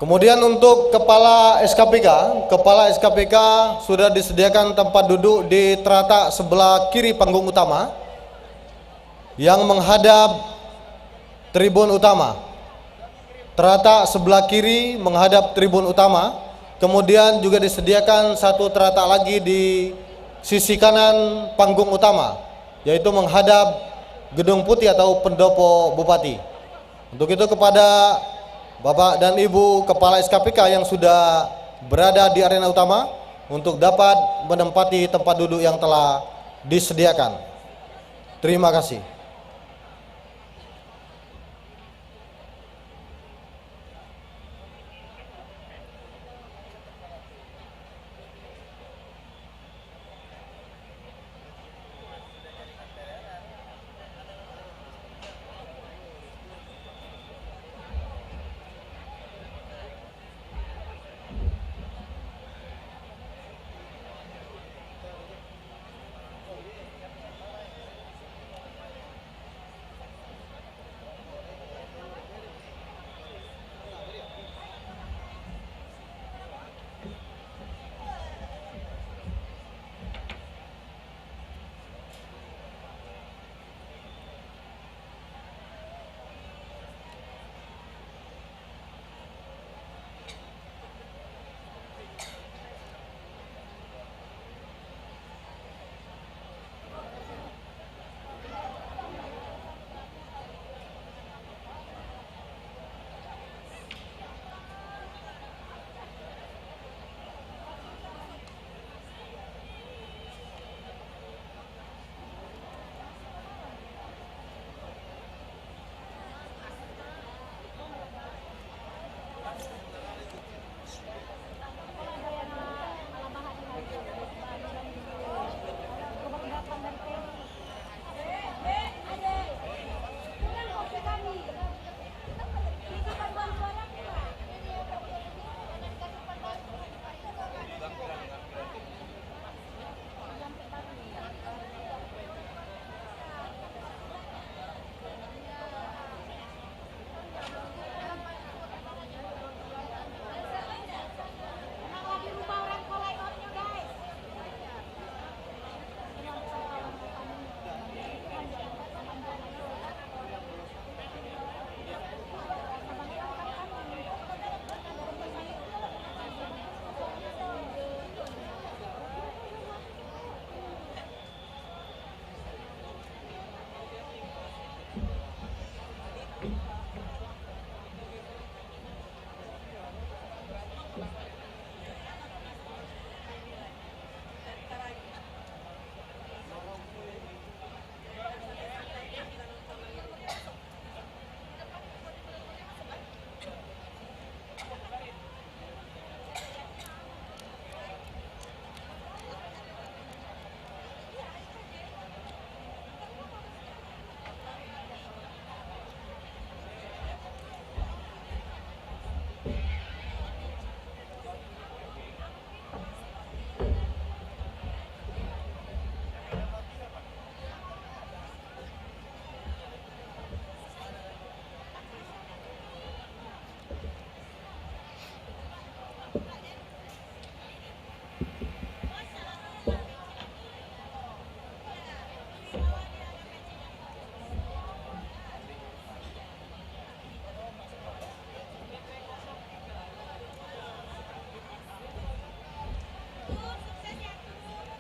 Kemudian untuk Kepala SKPK sudah disediakan tempat duduk di teratak sebelah kiri panggung utama yang menghadap tribun utama. Teratak sebelah kiri menghadap tribun utama. Kemudian juga disediakan satu teratak lagi di sisi kanan panggung utama, yaitu menghadap Gedung Putih atau pendopo Bupati. Untuk itu kepada Bapak dan Ibu Kepala SKPK yang sudah berada di arena utama untuk dapat menempati tempat duduk yang telah disediakan. Terima kasih.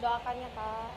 Doakannya, Kak.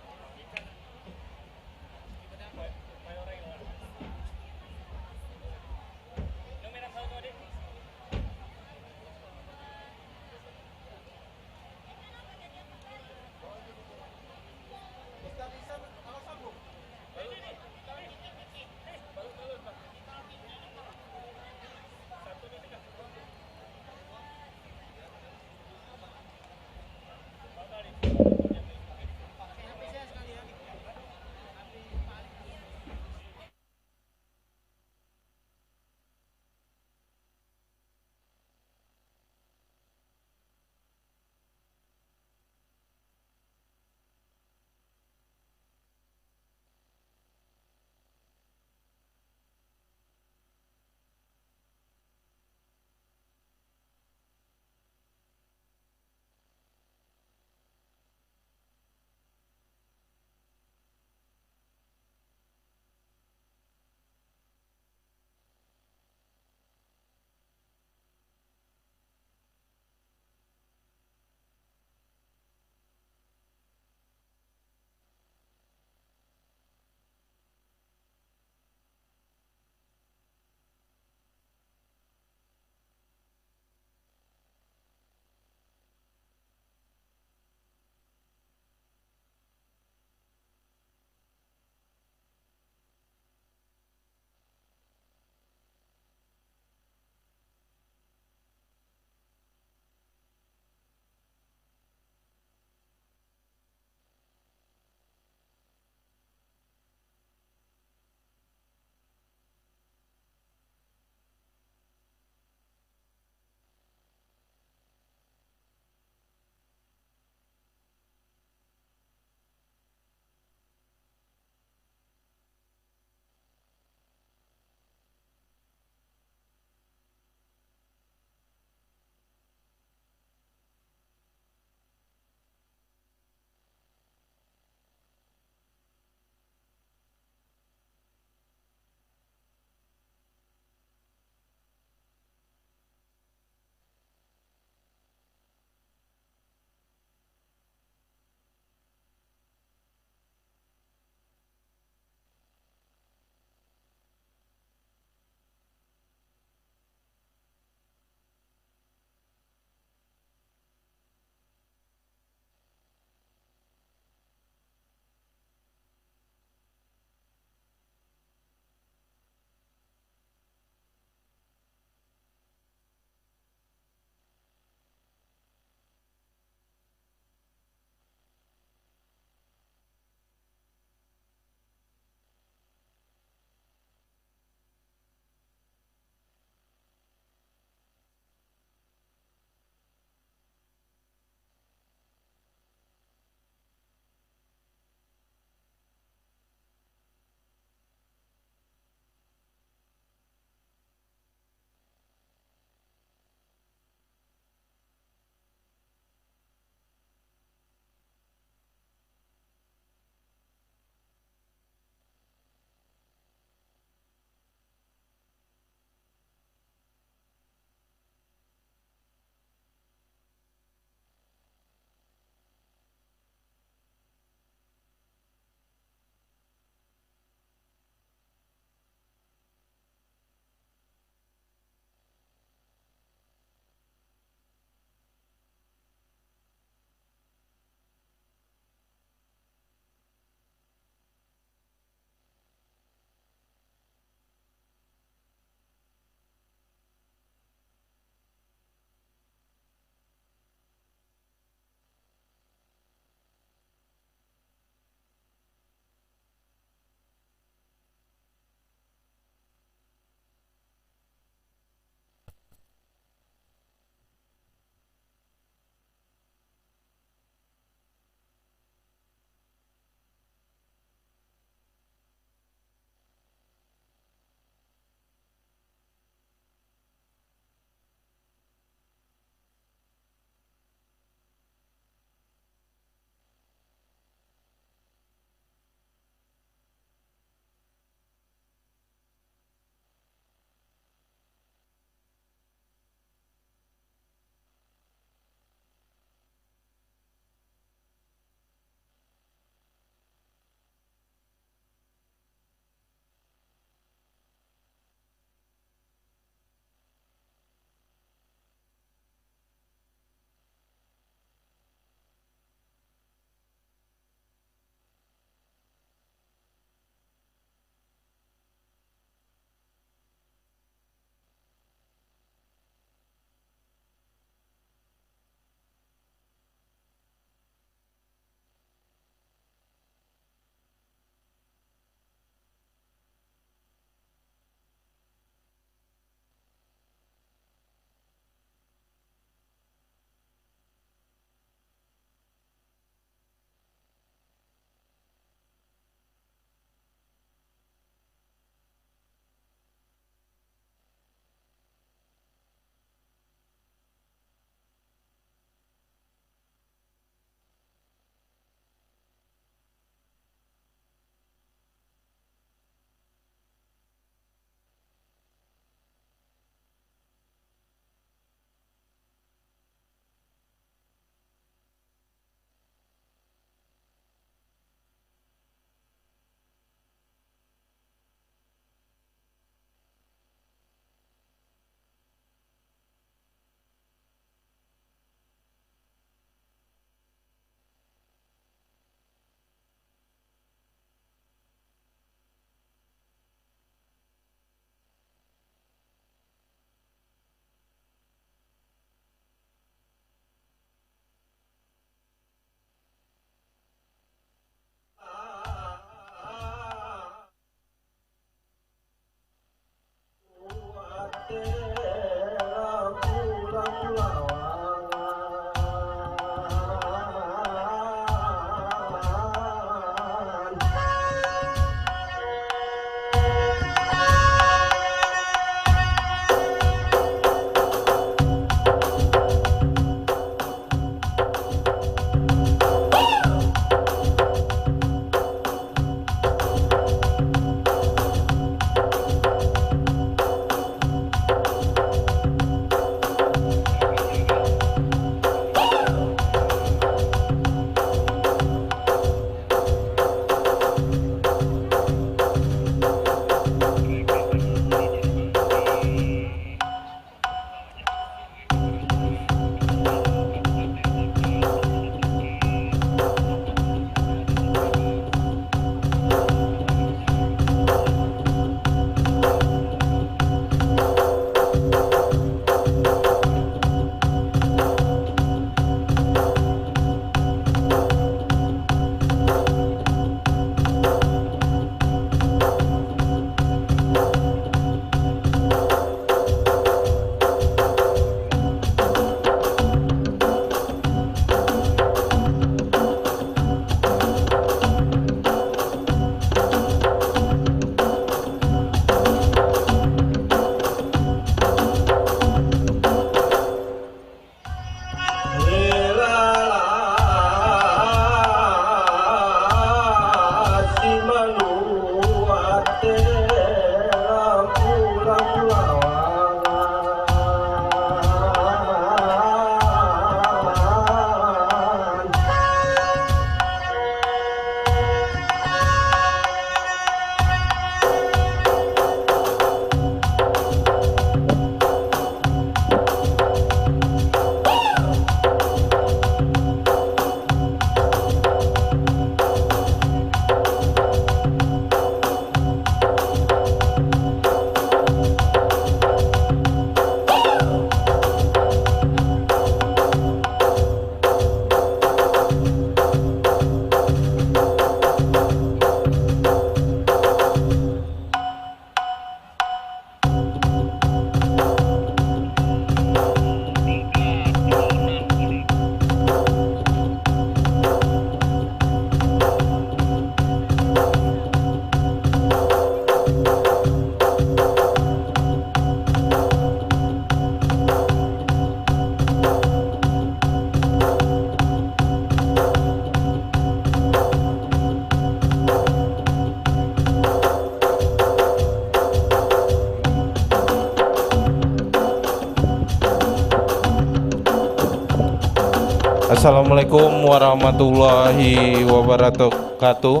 Assalamualaikum warahmatullahi wabarakatuh.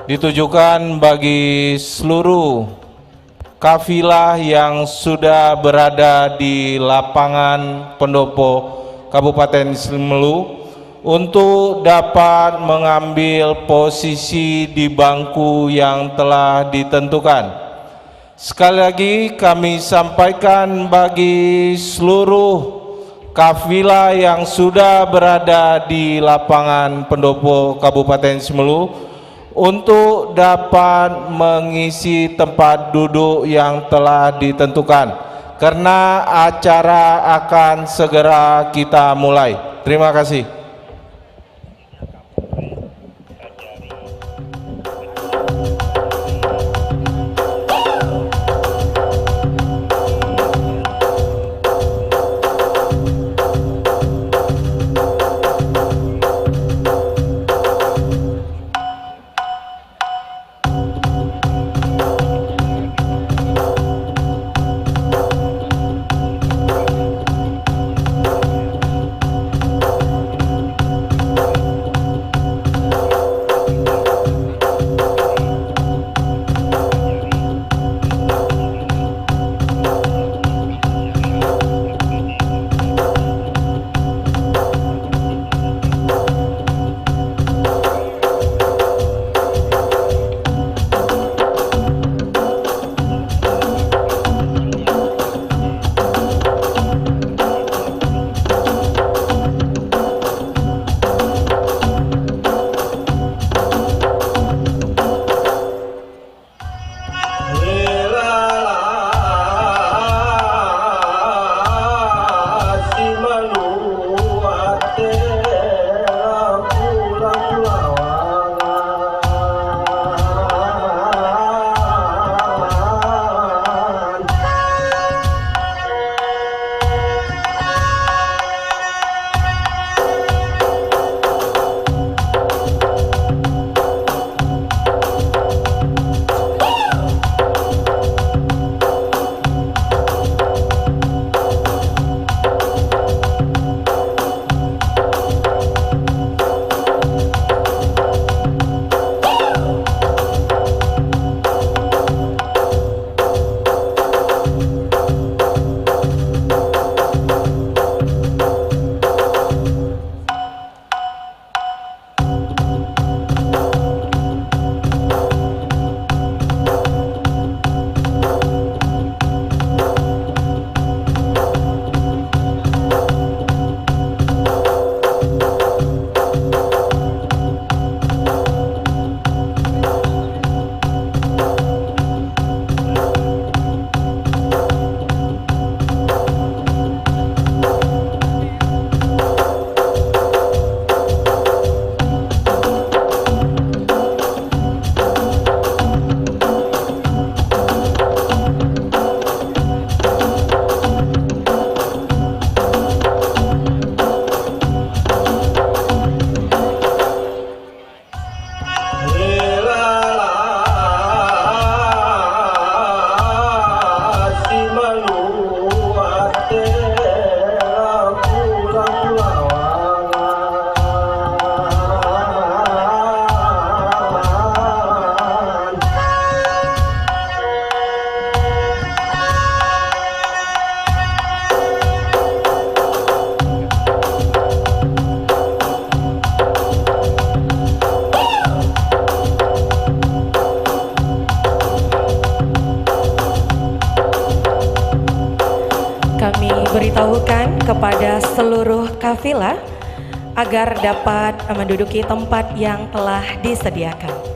Ditujukan bagi seluruh kafilah yang sudah berada di lapangan pendopo Kabupaten Sumelu untuk dapat mengambil posisi di bangku yang telah ditentukan. Sekali lagi kami sampaikan bagi seluruh kafilah yang sudah berada di lapangan pendopo Kabupaten Sumelu untuk dapat mengisi tempat duduk yang telah ditentukan karena acara akan segera kita mulai. Terima kasih. beritahukan kepada seluruh kafilah agar dapat menduduki tempat yang telah disediakan.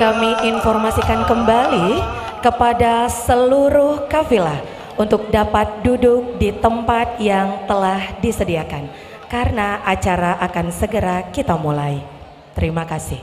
Kami informasikan kembali kepada seluruh kafilah untuk dapat duduk di tempat yang telah disediakan karena acara akan segera kita mulai. Terima kasih.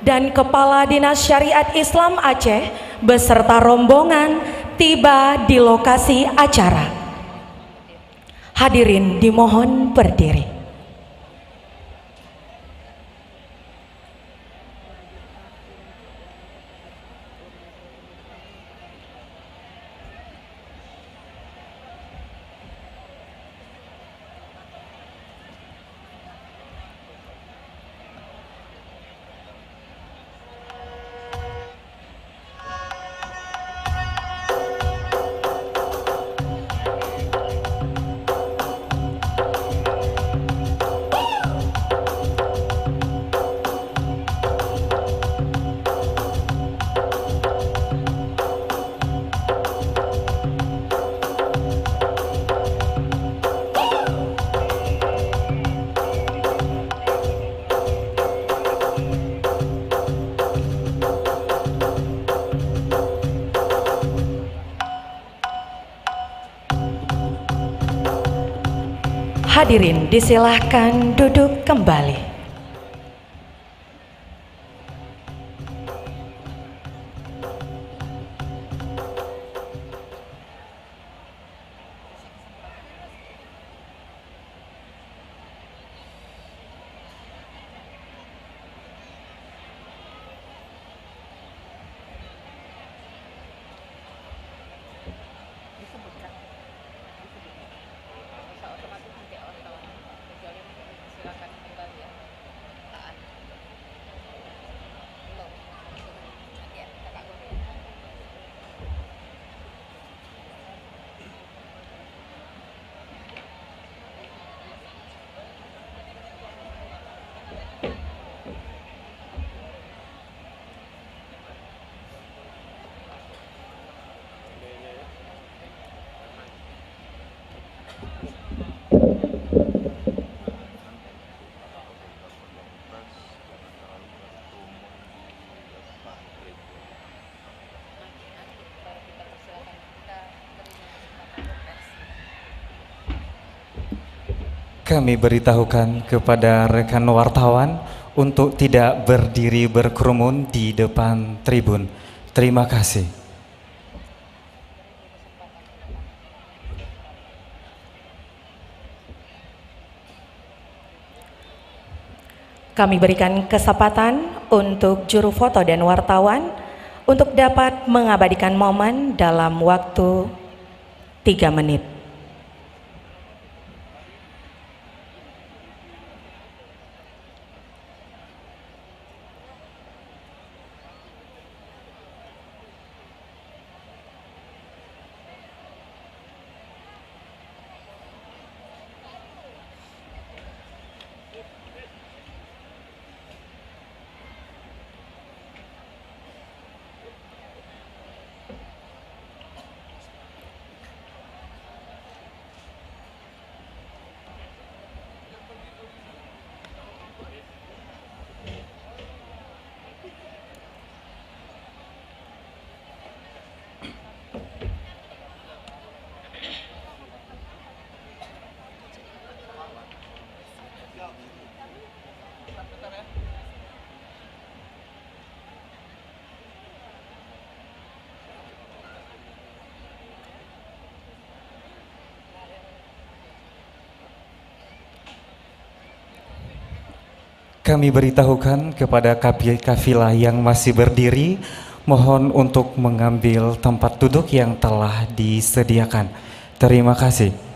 Dan Kepala Dinas Syariat Islam Aceh beserta rombongan tiba di lokasi acara. Hadirin dimohon berdiri. Hadirin disilahkan duduk kembali. Silakan kembali ya. Kami beritahukan kepada rekan wartawan untuk tidak berdiri berkerumun di depan tribun. Terima kasih. Kami berikan kesempatan untuk juru foto dan wartawan untuk dapat mengabadikan momen dalam waktu 3 menit. Kami beritahukan kepada kafilah yang masih berdiri, mohon untuk mengambil tempat duduk yang telah disediakan. Terima kasih.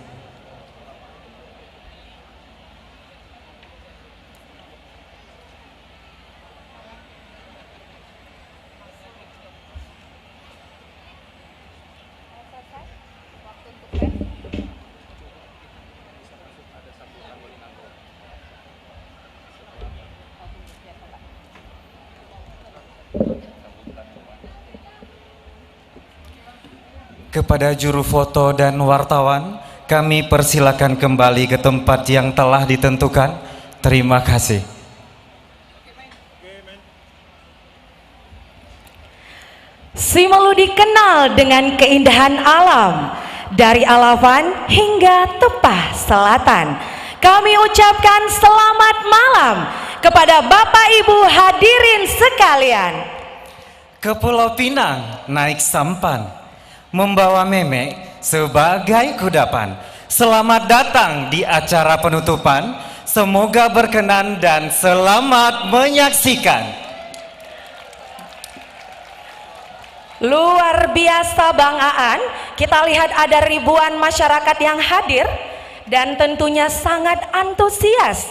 Kepada juru foto dan wartawan, kami persilakan kembali ke tempat yang telah ditentukan. Terima kasih. Simelu dikenal dengan keindahan alam, dari Alavan hingga Tepah Selatan. Kami ucapkan selamat malam kepada Bapak Ibu hadirin sekalian. Ke Pulau Pinang naik sampan, membawa memek sebagai kudapan. Selamat datang di acara penutupan. Semoga berkenan dan selamat menyaksikan. Luar biasa Bang Aan, kita lihat ada ribuan masyarakat yang hadir dan tentunya sangat antusias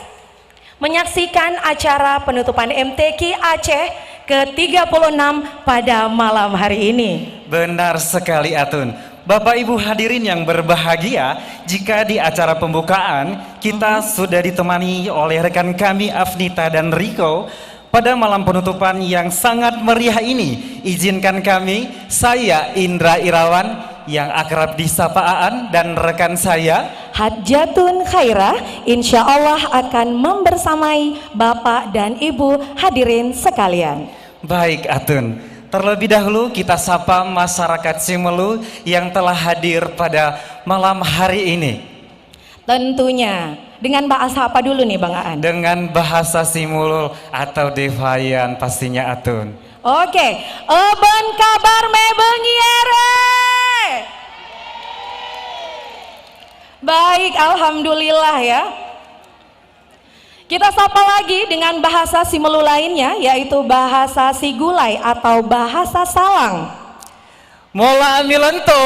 menyaksikan acara penutupan MTQ Aceh ke-36 pada malam hari ini. Benar sekali Atun. Bapak Ibu hadirin yang berbahagia, jika di acara pembukaan kita sudah ditemani oleh rekan kami Afnita dan Riko, pada malam penutupan yang sangat meriah ini, izinkan kami, saya Indra Irawan yang akrab disapa Aan dan rekan saya Hadjatun Khairah, insya Allah akan membersamai Bapak dan Ibu hadirin sekalian. Baik Atun, terlebih dahulu kita sapa masyarakat Simelu yang telah hadir pada malam hari ini. Tentunya dengan bahasa apa dulu nih Bang Aan? Dengan bahasa Simulu atau Devayan pastinya Atun. Oke, Eben kabar mebengiere. Baik, alhamdulillah ya. Kita sapa lagi dengan bahasa Simelu lainnya, yaitu bahasa Sigulai atau bahasa Salang. Mola amilanto.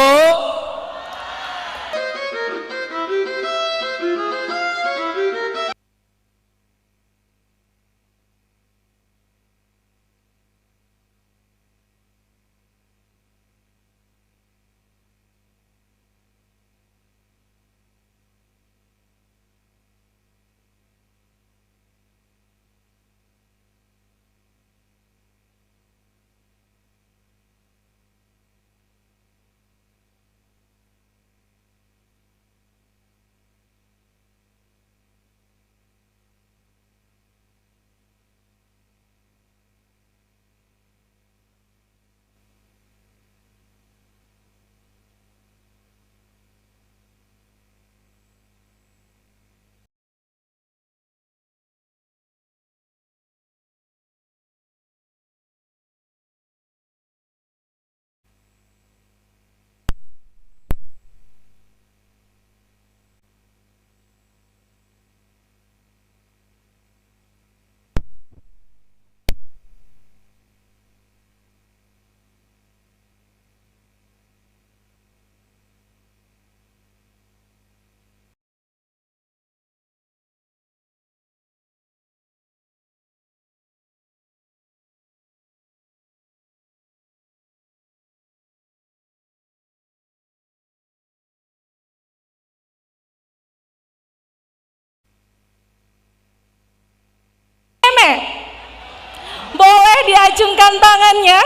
diacungkan tangannya.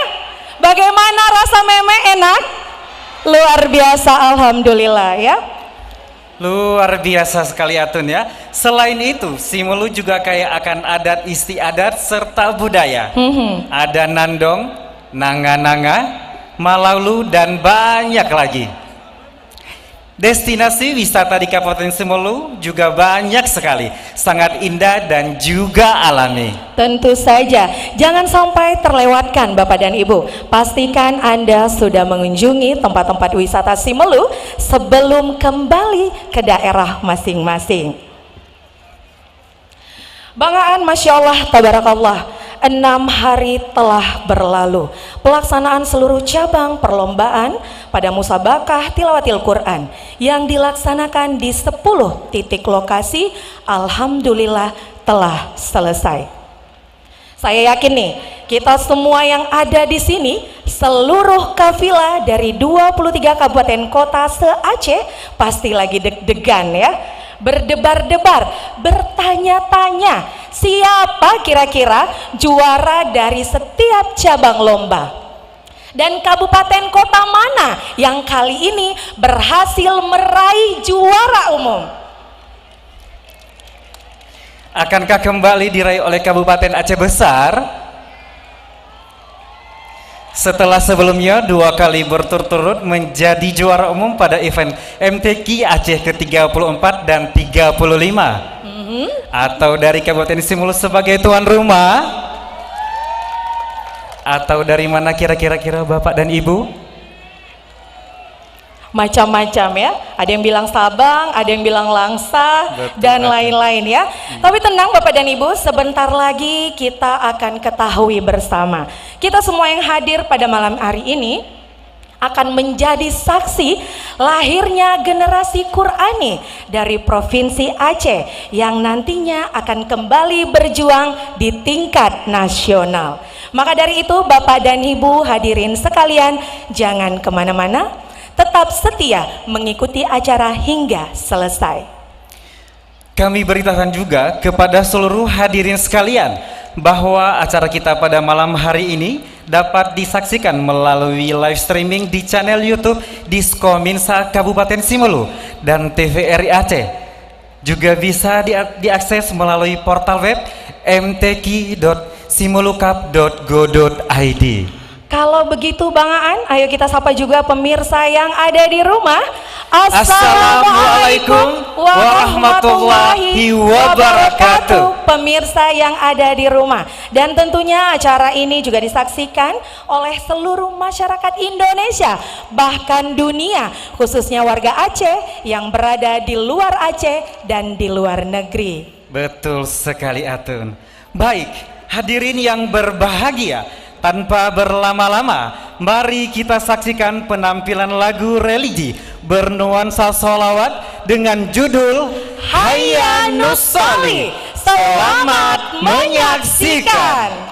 Bagaimana rasa meme, enak? Luar biasa, alhamdulillah ya. Luar biasa sekali Atun ya. Selain itu, Simelu juga kayak akan adat istiadat serta budaya. Ada nandong, nanga-nanga, malaulu, dan banyak lagi. Destinasi wisata di Kabupaten Simelu juga banyak sekali, sangat indah dan juga alami. Tentu saja, jangan sampai terlewatkan Bapak dan Ibu. Pastikan Anda sudah mengunjungi tempat-tempat wisata Simelu sebelum kembali ke daerah masing-masing. Bang Aan, Masya Allah, Tabarakallah, 6 hari telah berlalu. Pelaksanaan seluruh cabang perlombaan pada musabakah tilawatil Quran yang dilaksanakan di 10 titik lokasi, alhamdulillah telah selesai. Saya yakin nih, kita semua yang ada di sini, seluruh kafilah dari 23 kabupaten kota se-Aceh pasti lagi deg-degan ya, berdebar-debar, bertanya-tanya siapa kira-kira juara dari setiap cabang lomba, dan kabupaten kota mana yang kali ini berhasil meraih juara umum. Akankah kembali diraih oleh Kabupaten Aceh Besar? Setelah sebelumnya 2 kali berturut-turut menjadi juara umum pada event MTQ Aceh ke-34 dan 35. Atau dari Kabupaten Simelu sebagai tuan rumah? Atau dari mana kira-kira Bapak dan Ibu? Macam-macam ya, ada yang bilang Sabang, ada yang bilang Langsa, Betul, dan lain-lain ya. Tapi tenang Bapak dan Ibu, sebentar lagi kita akan ketahui bersama. Kita semua yang hadir pada malam hari ini akan menjadi saksi lahirnya generasi Qurani dari Provinsi Aceh yang nantinya akan kembali berjuang di tingkat nasional. Maka dari itu Bapak dan Ibu hadirin sekalian, jangan kemana-mana, tetap setia mengikuti acara hingga selesai. Kami beritakan juga kepada seluruh hadirin sekalian bahwa acara kita pada malam hari ini dapat disaksikan melalui live streaming di channel YouTube Diskominsa Kabupaten Simelu dan TVRI Aceh. Juga bisa diakses melalui portal web mtq.simelucup.go.id. Kalau begitu Bang Aan, ayo kita sapa juga pemirsa yang ada di rumah. Assalamualaikum warahmatullahi wabarakatuh. Pemirsa yang ada di rumah, dan tentunya acara ini juga disaksikan oleh seluruh masyarakat Indonesia, bahkan dunia, khususnya warga Aceh yang berada di luar Aceh dan di luar negeri. Betul sekali Atun. Baik, hadirin yang berbahagia, tanpa berlama-lama, mari kita saksikan penampilan lagu religi bernuansa sholawat dengan judul Hayya Nusholli. Selamat menyaksikan.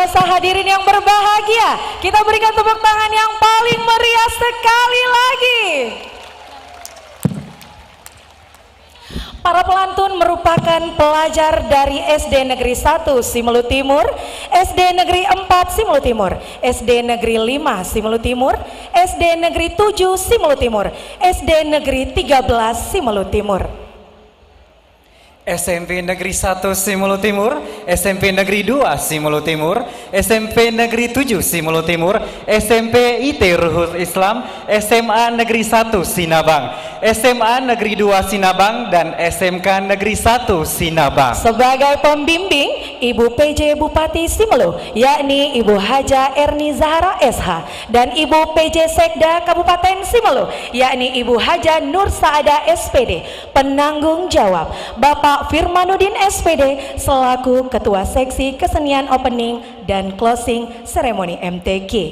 biasa hadirin yang berbahagia, kita berikan tepuk tangan yang paling meriah sekali lagi. Para pelantun merupakan pelajar dari SD Negeri 1 Simelu Timur, SD Negeri 4 Simelu Timur, SD Negeri 5 Simelu Timur, SD Negeri 7 Simelu Timur, SD Negeri 13 Simelu Timur. SMP Negeri 1 Simelu Timur, SMP Negeri 2 Simelu Timur, SMP Negeri 7 Simelu Timur, SMP IT Ruhul Islam, SMA Negeri 1 Sinabang, SMA Negeri 2 Sinabang, dan SMK Negeri 1 Sinabang. Sebagai pembimbing, Ibu PJ Bupati Simelu, yakni Ibu Haja Erni Zahra SH, dan Ibu PJ Sekda Kabupaten Simelu, yakni Ibu Haja Nur Saada SPD. Penanggung jawab, Bapak Firmanuddin SPD selaku Ketua Seksi Kesenian Opening dan Closing Seremoni MTQ.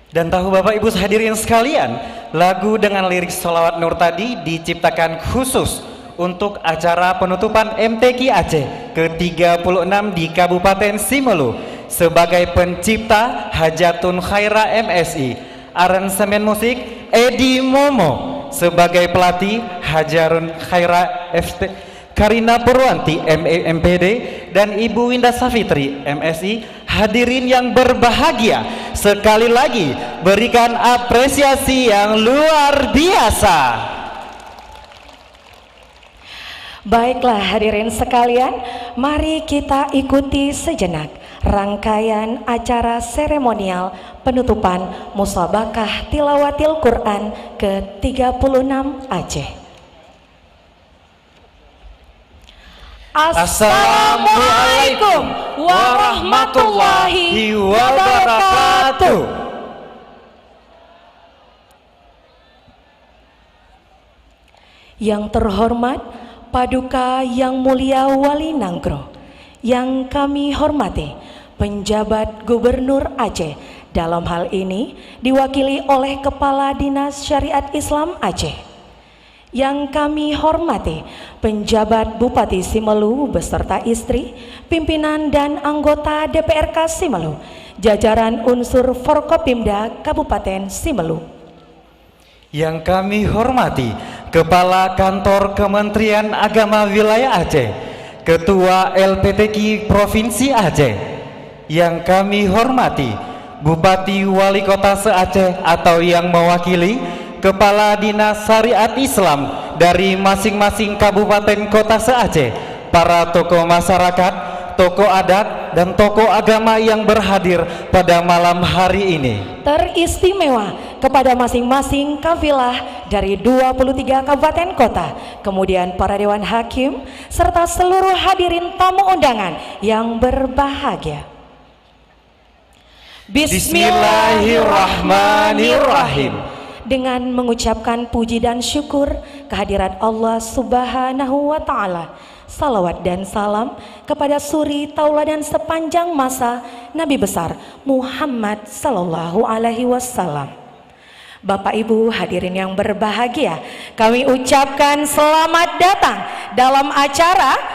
Dan tahu Bapak Ibu hadirin sekalian, lagu dengan lirik Sholawat Nur tadi diciptakan khusus untuk acara penutupan MTQ Aceh ke-36 di Kabupaten Simelu sebagai pencipta Hajatun Khaira MSI, aransemen musik Edi Momo, sebagai pelatih Hajarun Khaira FT Karina Purwanti MPD, dan Ibu Winda Safitri MSI. Hadirin yang berbahagia, sekali lagi berikan apresiasi yang luar biasa. Baiklah hadirin sekalian, mari kita ikuti sejenak rangkaian acara seremonial penutupan Musabakah Tilawatil Quran ke-36 Aceh. Assalamualaikum warahmatullahi wabarakatuh. Yang terhormat Paduka Yang Mulia Wali Nanggroe, yang kami hormati penjabat Gubernur Aceh, dalam hal ini diwakili oleh Kepala Dinas Syariat Islam Aceh. Yang kami hormati penjabat Bupati Simelu beserta istri, pimpinan dan anggota DPRK Simelu, jajaran unsur Forkopimda Kabupaten Simelu. Yang kami hormati Kepala Kantor Kementerian Agama Wilayah Aceh, Ketua LPTQ Provinsi Aceh. Yang kami hormati Bupati Wali Kota se-Aceh atau yang mewakili Kepala Dinas Syariat Islam dari masing-masing kabupaten kota se-Aceh, para tokoh masyarakat, tokoh adat, dan tokoh agama yang berhadir pada malam hari ini. Teristimewa kepada masing-masing kafilah dari 23 kabupaten kota, kemudian para dewan hakim, serta seluruh hadirin tamu undangan yang berbahagia. Bismillahirrahmanirrahim. Dengan mengucapkan puji dan syukur kehadirat Allah Subhanahu wa Ta'ala, salawat dan salam kepada suri tauladan sepanjang masa Nabi besar Muhammad Sallallahu Alaihi Wasallam. Bapak Ibu hadirin yang berbahagia, kami ucapkan selamat datang dalam acara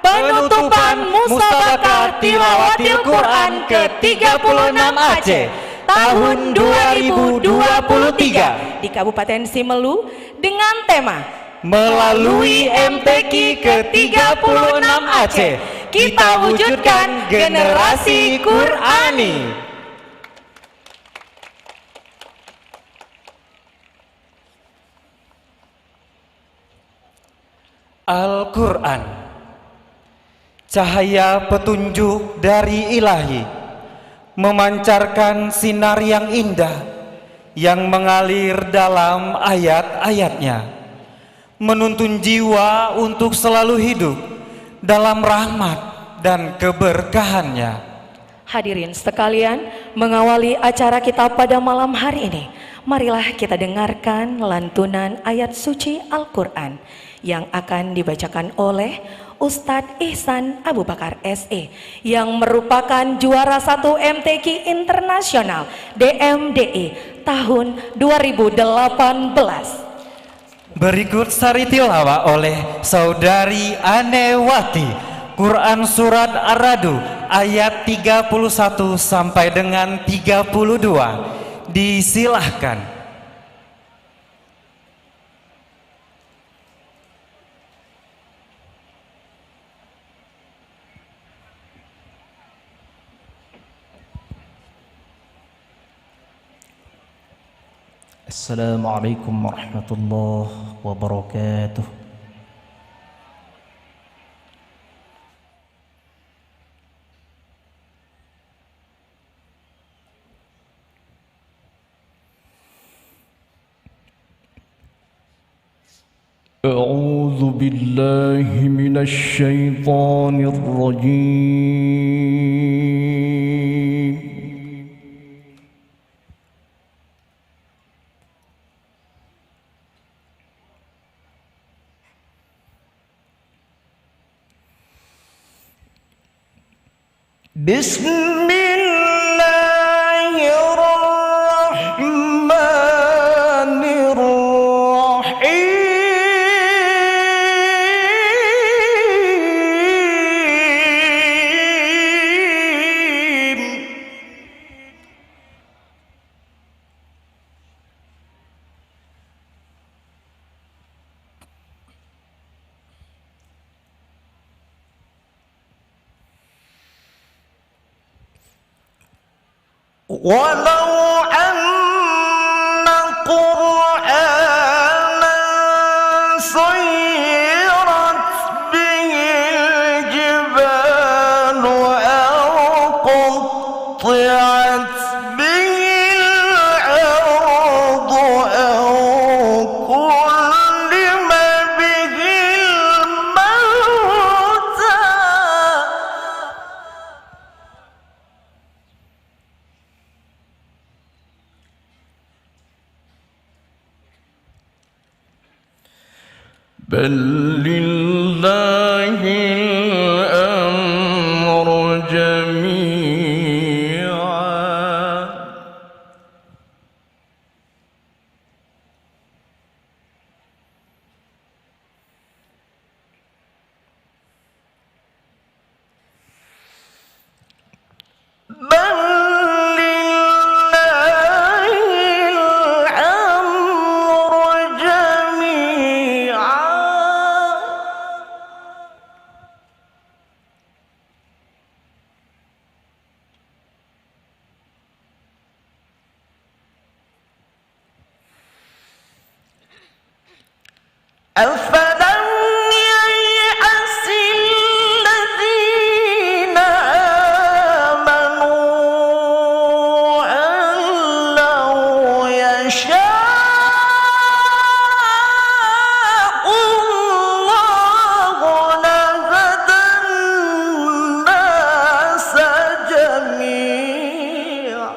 penutupan Musabakah Tilawatil Quran ke-36 Aceh tahun 2023 di Kabupaten Simelu dengan tema Melalui MTQ ke-36 Aceh, kita wujudkan generasi Qurani. Al-Quran, cahaya petunjuk dari ilahi, memancarkan sinar yang indah yang mengalir dalam ayat-ayatnya, menuntun jiwa untuk selalu hidup dalam rahmat dan keberkahannya. Hadirin sekalian, mengawali acara kita pada malam hari ini, marilah kita dengarkan lantunan ayat suci Al-Quran yang akan dibacakan oleh Ustadz Ihsan Abu Bakar SE yang merupakan juara 1 MTQ Internasional DMDI tahun 2018. Berikut sari tilawah oleh Saudari Anewati, Quran Surat Ar-Ra'd ayat 31 sampai dengan 32. Disilahkan. Assalamualaikum warahmatullahi wabarakatuh. أعوذ بالله من الشيطان الرجيم. بسم الله الرحمن الرحيم. ولو أن قرآنا سيرت به الجبال أو قطعت به الأرض أو كلم به الموتى بل لله الأمر جميعا. بل لله الأمر جميعا. أفلم ييأس الذين آمنوا أن لو يشاء الله لهدى الناس جميعا.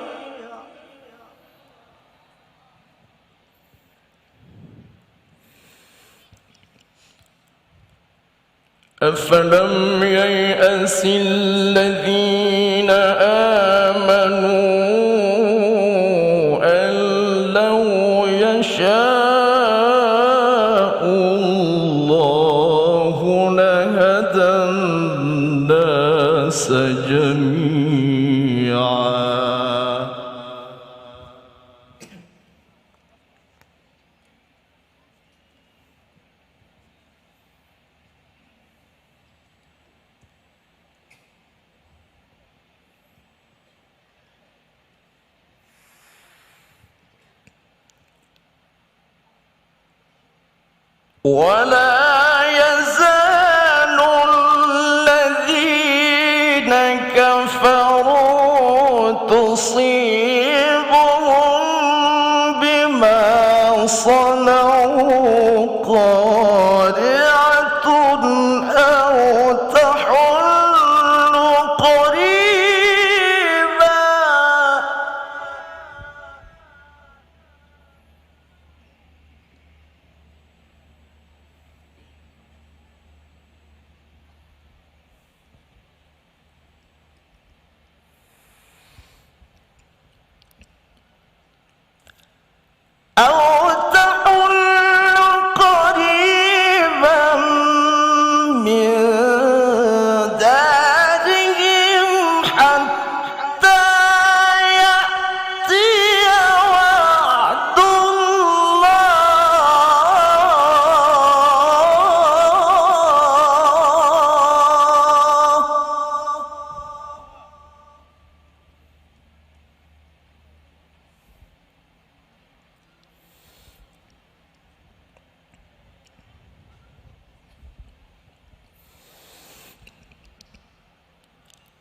أفلم ييأس الذين آمنوا أن لو يشاء الله لهدى الناس جميعا. ولا يزال الذين كفروا تصيبهم بما صنعوا قارعة أو تحل قريبا. أو تحل قريبا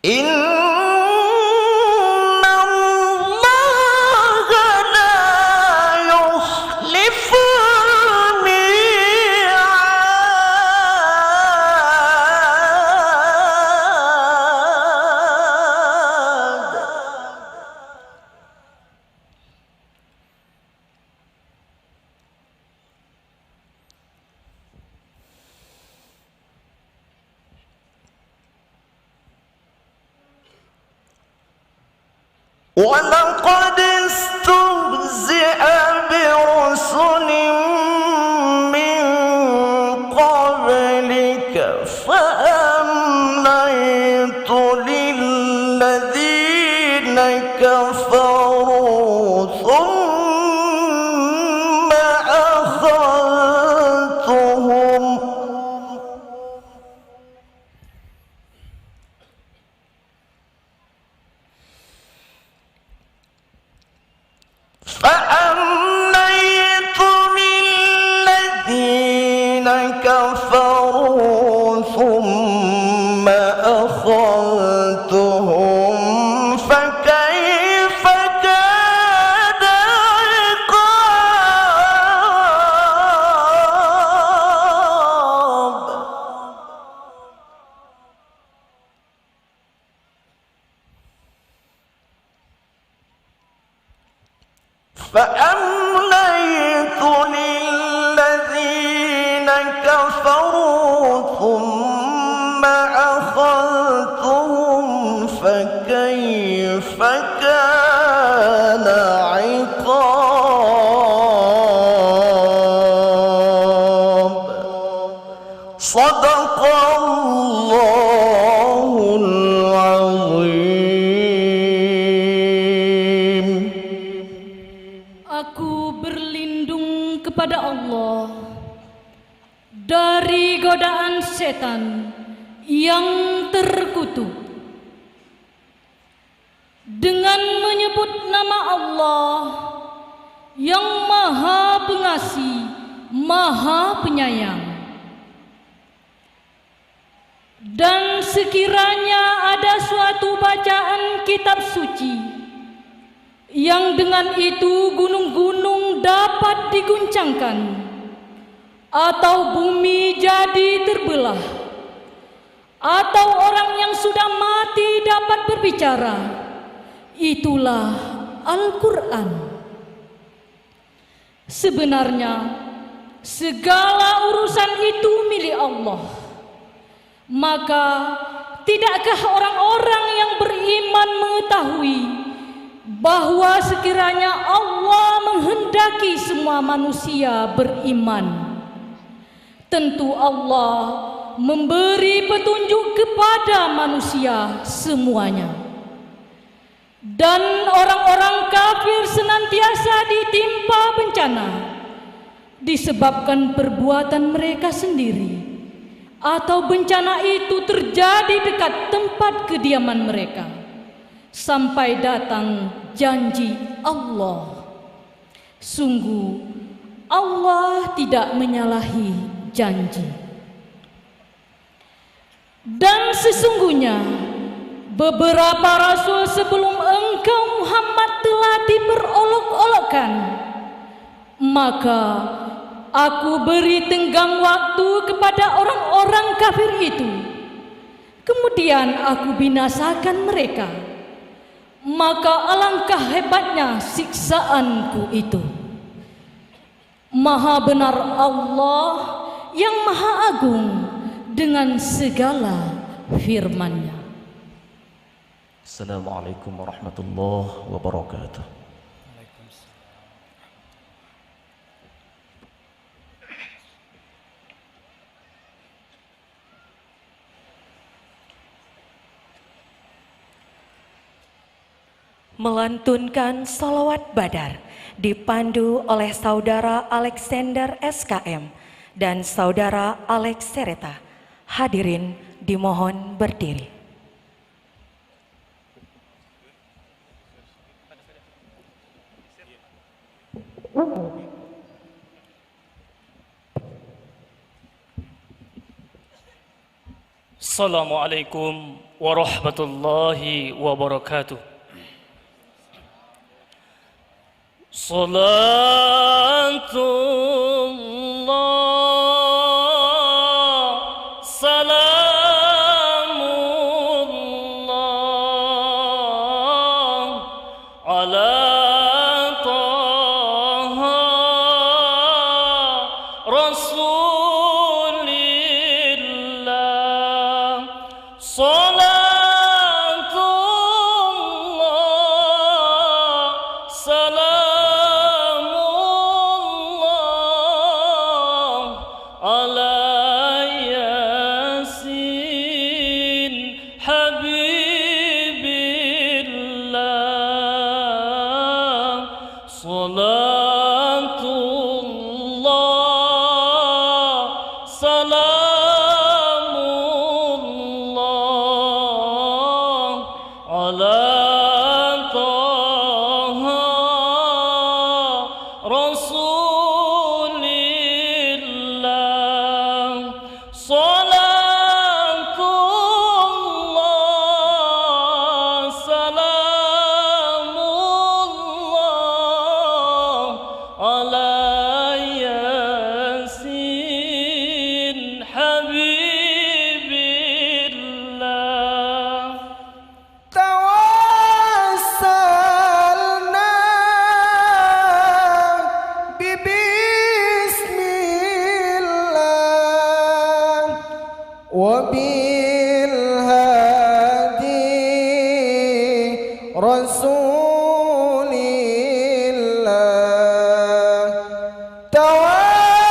Inna Allaha la yukhliful mi'ad. وَلَقَدِ اسْتُهْزِئَ بِرُسُلٍ مِّن قَبْلِكَ فَأَمْلَيْتُ لِلَّذِينَ كَفَرُوا ثُمَّ أَخَذْتُهُمْ فأمليت للذين كفروا ثم أخذتهم فكيف كان عقاب. فأمليت للذين كفروا ثم أخذتهم فكيف كان عقاب. صدق الله العظيم. Aku berlindung kepada Allah dari godaan setan yang terkutuk dengan menyebut nama Allah yang Maha Pengasih, Maha Penyayang. Dan sekiranya ada suatu bacaan kitab suci yang dengan itu gunung-gunung dapat diguncangkan atau bumi jadi terbelah atau orang yang sudah mati dapat berbicara, itulah Al-Quran. Sebenarnya segala urusan itu milik Allah. Maka tidakkah orang-orang yang beriman mengetahui bahwa sekiranya Allah menghendaki semua manusia beriman, tentu Allah memberi petunjuk kepada manusia semuanya. Dan orang-orang kafir senantiasa ditimpa bencana disebabkan perbuatan mereka sendiri, atau bencana itu terjadi dekat tempat kediaman mereka sampai datang janji Allah. Sungguh Allah tidak menyalahi janji. Dan sesungguhnya beberapa rasul sebelum engkau Muhammad telah diperolok-olokkan, maka aku beri tenggang waktu kepada orang-orang kafir itu, kemudian aku binasakan mereka. Maka alangkah hebatnya siksaanku itu. Maha benar Allah yang maha agung dengan segala firman-Nya. Assalamualaikum warahmatullahi wabarakatuh. Melantunkan salawat badar dipandu oleh Saudara Alexander SKM dan Saudara Alex Sereta. Hadirin dimohon berdiri. Assalamualaikum warahmatullahi wabarakatuh. Salatullah, salamullah ala taha rasulillah. Salatullah, salamullah ala yasin habibillah. Salatullah, salamullah ala taha rasulillah. Salatullah, salamullah ala yasin habibillah. توسلنا ببسم الله وبالهادي رسول الله. توسلنا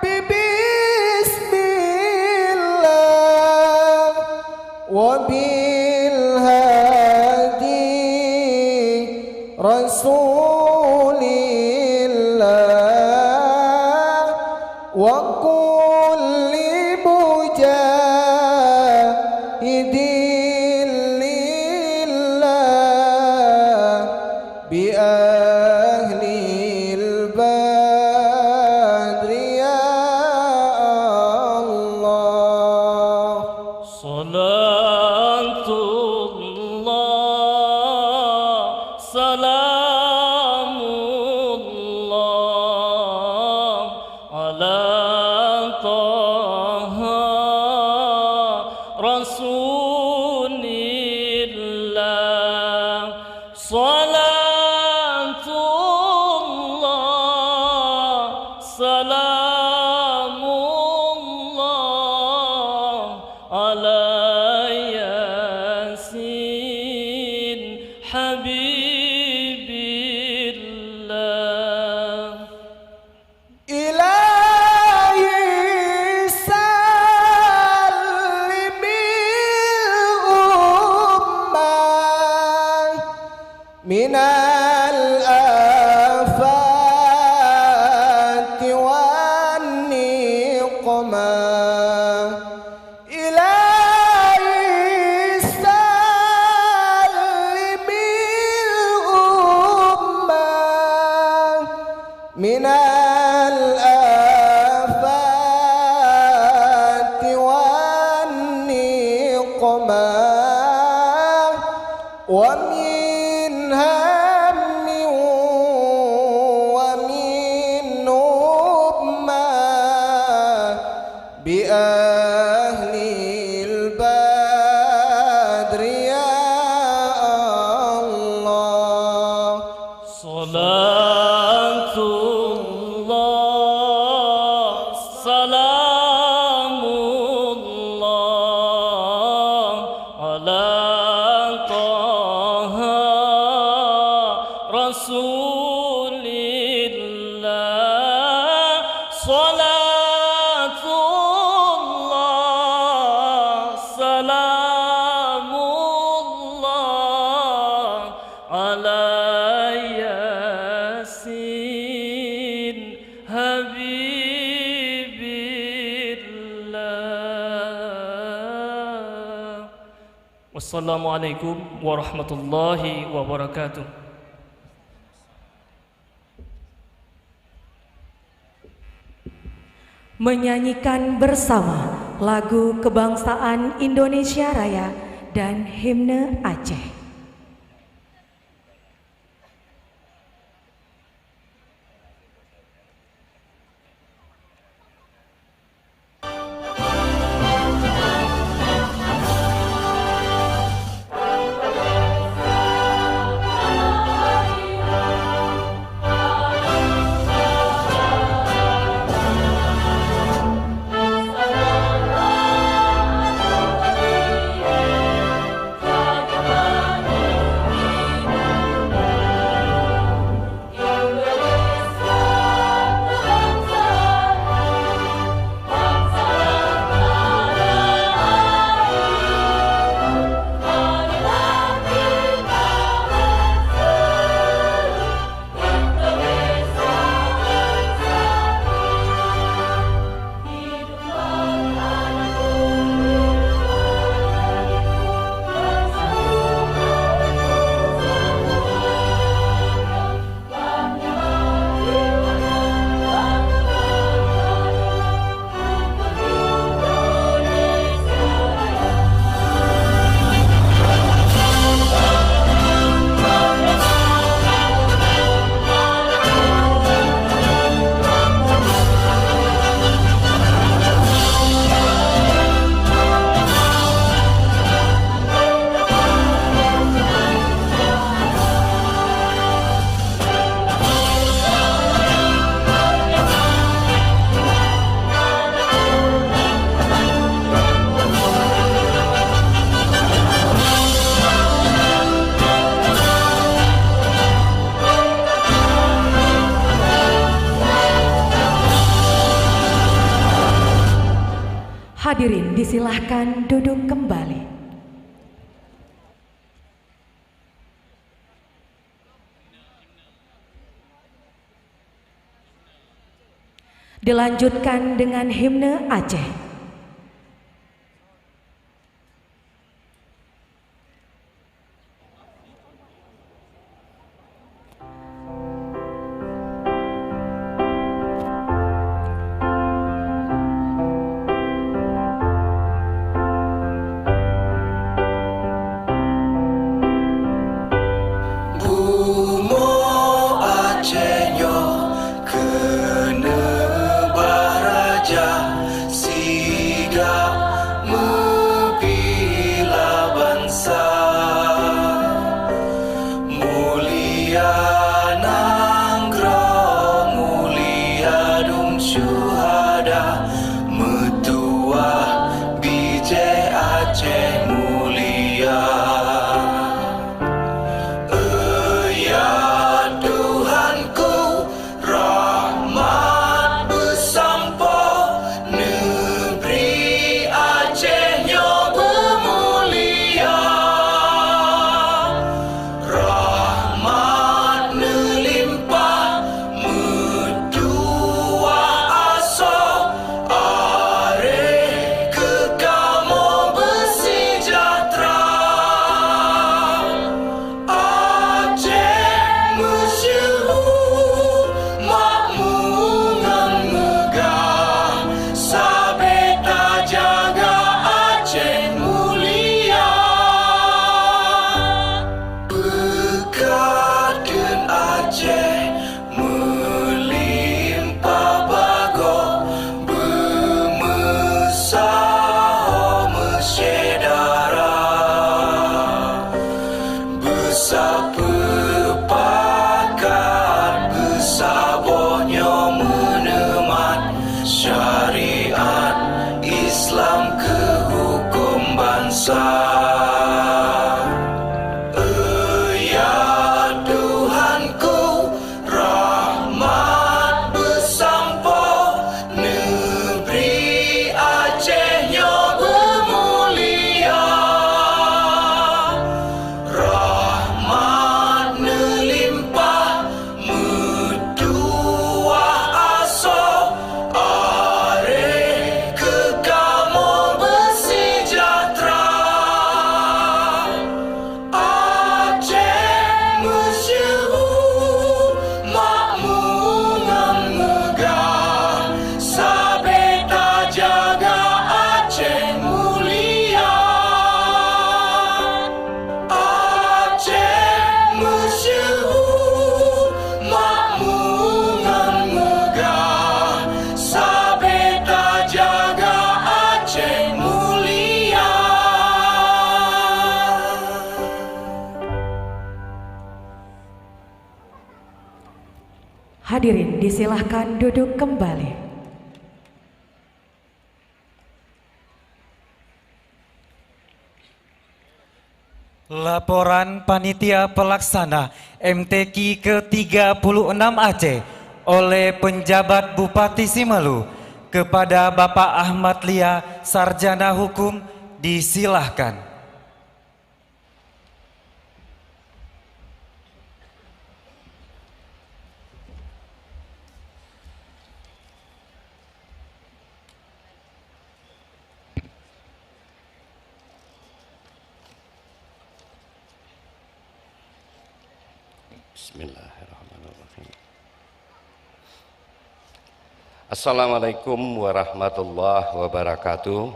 ببسم الله وبالهادي رسول الله وكل مجاهد لله بأهل البدر يا الله. Salatullah, salamullah ala taha rasulillah. Salatullah, salamullah ala yasin habibillah. إلهي سلم الأمة من الآفات والنقمة. إلهي سلم الأمة من الآفات والنقمة ومن هم ومن نقمة بأهل البدر يا الله. Salatullah, salamullah ala taha rasulillah. Salatullah, salamullah ala yasin habibillah. Wassalamualaikum warahmatullahi wabarakatuh. menyanyikan bersama lagu kebangsaan Indonesia Raya dan himne Aceh. Hadirin disilahkan duduk kembali. Dilanjutkan dengan himne Aceh. Acehnya kene baraja si Hadirin disilahkan duduk kembali. Laporan Panitia Pelaksana MTQ ke-36 Aceh oleh penjabat Bupati Simalu kepada Bapak Ahmad Lia, Sarjana Hukum, disilahkan. Bismillahirrahmanirrahim. Assalamualaikum warahmatullahi wabarakatuh.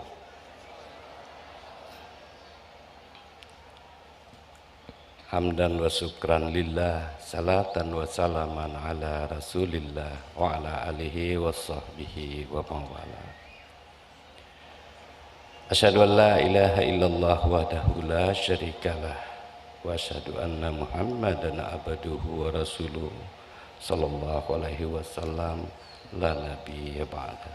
Hamdan wa syukran lillah, salatan wa salaman ala rasulillah wa ala alihi wa sahbihi wa mawala. Asyhadu an la ilaha illallah wahdahu la syarikalah wa asyhadu anna Muhammadan abduhu wa rasuluh sallallahu alaihi wasallam la nabiyya ba'da.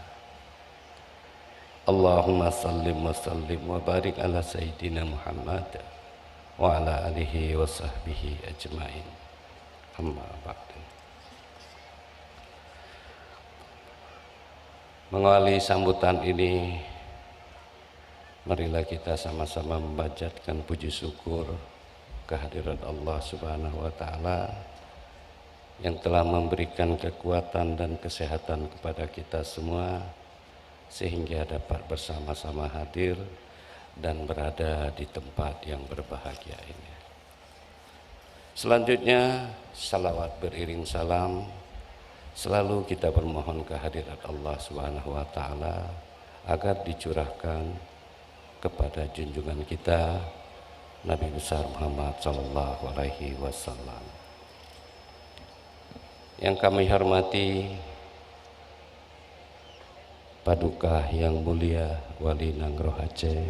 Allahumma sallim wa sallim wa barik ala sayyidina Muhammad wa ala alihi wa sahbihi ajmain. Amma ba'du. Mengawali sambutan ini, marilah kita sama-sama memanjatkan puji syukur kehadirat Allah Subhanahu wa Ta'ala yang telah memberikan kekuatan dan kesehatan kepada kita semua sehingga dapat bersama-sama hadir dan berada di tempat yang berbahagia ini. Selanjutnya, salawat beriring salam selalu kita bermohon kehadirat Allah Subhanahu wa Ta'ala agar dicurahkan kepada junjungan kita Nabi besar Muhammad sallallahu alaihi wasallam. Yang kami hormati Paduka yang mulia Wali Nanggro Aceh,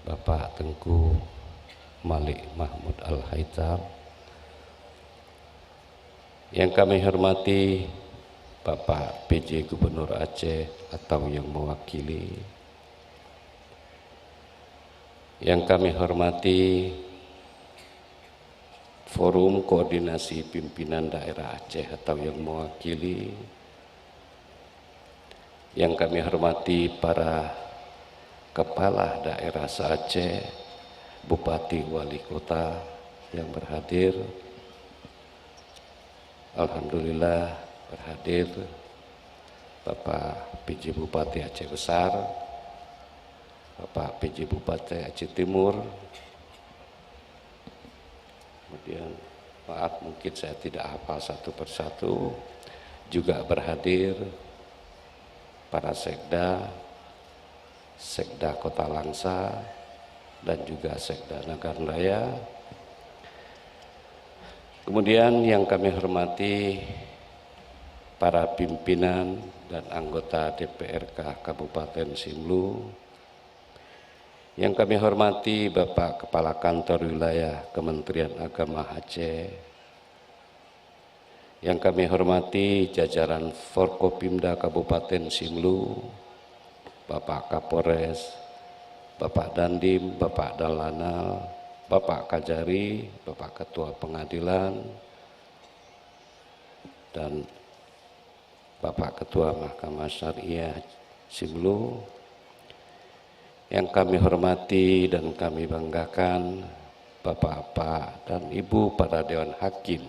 Bapak Tengku Malik Mahmud Al-Haitam. Yang kami hormati Bapak PJ Gubernur Aceh atau yang mewakili. Yang kami hormati Forum Koordinasi Pimpinan Daerah Aceh atau yang mewakili. Yang kami hormati para kepala daerah se-Aceh, Bupati, Wali Kota yang berhadir. Alhamdulillah berhadir Bapak PJ Bupati Aceh Besar, Bapak PJ Bupati Aceh Timur. Kemudian maaf mungkin saya tidak hafal satu persatu. Juga berhadir para sekda, sekda Kota Langsa dan juga sekda Nagan Raya. Kemudian yang kami hormati para pimpinan dan anggota DPRK Kabupaten Simelu. Yang kami hormati Bapak Kepala Kantor Wilayah Kementerian Agama Aceh. Yang kami hormati jajaran Forkopimda Kabupaten Simelu, Bapak Kapolres, Bapak Dandim, Bapak Dalanal, Bapak Kajari, Bapak Ketua Pengadilan, dan Bapak Ketua Mahkamah Syariah Simelu. Yang kami hormati dan kami banggakan Bapak-bapak dan Ibu para Dewan Hakim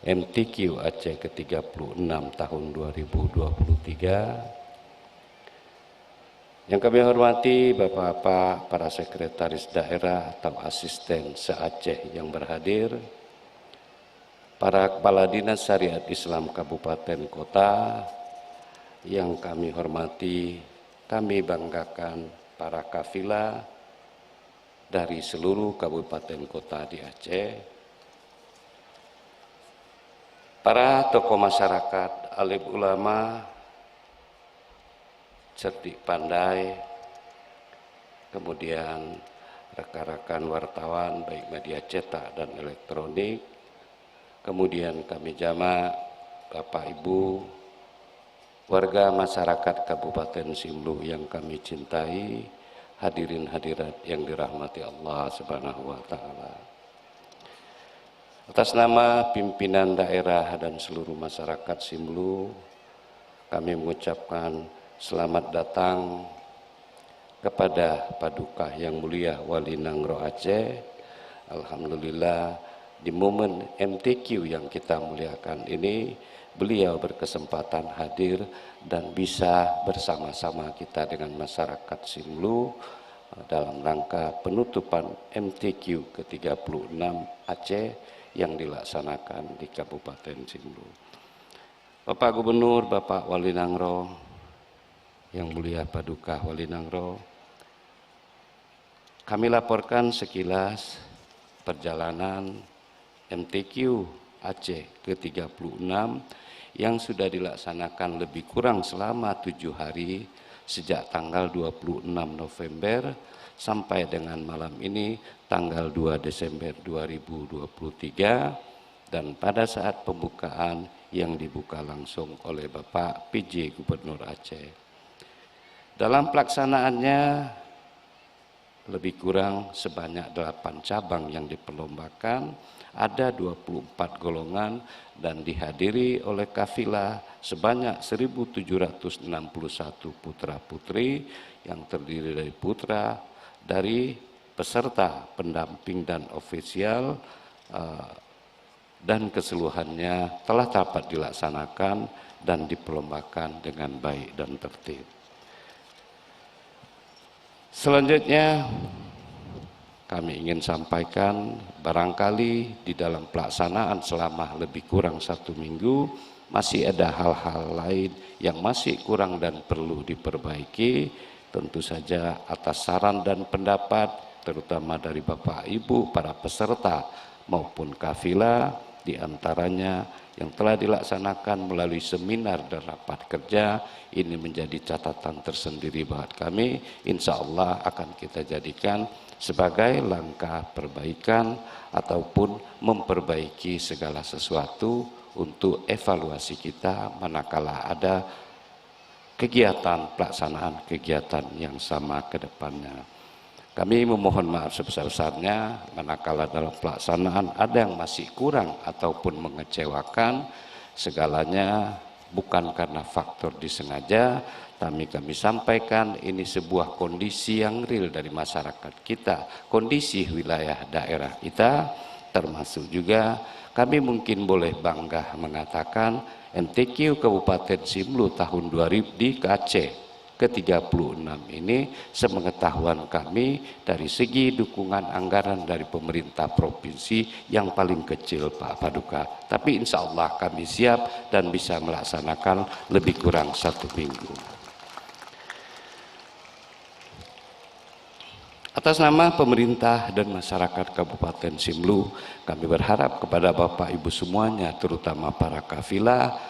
MTQ Aceh ke-36 tahun 2023. Yang kami hormati Bapak-bapak para sekretaris daerah atau asisten se-Aceh yang berhadir, para kepala dinas syariat Islam kabupaten kota. Yang kami hormati, kami banggakan para kafilah dari seluruh kabupaten kota di Aceh, para tokoh masyarakat, alim ulama, cerdik pandai, kemudian rekan-rekan wartawan baik media cetak dan elektronik, kemudian kami jamak Bapak Ibu, warga masyarakat Kabupaten Simlu yang kami cintai, hadirin hadirat yang dirahmati Allah Subhanahu wa taala. Atas nama pimpinan daerah dan seluruh masyarakat Simlu, kami mengucapkan selamat datang kepada Paduka yang mulia Wali Nangro Aceh. Alhamdulillah di momen MTQ yang kita muliakan ini, beliau berkesempatan hadir dan bisa bersama-sama kita dengan masyarakat Simlu dalam rangka penutupan MTQ ke-36 Aceh yang dilaksanakan di Kabupaten Simlu. Bapak Gubernur, Bapak Wali Nangro, yang mulia Paduka Wali Nangro, kami laporkan sekilas perjalanan MTQ Aceh ke-36 yang sudah dilaksanakan lebih kurang selama 7 hari sejak tanggal 26 November sampai dengan malam ini tanggal 2 Desember 2023, dan pada saat pembukaan yang dibuka langsung oleh Bapak PJ Gubernur Aceh. Dalam pelaksanaannya lebih kurang sebanyak 8 cabang yang diperlombakan, ada 24 golongan dan dihadiri oleh kafilah sebanyak 1.761 putra-putri yang terdiri dari putra, dari peserta, pendamping dan ofisial, dan keseluruhannya telah dapat dilaksanakan dan diperlombakan dengan baik dan tertib. Selanjutnya kami ingin sampaikan, barangkali di dalam pelaksanaan selama lebih kurang 1 minggu masih ada hal-hal lain yang masih kurang dan perlu diperbaiki. Tentu saja atas saran dan pendapat terutama dari Bapak Ibu para peserta maupun kafilah, di antaranya yang telah dilaksanakan melalui seminar dan rapat kerja, ini menjadi catatan tersendiri buat kami. Insya Allah akan kita jadikan sebagai langkah perbaikan ataupun memperbaiki segala sesuatu untuk evaluasi kita manakala ada kegiatan, pelaksanaan kegiatan yang sama ke depannya. Kami memohon maaf sebesar-besarnya manakala dalam pelaksanaan ada yang masih kurang ataupun mengecewakan. Segalanya bukan karena faktor disengaja, tapi kami sampaikan ini sebuah kondisi yang real dari masyarakat kita, kondisi wilayah daerah kita, termasuk juga kami mungkin boleh bangga mengatakan MTQ Kabupaten Simlu tahun 2000 di Aceh ke-36 ini, sepengetahuan kami dari segi dukungan anggaran dari pemerintah provinsi yang paling kecil Pak Paduka, tapi insya Allah kami siap dan bisa melaksanakan lebih kurang 1 minggu. Atas nama pemerintah dan masyarakat Kabupaten Simlu, kami berharap kepada Bapak Ibu semuanya, terutama para kafilah,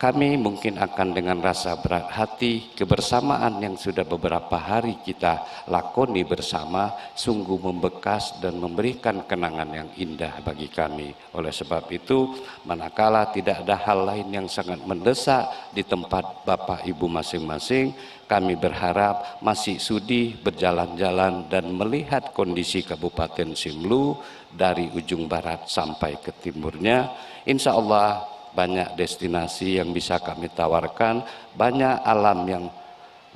kami mungkin akan dengan rasa berat hati, kebersamaan yang sudah beberapa hari kita lakoni bersama sungguh membekas dan memberikan kenangan yang indah bagi kami. Oleh sebab itu, manakala tidak ada hal lain yang sangat mendesak di tempat Bapak Ibu masing-masing, kami berharap masih sudi berjalan-jalan dan melihat kondisi Kabupaten Simlu dari ujung barat sampai ke timurnya. Insya Allah banyak destinasi yang bisa kami tawarkan, banyak alam yang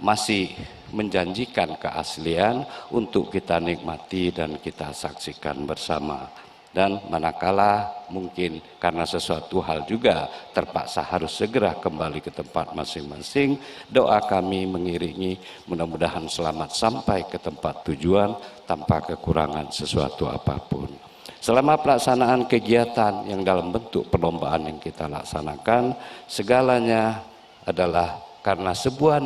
masih menjanjikan keaslian untuk kita nikmati dan kita saksikan bersama. Dan manakala mungkin karena sesuatu hal juga terpaksa harus segera kembali ke tempat masing-masing, doa kami mengiringi mudah-mudahan selamat sampai ke tempat tujuan tanpa kekurangan sesuatu apapun. Selama pelaksanaan kegiatan yang dalam bentuk perlombaan yang kita laksanakan, segalanya adalah karena sebuah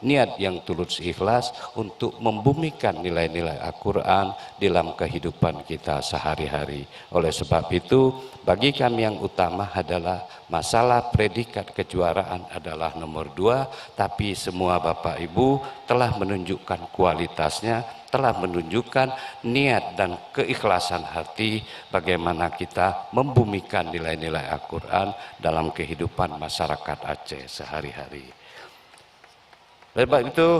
niat yang tulus ikhlas untuk membumikan nilai-nilai Al-Quran dalam kehidupan kita sehari-hari. Oleh sebab itu, bagi kami yang utama adalah masalah predikat kejuaraan adalah nomor 2, tapi semua Bapak Ibu telah menunjukkan kualitasnya telah menunjukkan niat dan keikhlasan hati bagaimana kita membumikan nilai-nilai Al-Quran dalam kehidupan masyarakat Aceh sehari-hari. Sebab itu,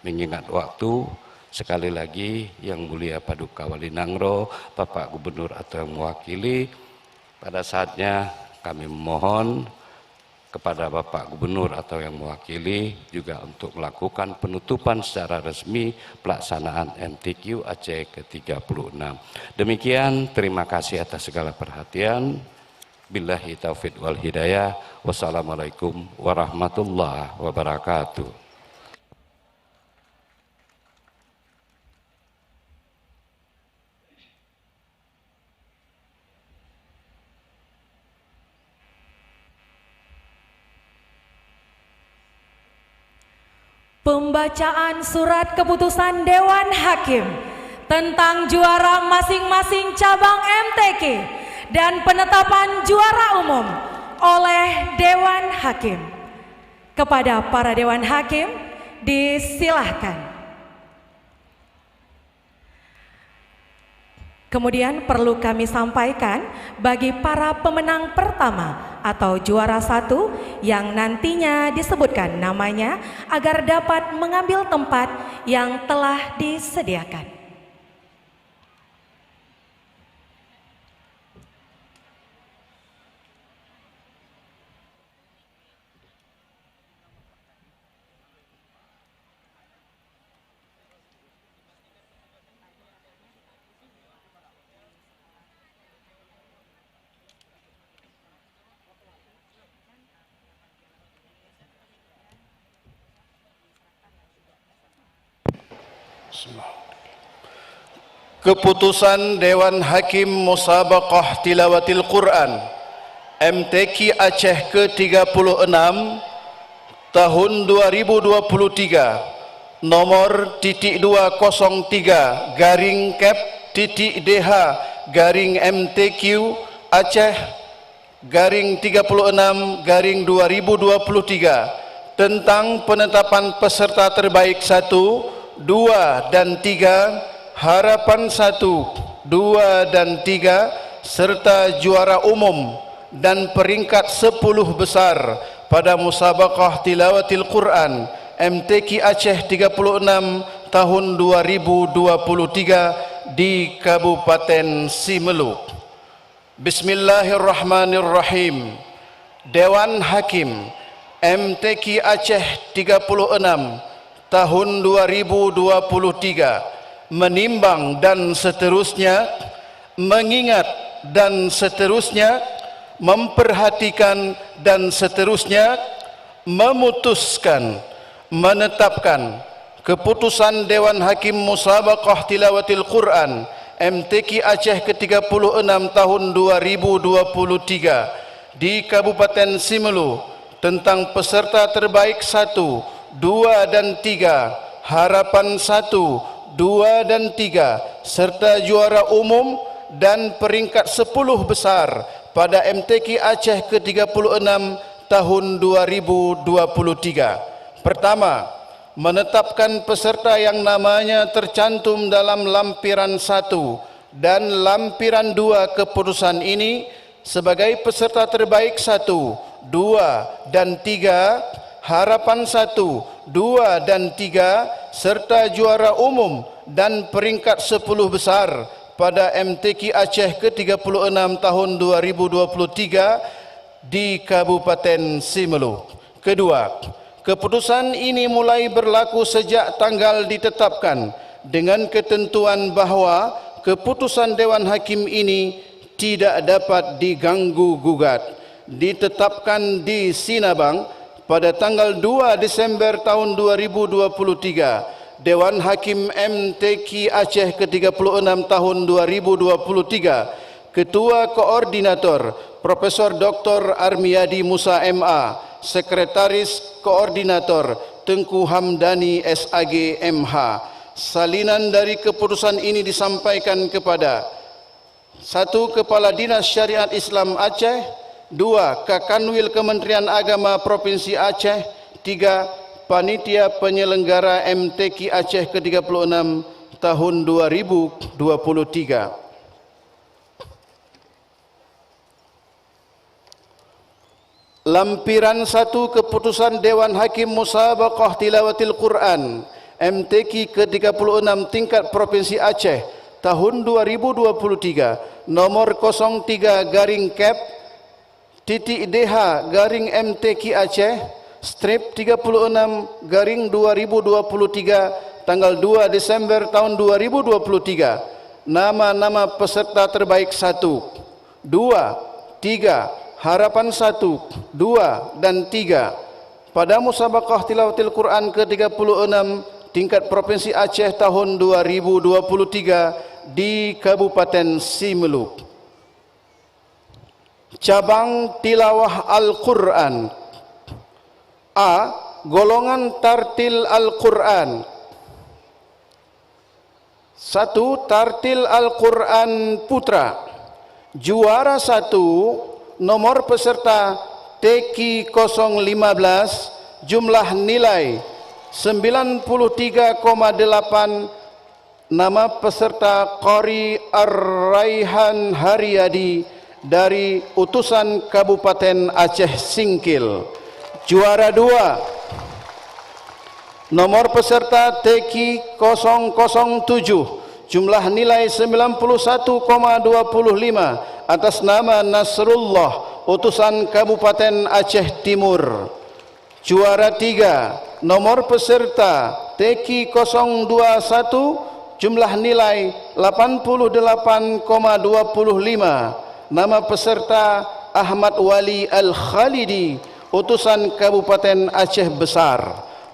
mengingat waktu, sekali lagi Yang Mulia Paduka Wali Nangro, Bapak Gubernur atau yang mewakili, pada saatnya kami memohon kepada Bapak Gubernur atau yang mewakili juga untuk melakukan penutupan secara resmi pelaksanaan MTQ Aceh ke-36. Demikian, terima kasih atas segala perhatian. Billahi taufiq wal hidayah. Wassalamualaikum warahmatullahi wabarakatuh. Pembacaan surat keputusan Dewan Hakim tentang juara masing-masing cabang MTQ dan penetapan juara umum oleh Dewan Hakim. Kepada para Dewan Hakim, disilahkan. Kemudian perlu kami sampaikan bagi para pemenang pertama atau juara 1 yang nantinya disebutkan namanya agar dapat mengambil tempat yang telah disediakan. Keputusan Dewan Hakim Musabaqah Tilawatil Quran MTQ Aceh ke-36 tahun 2023 nomor .203/DH/MTQ Aceh /36/2023 tentang penetapan peserta terbaik 1, 2 dan 3, harapan 1, 2 dan 3 serta juara umum dan peringkat 10 besar pada Musabaqah Tilawatil Quran MTQ Aceh 36 tahun 2023 di Kabupaten Simeluk. Bismillahirrahmanirrahim. Dewan Hakim MTQ Aceh 36 tahun 2023 menimbang dan seterusnya, mengingat dan seterusnya, memperhatikan dan seterusnya, memutuskan, menetapkan keputusan Dewan Hakim Musabaqah Tilawatil Quran MTQ Aceh ke-36 tahun 2023 di Kabupaten Simelu tentang peserta terbaik 1, 2 dan 3, harapan 1, 2 dan 3 serta juara umum dan peringkat 10 besar pada MTQ Aceh ke-36 tahun 2023. Pertama, menetapkan peserta yang namanya tercantum dalam lampiran 1 dan lampiran 2 keputusan ini sebagai peserta terbaik 1, 2 dan 3, harapan 1, 2 dan 3 serta juara umum dan peringkat 10 besar pada MTQ Aceh ke-36 tahun 2023 di Kabupaten Simelu. Kedua, keputusan ini mulai berlaku sejak tanggal ditetapkan dengan ketentuan bahawa keputusan Dewan Hakim ini tidak dapat diganggu gugat. Ditetapkan di Sinabang pada tanggal 2 Desember tahun 2023, Dewan Hakim MTQ Aceh ke-36 tahun 2023, Ketua Koordinator Profesor Dr. Armiyadi Musa MA, Sekretaris Koordinator Tengku Hamdani SAG MH. Salinan dari keputusan ini disampaikan kepada 1. Kepala Dinas Syariat Islam Aceh, 2. Kakanwil Kementerian Agama Provinsi Aceh, 3. Panitia Penyelenggara MTQ Aceh ke-36 tahun 2023. Lampiran 1 Keputusan Dewan Hakim Musabaqah Tilawatil Quran MTQ ke-36 tingkat Provinsi Aceh tahun 2023 nomor 03/Cap/DH/MTQ Aceh strip 36/2023 tanggal 2 Desember tahun 2023. Nama-nama peserta terbaik 1, 2, 3, harapan 1, 2 dan 3 pada Musabaqah Tilawatil Quran ke-36 tingkat Provinsi Aceh tahun 2023 di Kabupaten Simeluk. Cabang Tilawah Al-Quran. A. Golongan Tartil Al-Quran. 1. Tartil Al-Quran Putra. Juara 1 nomor peserta TQ 015 jumlah nilai 93,8. Nama peserta Qori Ar-Raihan Haryadi dari utusan Kabupaten Aceh Singkil. Juara 2 nomor peserta TQ 007 jumlah nilai 91,25 atas nama Nasrullah utusan Kabupaten Aceh Timur. Juara 3 nomor peserta TQ 021 jumlah nilai 88,25. Nama peserta Ahmad Wali Al-Khalidi utusan Kabupaten Aceh Besar.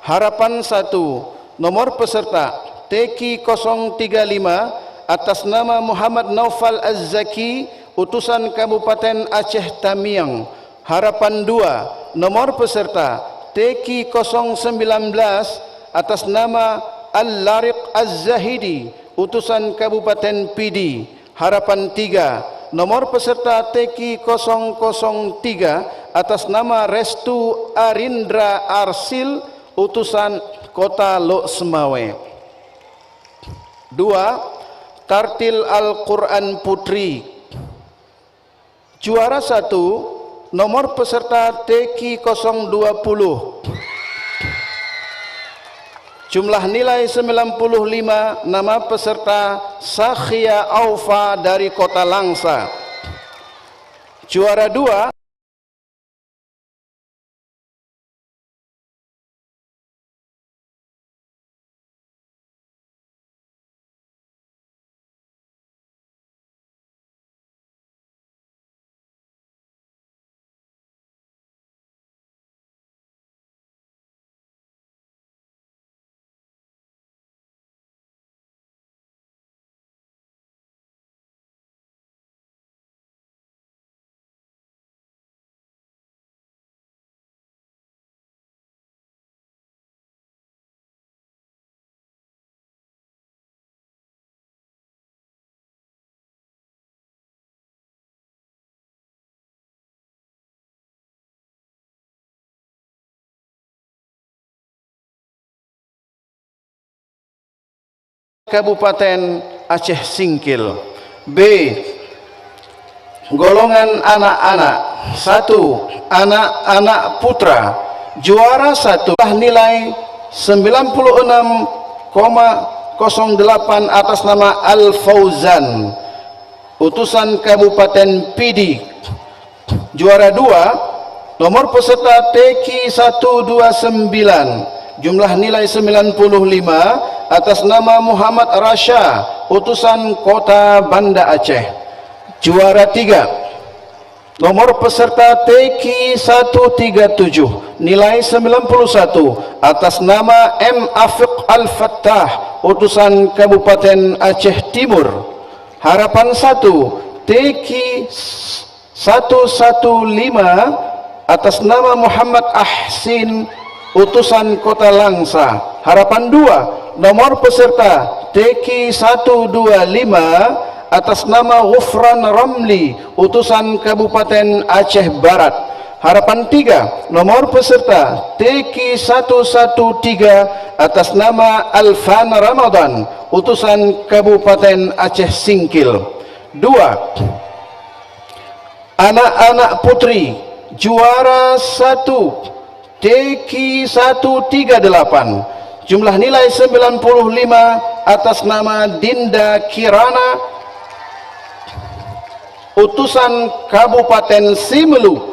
Harapan 1 nomor peserta TQ 035 atas nama Muhammad Naufal Az-Zaki utusan Kabupaten Aceh Tamiang. Harapan 2 nomor peserta TQ 019 atas nama Al-Lariq Az-Zahidi utusan Kabupaten Pidi. Harapan 3 nomor peserta TQ 003 atas nama Restu Arindra Arsil utusan Kota Lok Semawe. 2. Tartil Al-Quran Putri. Juara 1 nomor peserta TQ 020 jumlah nilai 95. Nama peserta Sakhia Aufa dari Kota Langsa. Juara 2 Kabupaten Aceh Singkil. B. Golongan anak-anak. 1. Anak-anak putra. Juara 1 nilai 96,08 atas nama Al-Fauzan utusan Kabupaten Pidi. Juara 2 nomor peserta TQ 129 jumlah nilai 95 atas nama Muhammad Rasha utusan Kota Banda Aceh. Juara 3 nomor peserta TQ 137 nilai 91 atas nama M. Afiq Al-Fattah utusan Kabupaten Aceh Timur. Harapan 1 TQ 115 atas nama Muhammad Ahsin utusan Kota Langsa. Harapan 2 nomor peserta TQ 125 atas nama Ghufran Ramli utusan Kabupaten Aceh Barat. Harapan 3, nomor peserta TQ 113 atas nama Alfan Ramadan, utusan Kabupaten Aceh Singkil. 2, anak-anak putri juara 1 TQ 138, jumlah nilai 95 atas nama Dinda Kirana, utusan Kabupaten Simelu.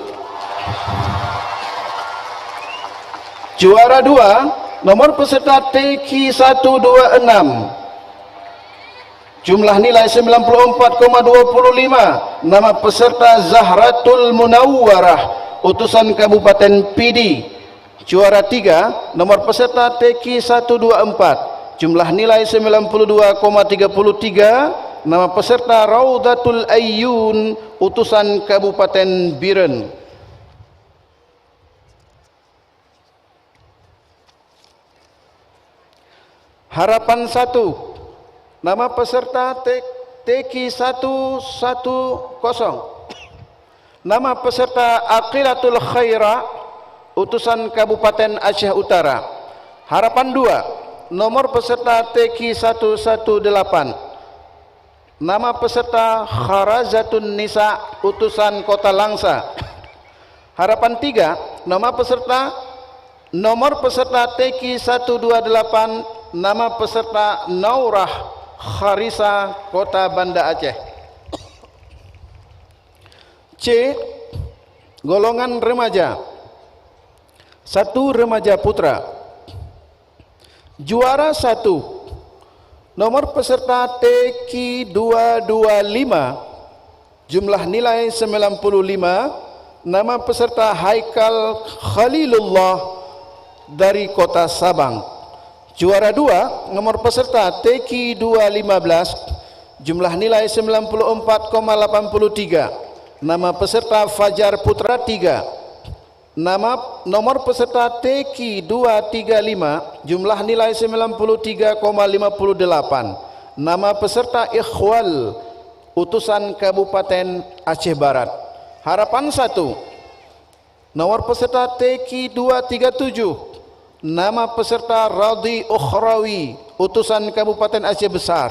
Juara 2, nomor peserta TQ 126, jumlah nilai 94,25, nama peserta Zahratul Munawwarah, utusan Kabupaten Pidi. Juara 3, nomor peserta TQ 124, jumlah nilai 92,33, nama peserta Raudatul Ayyun, utusan Kabupaten Biren. Harapan 1, nama peserta TQ 110, nama peserta Aqilatul Khaira, utusan Kabupaten Aceh Utara. Harapan 2, nomor peserta TQ 118, nama peserta Kharazatun Nisa, utusan Kota Langsa. Harapan 3, nomor peserta TQ 128, nama peserta Naurah Kharisa, Kota Banda Aceh. C, golongan remaja 1, remaja putra. Juara 1, nomor peserta TQ 225, jumlah nilai 95, nama peserta Haikal Khalilullah dari Kota Sabang. Juara 2, nomor peserta TQ 215, jumlah nilai 94,83, nama peserta Fajar Putra 3. Nomor peserta TQ 235, jumlah nilai 93,58, nama peserta Ikhwal, utusan Kabupaten Aceh Barat. Harapan 1, nomor peserta TQ 237, nama peserta Radhi Ukhrawi, utusan Kabupaten Aceh Besar.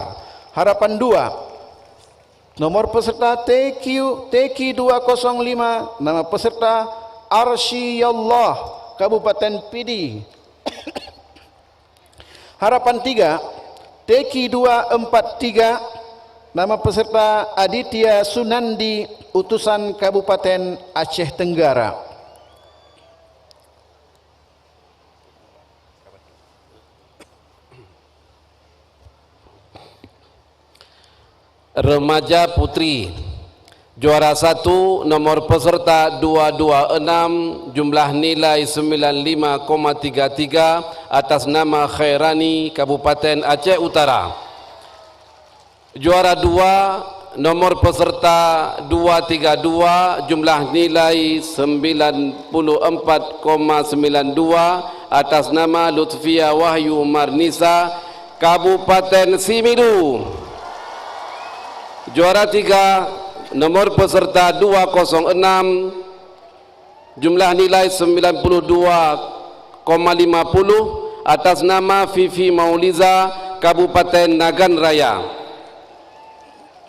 Harapan 2, nomor peserta TQ 205, nama peserta Arsyiyallah, Kabupaten Pidi. Harapan 3, TQ 243, nama peserta Aditya Sunandi, utusan Kabupaten Aceh Tenggara. Remaja putri juara 1, nomor peserta 226, jumlah nilai 95,33, atas nama Khairani, Kabupaten Aceh Utara. Juara 2, nomor peserta 232, jumlah nilai 94,92, atas nama Lutfia Wahyu Marnisa, Kabupaten Similu. Juara 3, nomor peserta 206, jumlah nilai 92,50, atas nama Fifi Mauliza, Kabupaten Nagan Raya.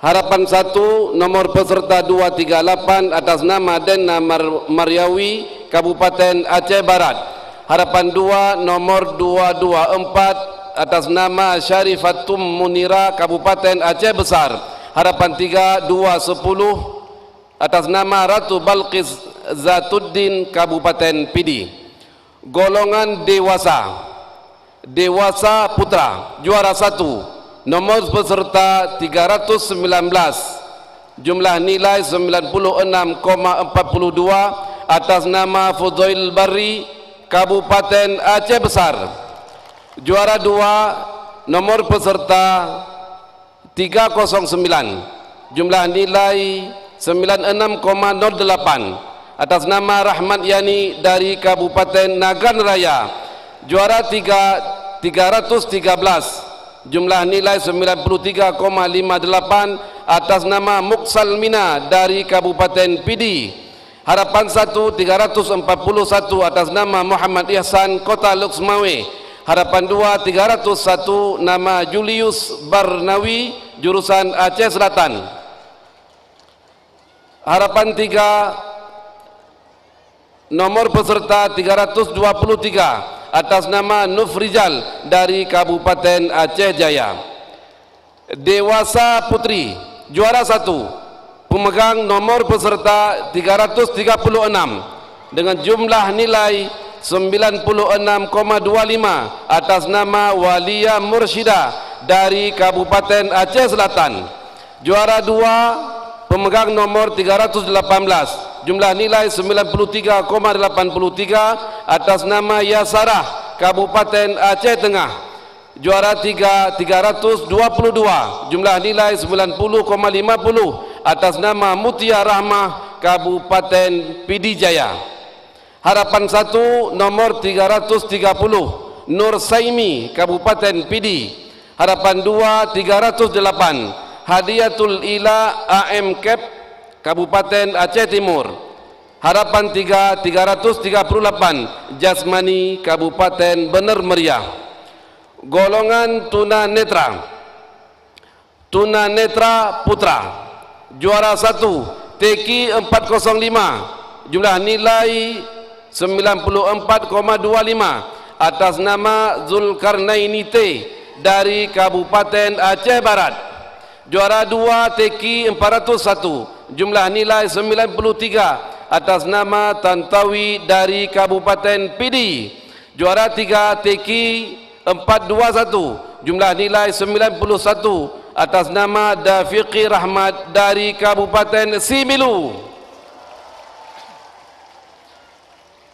Harapan 1, nomor peserta 238, atas nama Dena Maryawi, Kabupaten Aceh Barat. Harapan 2, nomor 224, atas nama Syarifatum Munira, Kabupaten Aceh Besar. Harapan 3, 210, atas nama Ratu Balqis Zatuddin, Kabupaten Pidi. Golongan dewasa putra, juara 1, nomor peserta 319, jumlah nilai 96,42, atas nama Fudail Bari, Kabupaten Aceh Besar. Juara 2, nomor peserta 309, jumlah nilai 96,08, atas nama Rahmat Yani dari Kabupaten Nagan Raya. Juara 3, 313, jumlah nilai 93,58, atas nama Muksalmina dari Kabupaten Pidi. Harapan 1 341 atas nama Muhammad Ihsan, Kota Luxmawe. Harapan 2 301 nama Julius Barnawi, jurusan Aceh Selatan. Harapan 3 nomor peserta 323 atas nama Nufrizal dari Kabupaten Aceh Jaya. Dewasa Putri, juara 1, pemegang nomor peserta 336 dengan jumlah nilai 96,25 atas nama Walia Mursyida dari Kabupaten Aceh Selatan. Juara 2, pemegang nomor 318, jumlah nilai 93,83 atas nama Yasarah, Kabupaten Aceh Tengah. Juara 3, 322, jumlah nilai 90,50 atas nama Mutia Rahmah, Kabupaten Pidijaya. Harapan 1 nomor 330 Nur Saimi, Kabupaten Pidi. Harapan 2 308 Hadiatul Ila AM Cap, Kabupaten Aceh Timur. Harapan 3 338 Jasmani, Kabupaten Bener Meriah. Golongan tunanetra, tunanetra putra, juara 1 Teki 405, jumlah nilai 94,25 atas nama Zulkarnaini T dari Kabupaten Aceh Barat. Juara 2 Teki 401, jumlah nilai 93 atas nama Tantawi dari Kabupaten Pidi. Juara 3 Teki 421, jumlah nilai 91 atas nama Dafiqi Rahmat dari Kabupaten Similu.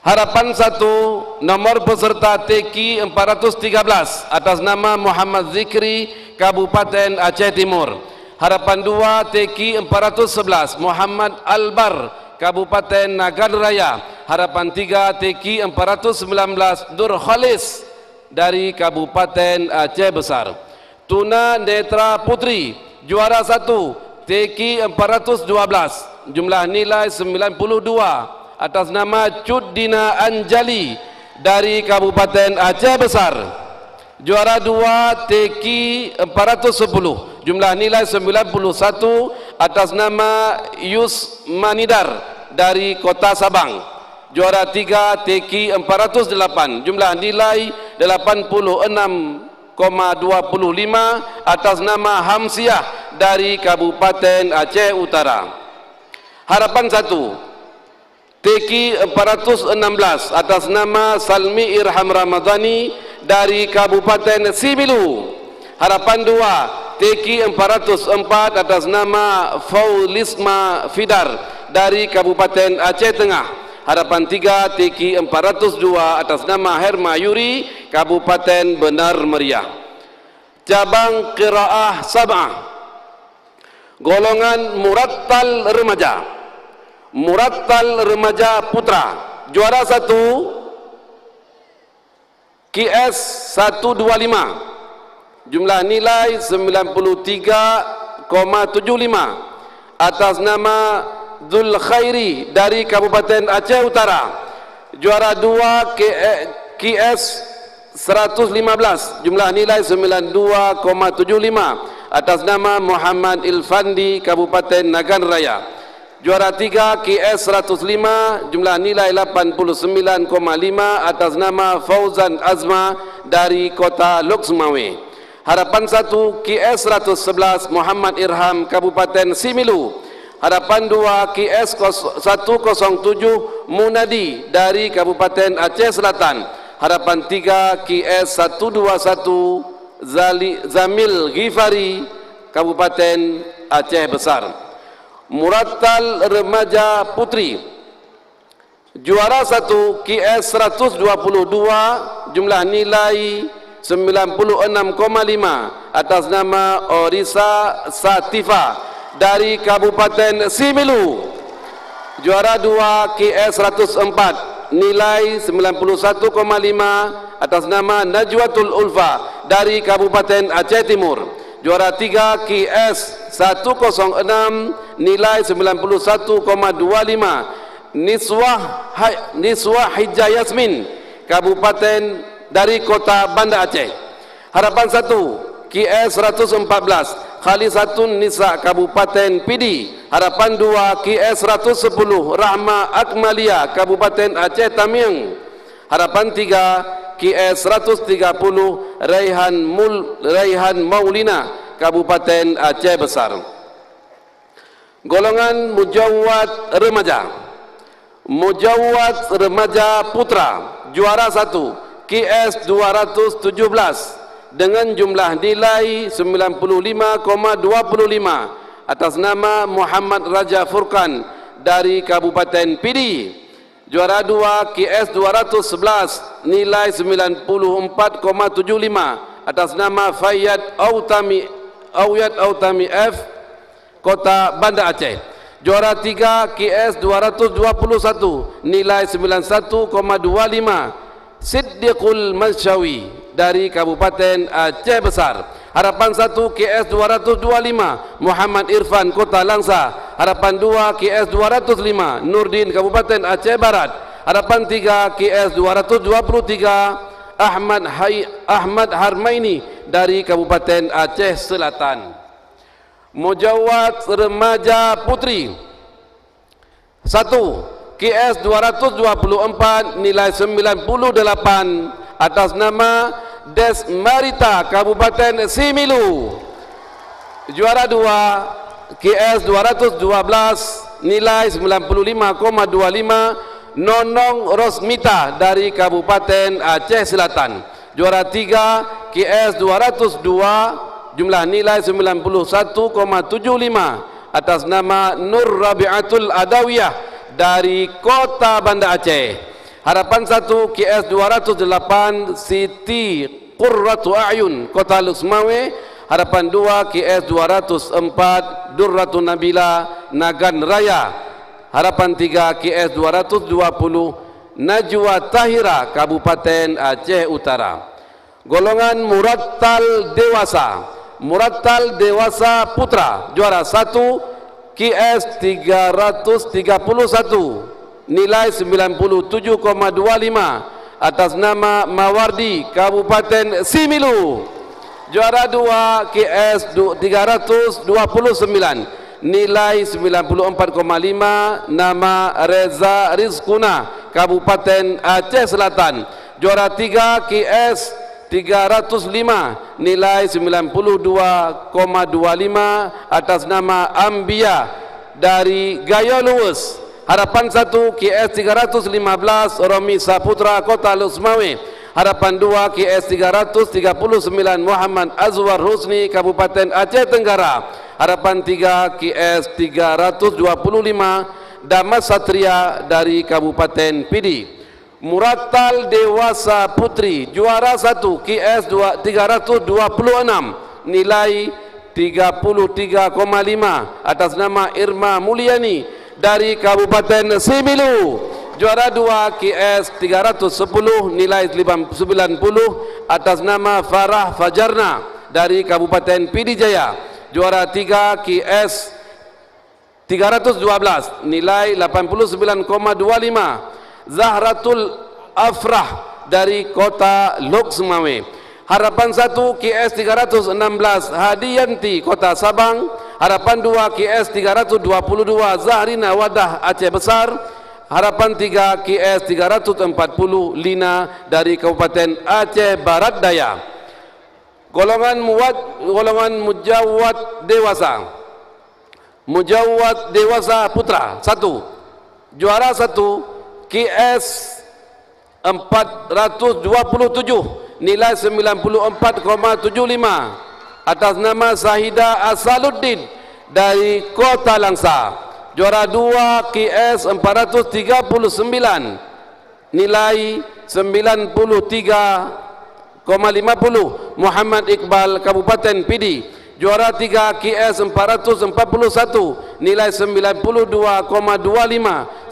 Harapan 1 nomor peserta Teki 413 atas nama Muhammad Zikri, Kabupaten Aceh Timur. Harapan 2 Teki 411 Muhammad Albar, Kabupaten Nagan Raya. Harapan 3 Teki 419 Nur Khalis dari Kabupaten Aceh Besar. Tuna Netra Putri, juara 1 Teki 412, jumlah nilai 92 atas nama Cuddina Anjali dari Kabupaten Aceh Besar. Juara 2 Teki 410, jumlah nilai 91 atas nama Yusmanidar dari Kota Sabang. Juara 3 Teki 408, jumlah nilai 86,25 atas nama Hamsiah dari Kabupaten Aceh Utara. Harapan 1 Teki 416 atas nama Salmi Irham Ramadhani dari Kabupaten Similu. Harapan 2 Teki 404 atas nama Faulisma Fidar dari Kabupaten Aceh Tengah. Harapan 3 Teki 402 atas nama Herma Yuri, Kabupaten Benar Meriah. Cabang Qiraah Sab'ah, golongan Murattal Remaja, Murattal Remaja Putra, juara 1 QS 125, jumlah nilai 93,75 atas nama Zul Khairi dari Kabupaten Aceh Utara. Juara 2 QS 115, jumlah nilai 92,75 atas nama Muhammad Ilfandi, Kabupaten Nagan Raya. Juara 3 QS 105, jumlah nilai 89,5 atas nama Fauzan Azma dari Kota Luxmawe. Harapan 1 QS 111 Muhammad Irham, Kabupaten Similu. Harapan 2 QS 107 Munadi dari Kabupaten Aceh Selatan. Harapan 3 QS 121 Zamil Ghifari, Kabupaten Aceh Besar. Murattal Remaja Putri, juara 1 QS 122, jumlah nilai 96,5 atas nama Orisa Satifa dari Kabupaten Similu. Juara 2 QS 104, nilai 91,5 atas nama Najwatul Ulfa dari Kabupaten Aceh Timur. Juara 3 QS 106, nilai 91,25 Niswah Hijah Yasmin Kabupaten dari Kota Banda Aceh. Harapan 1 KS 114 Khalisatun Nisa Kabupaten Pidi. Harapan 2 KS 110 Rahma Akmalia Kabupaten Aceh Tamiang. Harapan 3 KS 130 Raihan Maulina Kabupaten Aceh Besar. Golongan Mujawwad Remaja Putra juara 1 KS 217 dengan jumlah nilai 95,25 atas nama Muhammad Raja Furqan dari Kabupaten Pidi. Juara 2 KS 211 nilai 94,75 atas nama Fayyad Autami F Kota Banda Aceh. Juara 3 KS 221 nilai 91,25 Siddiqul Manshawi dari Kabupaten Aceh Besar. Harapan 1 KS 225 Muhammad Irfan Kota Langsa. Harapan 2 KS 205 Nurdin Kabupaten Aceh Barat. Harapan 3 KS 223 Ahmad Harmaini dari Kabupaten Aceh Selatan. Mujawwad Remaja Putri 1 KS 224 nilai 98 atas nama Desmarita Kabupaten Similu. Juara 2 KS 212 nilai 95,25 Nonong Rosmita dari Kabupaten Aceh Selatan. Juara 3 KS 202 jumlah nilai 91,75 atas nama Nur Rabi'atul Adawiyah dari Kota Banda Aceh. Harapan 1 KS 208 Siti Qurratu A'yun Kota Luxmawe. Harapan 2 KS 204 Durratun Nabila Nagan Raya. Harapan 3 KS 220 Najwa Tahira Kabupaten Aceh Utara. Golongan Murattal Dewasa Putra juara 1 KS 331 nilai 97,25 atas nama Mawardi Kabupaten Similu. Juara 2 KS 329 nilai 94,5 nama Reza Rizkuna Kabupaten Aceh Selatan. Juara 3 KS 305 nilai 92,25 atas nama Ambia dari Gaya Luwes. Harapan 1 KS 315 Romi Saputra Kota Luxmawe. Harapan 2 KS 339 Muhammad Azwar Husni Kabupaten Aceh Tenggara. Harapan 3 KS 325 Damas Satria dari Kabupaten Pidi. Murattal Dewasa Putri juara 1 KS 326 nilai 33,5 atas nama Irma Mulyani dari Kabupaten Similu. Juara 2 KS 310 nilai 90 atas nama Farah Fajarna dari Kabupaten Pidijaya. Juara 3 KS 312 nilai 89,25 Zahratul Afrah dari Kota Luxmawe. Harapan 1 KS 316 Hadiyanti Kota Sabang. Harapan 2 KS 322 Zahrina Wadah Aceh Besar. Harapan 3 KS 340 Lina dari Kabupaten Aceh Barat Daya. Golongan Mujawwad Dewasa Putra 1 juara 1 KS 427 nilai 94,75 atas nama Sahida Asaluddin dari Kota Langsa. Juara 2 KS 439 nilai 93,50 Muhammad Iqbal Kabupaten Pidi. Juara 3 KS 441 nilai 92,25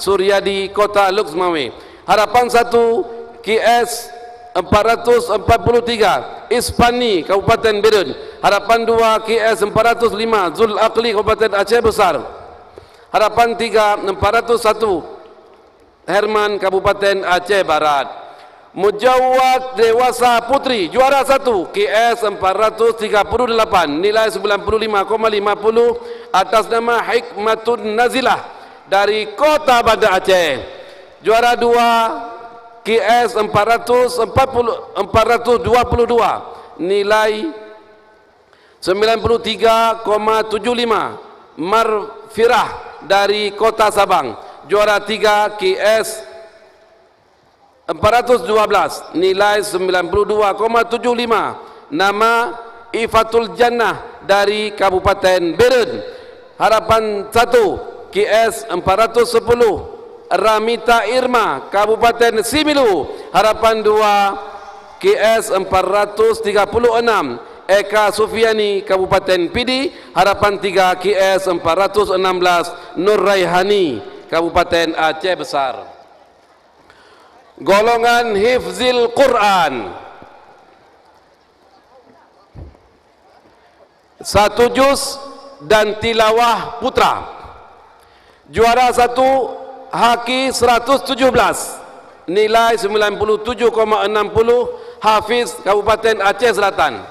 Suryadi Kota Luxmawe. Harapan 1 KS 443 Ispani Kabupaten Berun. Harapan 2 KS 405 Zul Aqli Kabupaten Aceh Besar. Harapan 3 401 Herman Kabupaten Aceh Barat. Mujawad Dewasa Putri juara 1 KS 438 nilai 95,50 atas nama Hikmatun Nazilah dari Kota Banda Aceh. Juara 2 KS 422 nilai 93,75 Marfirah dari Kota Sabang. Juara 3 KS 412 nilai 92,75 nama Ifatul Jannah dari Kabupaten Beren. Harapan 1 KS 410 Ramita Irma Kabupaten Similu. Harapan 2 KS 436 Eka Sufiani Kabupaten Pidi. Harapan 3 KS 416 Nur Raihani Kabupaten Aceh Besar. Golongan Hifzil Quran 1 juz dan tilawah putra. Juara 1 Haki 117 nilai 97,60 Hafiz Kabupaten Aceh Selatan.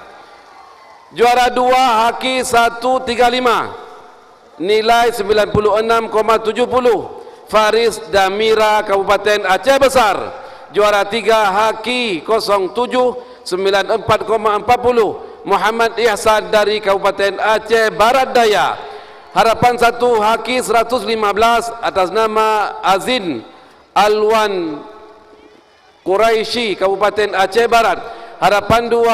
Juara 2 Haki 135 nilai 96,70 Faris Damira Kabupaten Aceh Besar. Juara 3 Haki 07 94,40 Muhammad Ihsan dari Kabupaten Aceh Barat Daya. Harapan 1 Haki 115 atas nama Azin Alwan Quraisy Kabupaten Aceh Barat. Harapan 2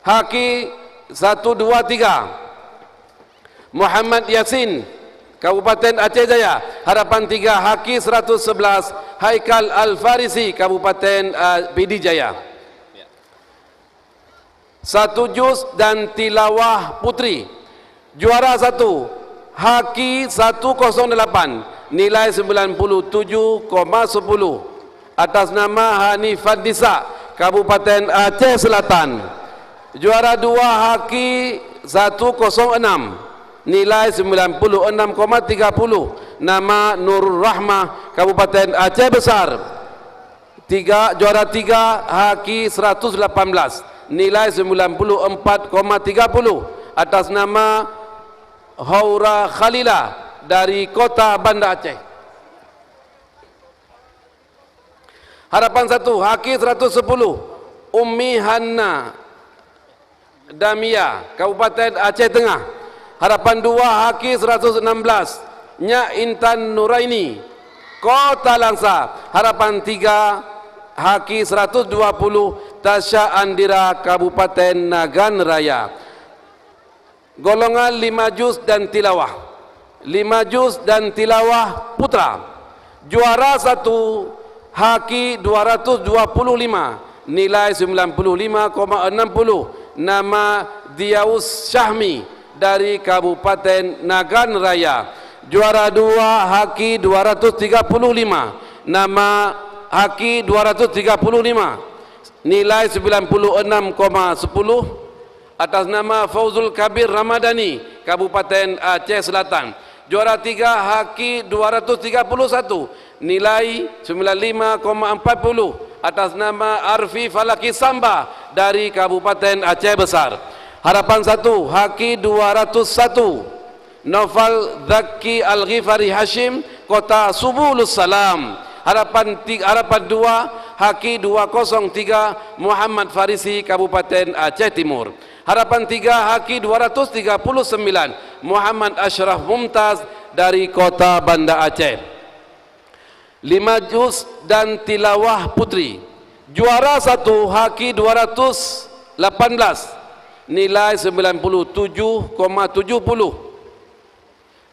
Haki 123 Muhammad Yasin Kabupaten Aceh Jaya. Harapan 3 Haki 111 Haikal Al-Farisi Kabupaten Pidi Jaya. 1 juz dan tilawah putri. Juara 1 Haki 108 nilai 97,10 atas nama Hanifat Disa Kabupaten Aceh Selatan. Juara 2 Haki 106 nilai 96,30 nama Nurul Rahmah Kabupaten Aceh Besar. Juara 3 Haki 118 nilai 94,30 atas nama Haura Khalilah dari Kota Banda Aceh. Harapan 1 Haki 110 Ummi Hanna Damia Kabupaten Aceh Tengah. Harapan 2 Haki 116 Nyak Intan Nuraini Kota Langsa. Harapan 3 Haki 120 Tasya Andira Kabupaten Nagan Raya. Golongan 5 juz dan tilawah. 5 juz dan tilawah putra. Juara 1 Haki 225 nilai 95,60 nama Diaus Syahmi dari Kabupaten Nagan Raya. Juara 2 Haki 235 nama Haki 235 nilai 96,10 atas nama Fauzul Kabir Ramadhani Kabupaten Aceh Selatan. Juara 3 Haki 231 nilai 95,40 atas nama Arfi Falaki Samba dari Kabupaten Aceh Besar. Harapan 1 Haki 201 Noval Zaki Al-Ghifari Hashim Kota Subulus Salam. Harapan 2 Haki 203 Muhammad Farisi Kabupaten Aceh Timur. Harapan 3 Haki 239 Muhammad Ashraf Mumtaz dari Kota Banda Aceh. 5 juz dan tilawah putri. Juara 1 Haki 218 nilai 97,70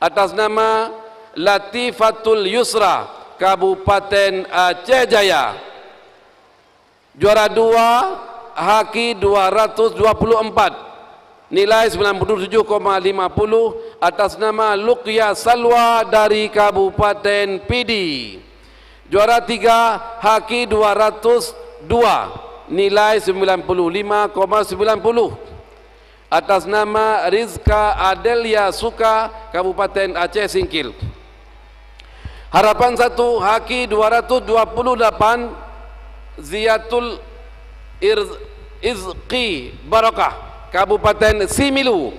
atas nama Latifatul Yusra Kabupaten Aceh Jaya. Juara 2 Haki 224 nilai 97,50 atas nama Luqya Salwa dari Kabupaten Pidi. Juara 3 Haki 202 nilai 95,90 atas nama Rizka Adelia Suka Kabupaten Aceh Singkil. Harapan 1 Haki 228 Ziyatul Izqi Barakah Kabupaten Similu.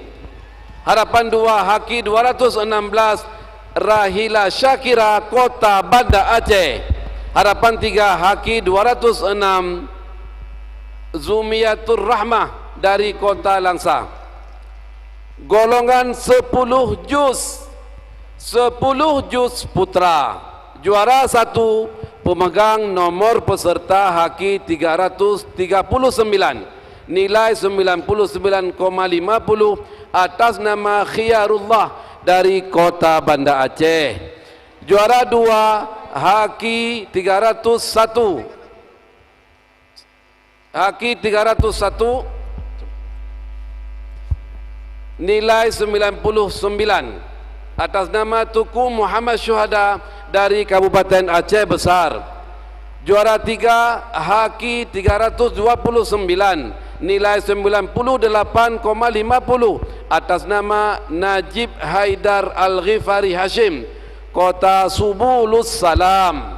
Harapan 2 Haki 216 Rahila Syakira Kota Banda Aceh. Harapan 3 Haki 206 Zumiyatur Rahmah dari Kota Langsa. Golongan 10 juz putra. Juara 1 pemegang nomor peserta Haki 339, nilai 99,50 atas nama Khiyarullah dari Kota Banda Aceh. Juara 2 Haki 301 nilai 99 atas nama Tuku Muhammad Syuhada dari Kabupaten Aceh Besar. Juara 3 Haki 329 nilai 98,50 atas nama Najib Haidar Al-Ghifari Hashim, Kota Subulus Salam.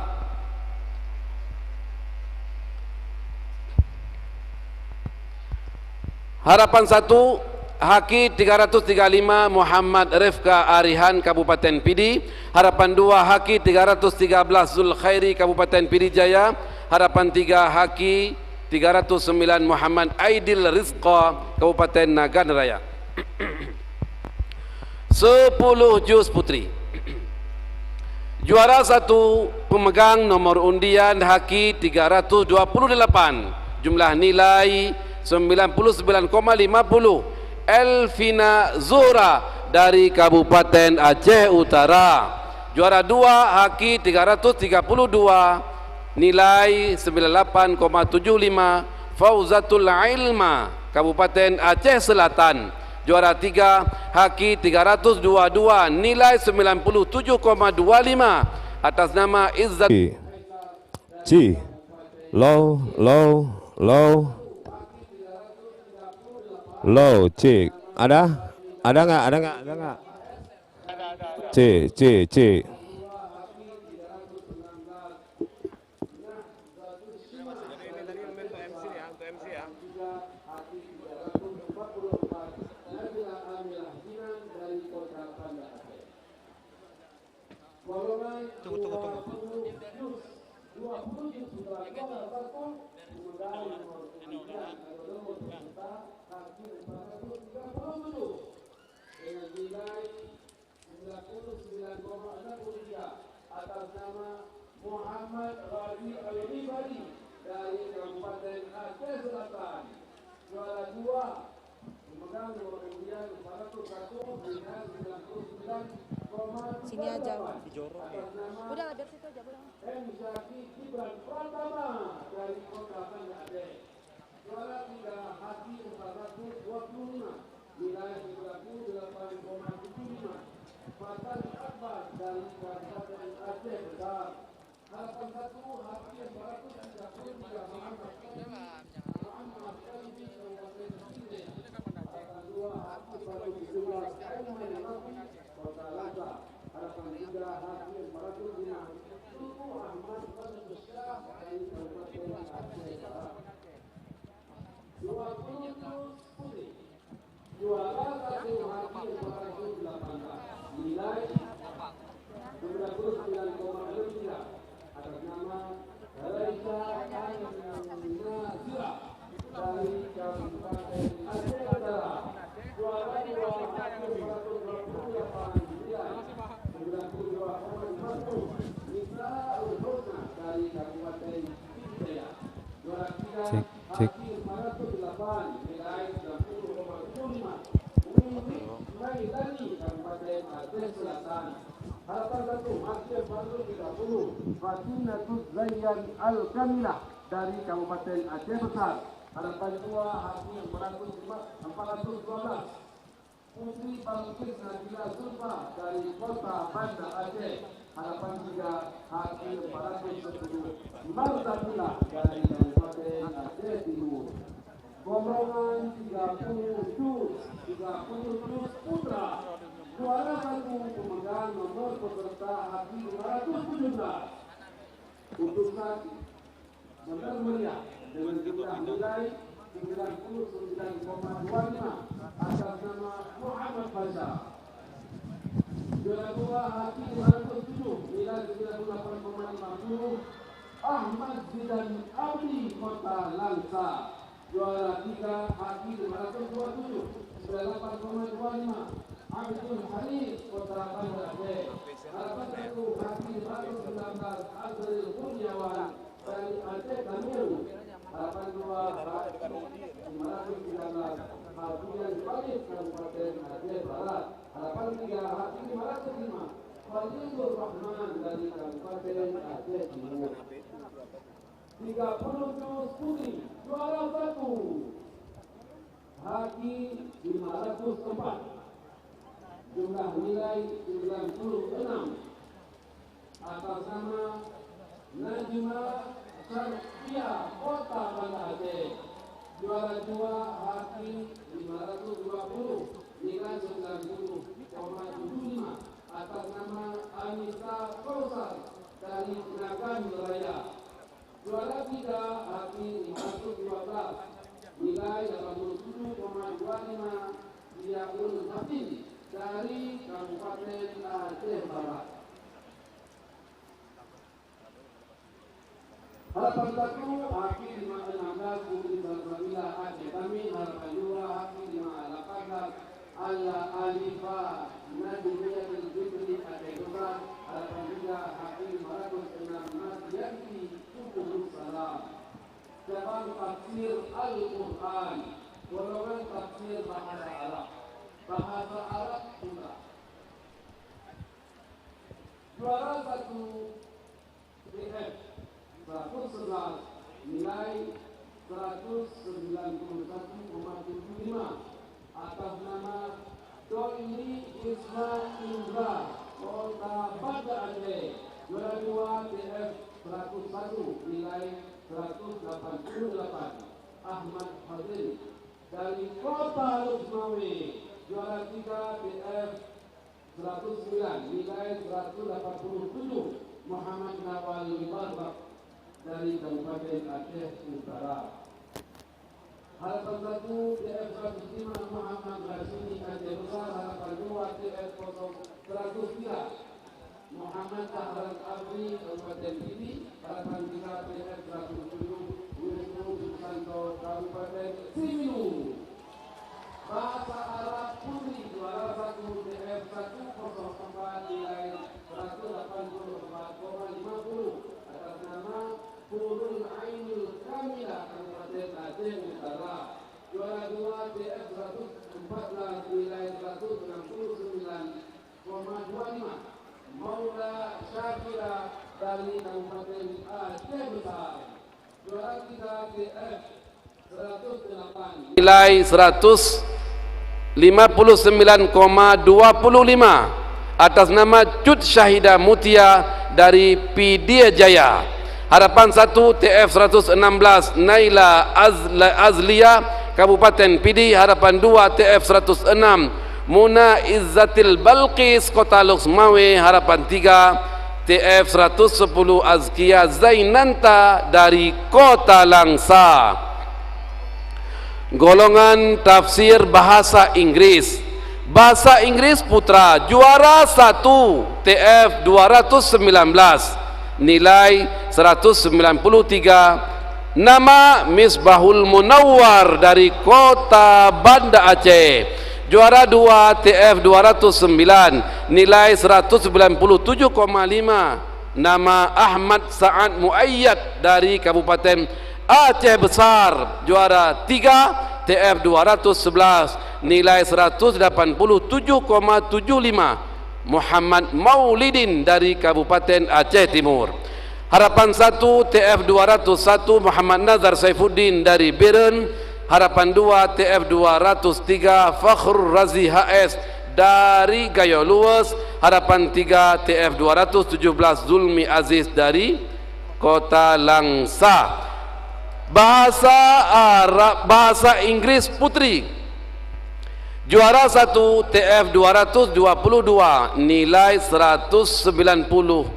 Harapan 1 Haki 335 Muhammad Refka Arihan Kabupaten Pidi. Harapan 2 Haki 313 Zulkhairi Kabupaten Pidi Jaya. Harapan 3 Haki 309 Muhammad Aidil Rizqa Kabupaten Nagan Raya. 10 juz putri. Juara 1 pemegang nomor undian Haki 328, jumlah nilai 99,50, Elvina Zuhra dari Kabupaten Aceh Utara. Juara 2 Haki 332 nilai 98,75, Fauzatul Ilma Kabupaten Aceh Selatan. Juara 3 Haki 322 nilai 97,25 atas nama Izzat C. Low cek ada nggak C atas nama Muhammad Rabi Al-Ribadi dari Kabupaten Aceh Selatan. Juara 2 pemegang nomor undian 101 dengan 99,8 sini aja atas nama udah ada situ aja pulang. M. Syaki Gibran Pratama dari Kota Banda Aceh. Juara 3 Haki 425 nilai 98,75, Fatan Akbar dari Kabupaten Aceh Besar. Harapan 1 Haki 433 Muhammad Kalbi Kabupaten Aceh. Harapan 2 Haki 417 Aiman Rafi Kota Langsa. Harapan 3 Haki 405 Tuku Ahmad Syah dari Kabupaten Aceh Barat. 20 putri. Juara 1 Haki 418 nilai 99,03 atas nama Raisa Nazira dari Kabupaten Aceh Utara. Juara 2 Haki 428 nilai 92,50 Nisa Ulhusna dari Kabupaten Pidijaya. Juara 3 Haki 408 nilai 90,75 Maidani Kabupaten Aceh Selatan. Harapan 1 Haki 430 Fatinatus Zayyan Al-Kamilah dari Kabupaten Aceh Besar. Harapan 2 Haki 412 Putri Balkis Nabila Zulfa dari Kota Banda Aceh. Harapan 3 Haki 410 Martabila dari Kabupaten Aceh Timur. Golongan 30 putra. Juara 1 pemegang nomor beserta haki 517 putusan benar meriah dengan jumlah nilai 99,25 atas nama Muhammad Basha. Juara 2 haki 507 nilai 98,50 Ahmad Zidan Abdi Kota Langsa. Juara 3 haki 527 98,25 Abdul Haris Kota Banda Aceh. Harapan 1 haki 519 Azril Kurniawan dari Aceh Timur. Harapan 2 haki 519 Hafian Farid Kabupaten Aceh Barat. Harapan 3 haki 505 Fadilur Rahman dari Kabupaten Aceh Timur. 30 juz putih juara 1 haki 504 jumlah nilai 96 atas nama Najma Syarifia Kota Banda Aceh. Juara 2 haki 520 nilai 90,75 atas nama Anissa Kausar dari Nagan Raya. Juara 3 haki 512 nilai 87,25 Diakun Hatim dari Kabupaten Aceh Barat. Harapan 1 haki 516 Putri Salsabila Aceh Kami. Harapan 2 haki 518 Ala Alifah Najibiyah Fitri Aceh Besar. Harapan 3 haki 506 Masjidi Tubuh Salam. Cabang tafsir Al-Quran, golongan tafsir bahasa Arab. Bahasa Arab juga. Juara 1 BF 111 nilai 191,75 atas nama Doini Isma Indra Kota Banda Aceh. Juara 2 BF 101 nilai 188 Ahmad Fadil dari Kota Luxmawe. Juara 3 BF 109 nilai 187 Muhammad Nawal Barbak dari Kabupaten Aceh Utara. Harapan 1 BF 105 Muhammad Rasini Aceh Besar. Harapan 2 BF 103 Muhammad Ahlan Abdi Kabupaten Pidi. Harapan 3 BF 107 Wisnu Susanto Kabupaten Simiyu. Bahasa Arab Putri juara 1 BF 104 nilai 184,50 atas nama Purul Ainul Kamilah Kabupaten Aceh Utara. Juara 2 BF 114 nilai 169,25 Maula Syakira dari Kabupaten Aceh Besar. Juara 3 BF 108 nilai 159,25 atas nama Cut Syahida Mutia dari Pidia Jaya. Harapan 1 TF 116 Naila Azlia Kabupaten Pidi. Harapan 2 TF 106 Muna Izzatil Balqis Kota Luxmawe. Harapan 3 TF 110 Azkia Zainanta dari Kota Langsa. Golongan tafsir bahasa Inggris. Bahasa Inggris Putra juara 1 TF 219 nilai 193 nama Misbahul Munawwar dari Kota Banda Aceh. Juara 2 TF 209 nilai 197,5 nama Ahmad Sa'ad Muayyad dari Kabupaten Aceh Besar. Juara 3 TF 211 nilai 187,75 Muhammad Maulidin dari Kabupaten Aceh Timur. Harapan 1 TF 201 Muhammad Nazar Saifuddin dari Beren. Harapan 2 TF 203 Fakhrul Razi HS dari Gayo Luwes. Harapan 3 TF 217 Zulmi Aziz dari Kota Langsa. Bahasa Arab, bahasa Inggris Putri Juara 1 TF 222 nilai 190,25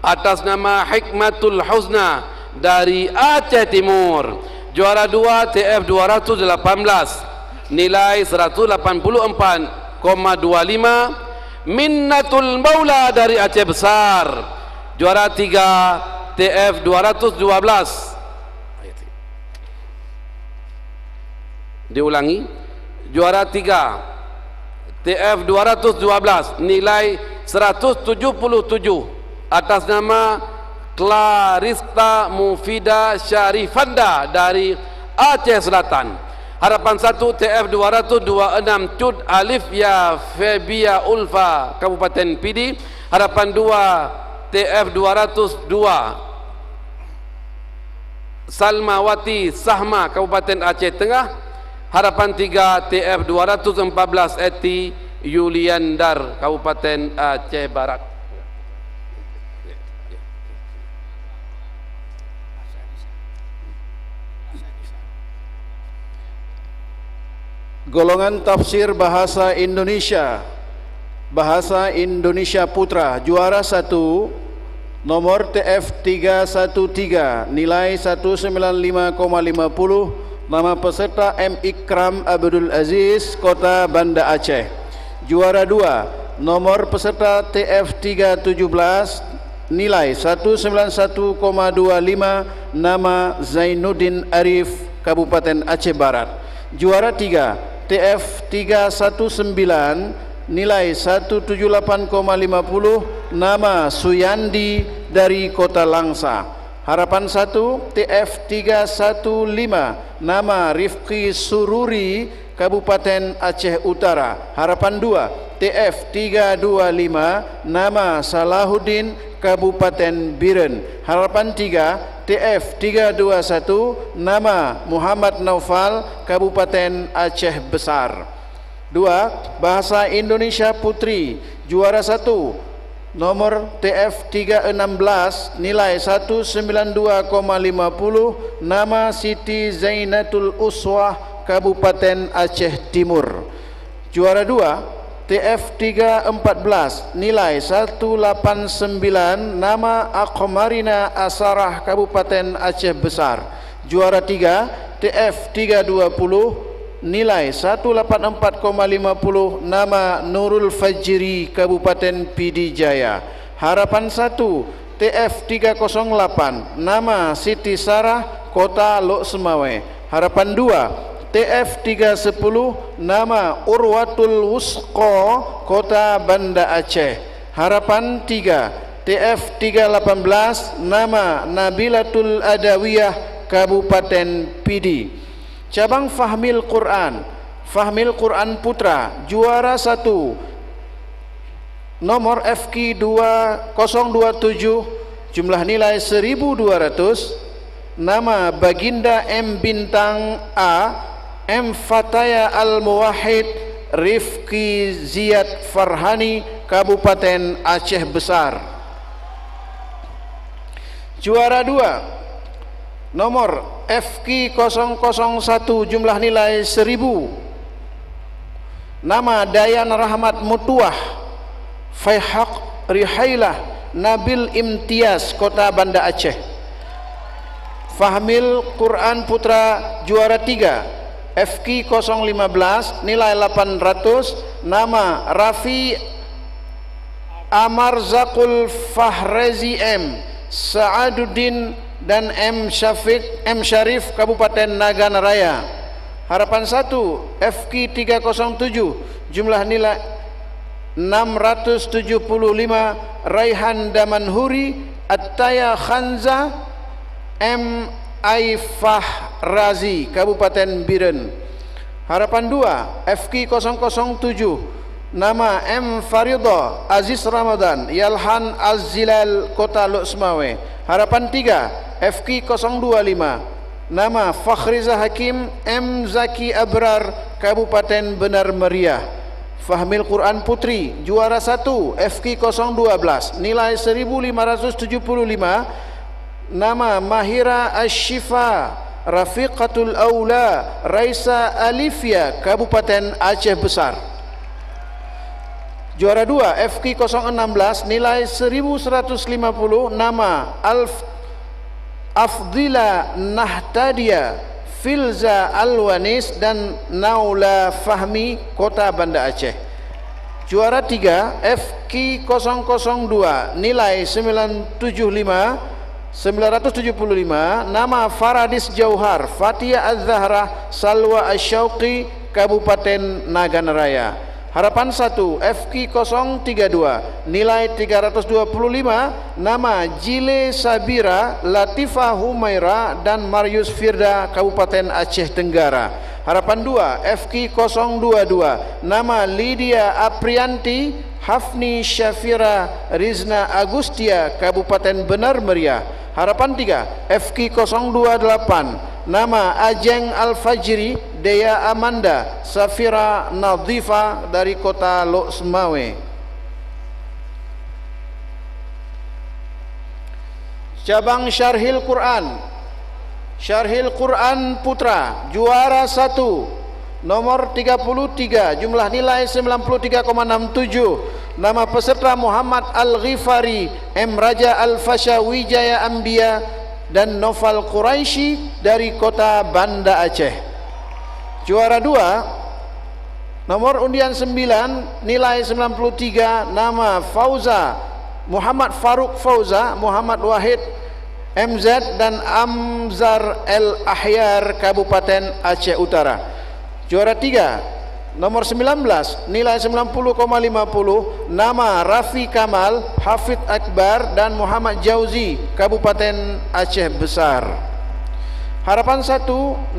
atas nama Hikmatul Husna dari Aceh Timur. Juara 2 TF 218 nilai 184,25 Minnatul Maula dari Aceh Besar. Juara 3 TF 212 diulangi, juara 3 TF 212 nilai 177 atas nama Clarista Mufida Syarifanda dari Aceh Selatan. Harapan 1 TF 226 Cud Alif Ya Febia Ulfa Kabupaten Pidi. Harapan 2 TF 202 Salmawati Sahma Kabupaten Aceh Tengah. Harapan 3 TF 214 Eti Yuliandar Kabupaten Aceh Barat. Golongan tafsir bahasa Indonesia Putra, juara 1 nomor TF 313 nilai 195,50. Nama peserta M. Ikram Abdul Aziz, Kota Banda Aceh. Juara 2 nomor peserta TF 317 nilai 191,25. Nama Zainuddin Arif, Kabupaten Aceh Barat. Juara 3 TF 319 nilai 178,50. Nama Suyandi dari Kota Langsa. Harapan 1 TF 315 nama Rifki Sururi, Kabupaten Aceh Utara. Harapan 2 TF 325 nama Salahuddin, Kabupaten Biren. Harapan 3 TF 321 nama Muhammad Naufal, Kabupaten Aceh Besar. 2 Bahasa Indonesia Putri, juara 1 nomor TF 316 nilai 192,50. Nama Siti Zainatul Uswah, Kabupaten Aceh Timur. Juara 2 TF 314 nilai 189. Nama Aqmarina Asarah, Kabupaten Aceh Besar. Juara 3 TF 320 nilai 184,50. Nama Nurul Fajri, Kabupaten Pidijaya. Harapan 1 TF 308 nama Siti Sarah, Kota Lok Semawe. Harapan 2 TF 310 nama Urwatul Wusqa, Kota Banda Aceh. Harapan 3 TF 318 nama Nabilatul Adawiyah, Kabupaten Pidi. Cabang Fahmil Quran Putra, juara 1 nomor FQ 2027 jumlah nilai 1200. Nama Baginda M Bintang A, M Fataya Al Muwahhid, Rifki Ziyad Farhani, Kabupaten Aceh Besar. Juara 2 nomor FQ 001 jumlah nilai 1000. Nama Dayan Rahmat Mutuah, Faihaq Rihailah, Nabil Imtiaz, Kota Banda Aceh. Fahmil Quran Putra, juara 3 FQ 015 nilai 800. Nama Rafi Amarzakul Fahrezi M, Sa'aduddin dan M Syarif, Kabupaten Nagan Raya. Harapan 1 FQ 307 jumlah nilai 675. Raihan Damanhuri, Attaya Khanza, M Aifah Razi, Kabupaten Biren. Harapan 2 FQ 007 nama M Faridha Aziz Ramadan, Yalhan Az-Zilal, Kota Lok Semawe. Harapan 3 FQ 025 nama Fakhriza Hakim M Zaki Abrar, Kabupaten Benar Meriah. Fahmil Quran Putri, juara 1 FQ 012 nilai 1575. Nama Mahira Ashifa, Rafiqatul Aula Raisa Alifia Kabupaten Aceh Besar. Juara 2 FQ 016 nilai 1150, nama Afdila Nahtadia Filza Alwanis dan Naula Fahmi Kota Banda Aceh. Juara 3 FQ 002 nilai 975, nama Faradis Jauhar Fatia Az-Zahra Salwa Asyauqi Kabupaten Nagan Raya. Harapan 1 FQ 032 nilai 325, nama Jile Sabira Latifah Humaira dan Marius Firda Kabupaten Aceh Tenggara. Harapan 2 FQ 022 nama Lydia Aprianti Hafni Syafira Rizna Agustia Kabupaten Benar Meriah. Harapan 3 FQ 028 nama Ajeng Al-Fajri Dea Amanda Safira Nadhifa dari Kota Lok Semawe. Cabang Syarhil Quran Putra juara 1 nomor 33 jumlah nilai 93,67, nama peserta Muhammad Al-Ghifari M. Raja Al-Fasha Wijaya Ambia dan Noval Quraisy dari Kota Banda Aceh. Juara 2 nomor undian 9 nilai 93, nama Fauza Muhammad Faruk Fauza Muhammad Wahid MZ dan Amzar El Ahyar Kabupaten Aceh Utara. Juara 3 nomor 19 nilai 90,50, nama Rafi Kamal Hafid Akbar dan Muhammad Jauzi Kabupaten Aceh Besar. Harapan 1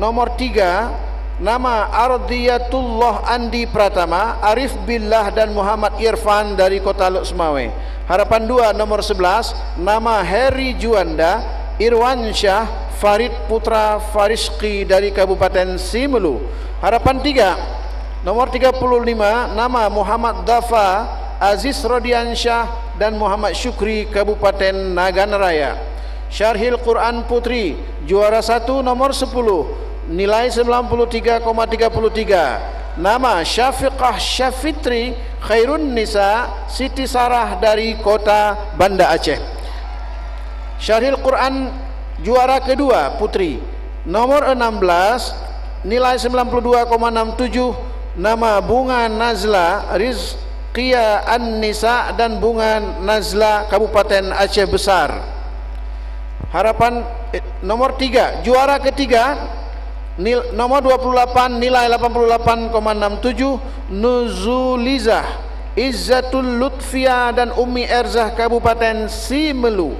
nomor 3 nama Ardiyatullah Andi Pratama Arif Billah dan Muhammad Irfan dari Kota Lok Semawe. Harapan 2 nomor 11 nama Heri Juanda Irwan Syah Farid Putra Fariski dari Kabupaten Simelu. Harapan 3 nomor 35 nama Muhammad Dafa Aziz Rodiansyah dan Muhammad Syukri Kabupaten Nagan Raya. Syarhil Quran Putri juara 1 nomor 10 nilai 93,33, nama Syafiqah Syafitri Khairun Nisa Siti Sarah dari Kota Banda Aceh. Syarhil Quran juara kedua Putri nomor 16 nilai 92,67, nama Bunga Nazla Rizqia An-Nisa dan Bunga Nazla Kabupaten Aceh Besar. Harapan nomor 3 juara ketiga nomor 28 nilai 88,67, Nuzulizah Izzatul Lutfia dan Umi Erzah Kabupaten Simelu.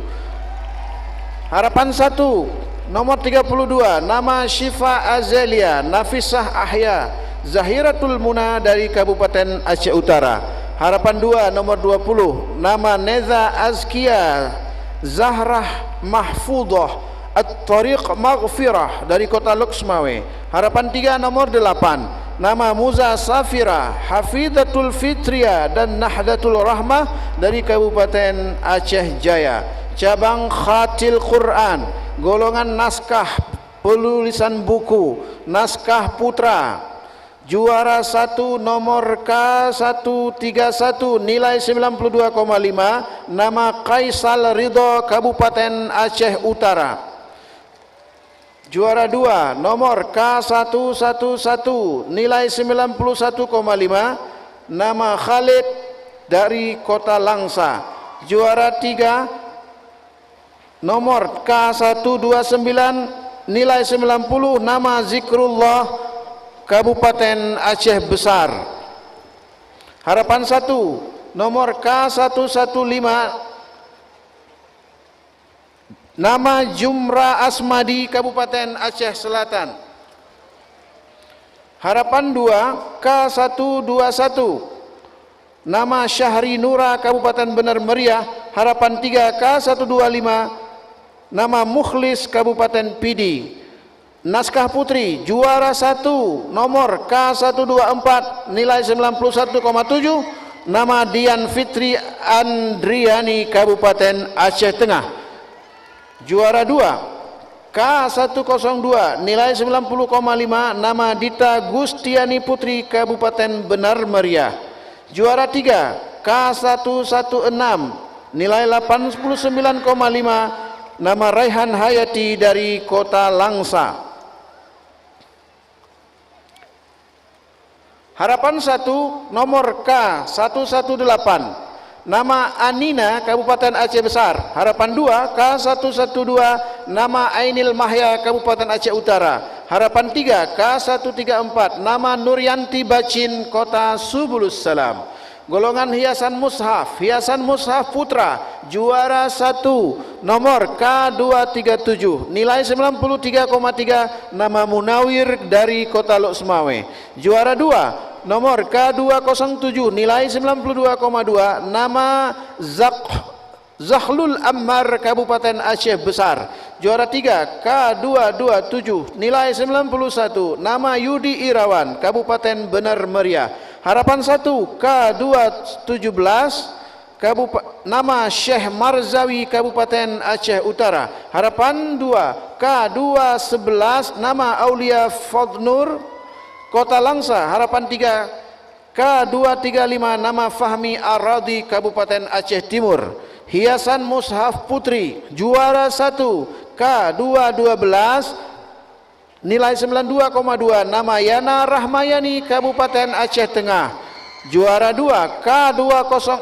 Harapan 1 nomor 32 nama Syifa Azelia Nafisah Ahya Zahiratul Muna dari Kabupaten Aceh Utara. Harapan 2 nomor 20 nama Neza Azkia Zahrah Mahfudah At-Tariq Maghfirah dari Kota Lok Semawe. Harapan 3 nomor 8 nama Muza Safira Hafidatul Fitria dan Nahdatul Rahmah dari Kabupaten Aceh Jaya. Cabang Khatil Quran golongan naskah penulisan buku naskah putra juara 1 nomor K131 nilai 92,5, nama Kaisal Ridho Kabupaten Aceh Utara. Juara 2 nomor K111 nilai 91,5, nama Khalid dari Kota Langsa. Juara 3 nomor K129 nilai 90, nama Zikrullah Kabupaten Aceh Besar. Harapan 1 nomor K115 nama Jumra Asmadi Kabupaten Aceh Selatan. Harapan 2 K121 nama Syahri Nura Kabupaten Benar Meriah. Harapan 3 K125 nama Mukhlis Kabupaten Pidi. Naskah Putri juara 1 nomor K124 nilai 91,7, nama Dian Fitri Andriani Kabupaten Aceh Tengah. Juara 2 K102 nilai 90,5 nama Dita Gustiani Putri Kabupaten Benar Meriah. Juara 3 K116 nilai 89,5 nama Raihan Hayati dari Kota Langsa. Harapan 1 nomor K118 nama Anina Kabupaten Aceh Besar. Harapan 2 K112 nama Ainil Mahya Kabupaten Aceh Utara. Harapan 3 K134 nama Nuryanti Bacin Kota Subulus Salam. Golongan hiasan mushaf putra. Juara 1 nomor K237 nilai 93,3 nama Munawir dari Kota Loksmawe. Juara 2 nomor K207 nilai 92,2 nama Zahlul Ammar Kabupaten Aceh Besar. Juara 3 K227 nilai 91 nama Yudi Irawan Kabupaten Benar Meriah. Harapan 1 K217 nama Syekh Marzawi Kabupaten Aceh Utara. Harapan 2 K211 nama Aulia Fadnur Kota Langsa. Harapan 3 K235 nama Fahmi Aradi Kabupaten Aceh Timur. Hiasan mushaf putri. Juara 1 K212 nilai 92,2 nama Yana Rahmayani Kabupaten Aceh Tengah. Juara 2 K206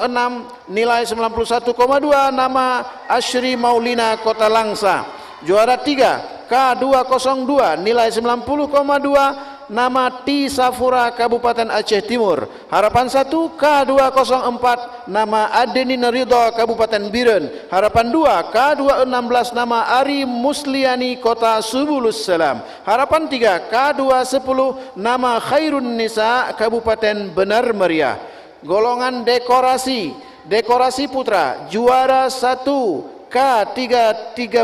nilai 91,2 nama Ashri Maulina Kota Langsa. Juara 3 K202 nilai 90,2 nama Ti Safura Kabupaten Aceh Timur. Harapan 1 K204 nama Adenin Ridha Kabupaten Biren. Harapan 2 K216 nama Ari Musliani Kota Subulus Salam. Harapan 3 K210 nama Khairun Nisa Kabupaten Benar Meriah. Golongan dekorasi putra. Juara 1 K313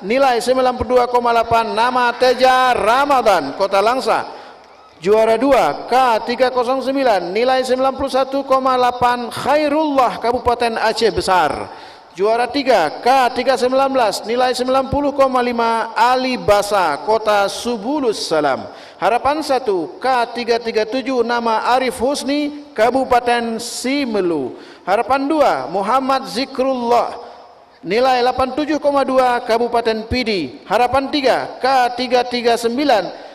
nilai 92,8 nama Teja Ramadan Kota Langsa. Juara 2 K309 nilai 91,8 Khairullah Kabupaten Aceh Besar. Juara 3 K319 nilai 90,5 Ali Basa Kota Subulus Salam. Harapan 1 K337 nama Arif Husni Kabupaten Simelu. Harapan 2 Muhammad Zikrullah nilai 87,2 Kabupaten Pidi. Harapan 3 K339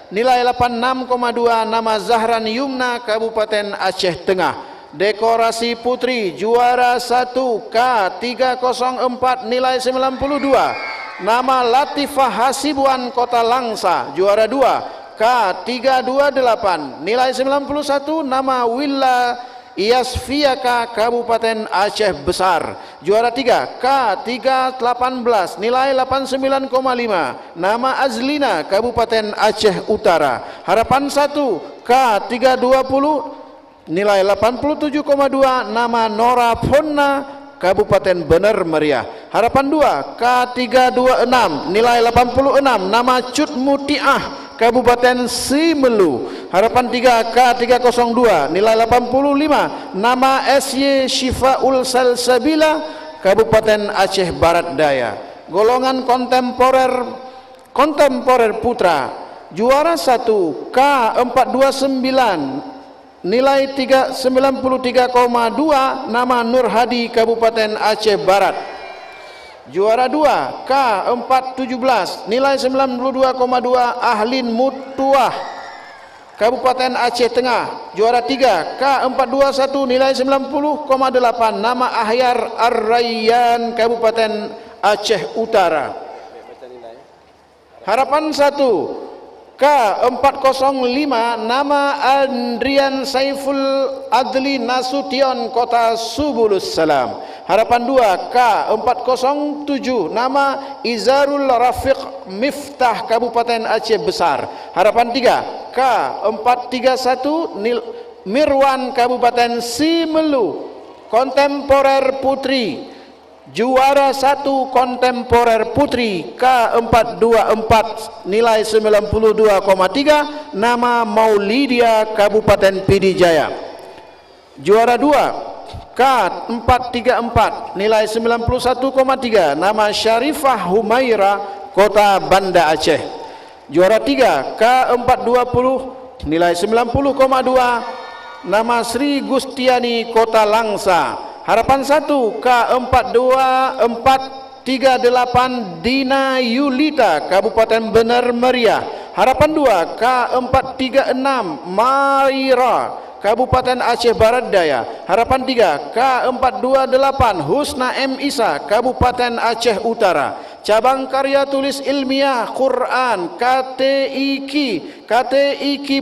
nilai 86,2 nama Zahran Yumna Kabupaten Aceh Tengah. Dekorasi putri. Juara 1 K304 nilai 92 nama Latifah Hasibuan Kota Langsa. Juara 2 K328 nilai 91 nama Willa Iyasfiaka Kabupaten Aceh Besar. Juara 3 K318 nilai 89,5 nama Azlina Kabupaten Aceh Utara. Harapan 1 K320 nilai 87,2 nama Nora Ponna Kabupaten Benar Meriah. Harapan 2 K326 nilai 86 nama Cut Mutiah Kabupaten Simelu. Harapan 3 K302 nilai 85 nama SY Syifaul Salsabila Kabupaten Aceh Barat Daya. Golongan kontemporer putra. Juara 1 K429 nilai 93,2 nama Nur Hadi Kabupaten Aceh Barat. Juara 2 K417 nilai 92,2 Ahlin Mutuah Kabupaten Aceh Tengah. Juara 3 K421 nilai 90,8 nama Ahyar Ar-Rayyan Kabupaten Aceh Utara. Harapan 1 K405 nama Andrian Saiful Adli Nasution Kota Subulus Salam. Harapan 2 K407 nama Izarul Rafiq Miftah Kabupaten Aceh Besar. Harapan 3 K431 Mirwan Kabupaten Simelu. Kontemporer putri. Juara 1 kontemporer putri K424 nilai 92,3 nama Maulidia Kabupaten Pidijaya. Juara 2 K434 nilai 91,3 nama Syarifah Humaira Kota Banda Aceh. Juara 3 K420 nilai 90,2 nama Sri Gustiani Kota Langsa. Harapan 1 K42438 Dina Yulita Kabupaten Benar Meriah. Harapan 2 K436 Maira Kabupaten Aceh Barat Daya. Harapan 3 K428 Husna M. Isa Kabupaten Aceh Utara. Cabang karya tulis ilmiah Quran KTIK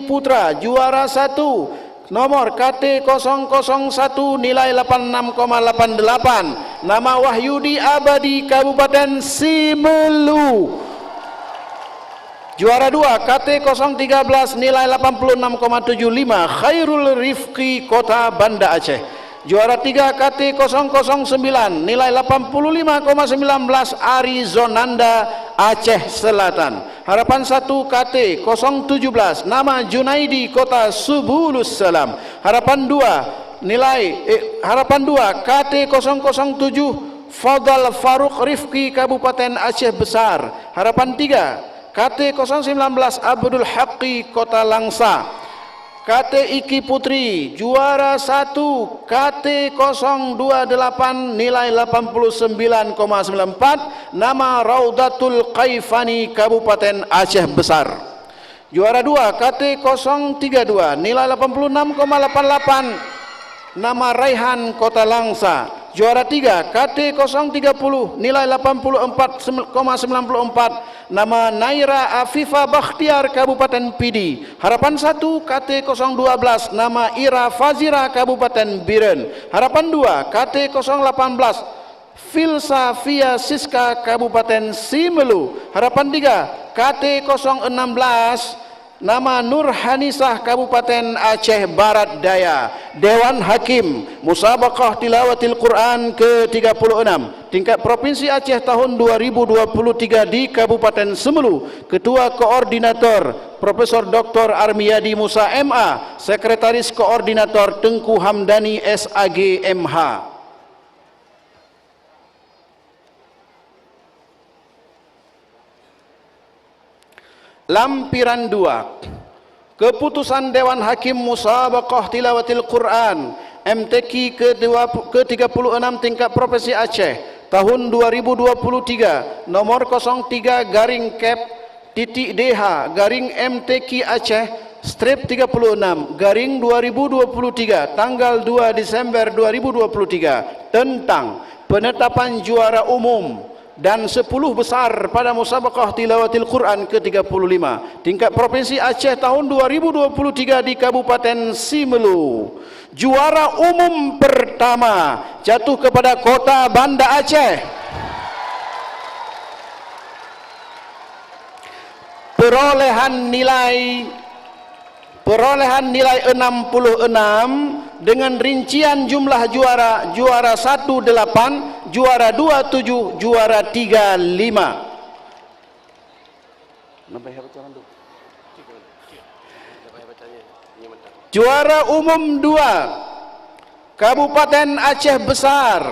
Putra juara 1 nomor KT001 nilai 86,88 nama Wahyudi Abadi Kabupaten Simelu. Juara 2 KT013 nilai 86,75 Khairul Rifqi Kota Banda Aceh. Juara 3 KT009 nilai 85,19 Arizonanda Aceh Selatan. Harapan 1 KT017 nama Junaidi Kota Subulus Salam. Harapan 2 KT007 Fadal Faruk Rifqi Kabupaten Aceh Besar. Harapan 3 KT019 Abdul Haqqi Kota Langsa. KTIK Putri juara 1 KT028 nilai 89,94 nama Raudatul Qaifani Kabupaten Aceh Besar. Juara 2 KT032 nilai 86,88 nama Raihan Kota Langsa. Juara 3 KT030 nilai 84,94 nama Naira Afifa Bakhtiar Kabupaten Pidi. Harapan 1 KT012 nama Ira Fazira Kabupaten Biren. Harapan 2 KT018 Filsa Fia Siska Kabupaten Simelu. Harapan 3 KT016 nama Nur Hanisah Kabupaten Aceh Barat Daya. Dewan Hakim Musabaqah Tilawatil Quran ke-36 tingkat Provinsi Aceh tahun 2023 di Kabupaten Semelu. Ketua Koordinator Profesor Dr. Armiyadi Musa MA. Sekretaris Koordinator Tengku Hamdani SAG MH. Lampiran 2 Keputusan Dewan Hakim Musabaqah Tilawatil Quran MTQ ke-36 tingkat Provinsi Aceh tahun 2023 nomor 03/Cap.DH/MTQ Aceh strip 36 /2023 tanggal 2 Desember 2023 tentang penetapan juara umum dan 10 besar pada Musabaqah Tilawatil Quran ke-35 tingkat Provinsi Aceh tahun 2023 di Kabupaten Simelu. Juara umum pertama jatuh kepada Kota Banda Aceh. Perolehan nilai 66 dengan rincian jumlah juara: juara 1 8, juara 2 7, juara 3 5. Juara umum 2 Kabupaten Aceh Besar,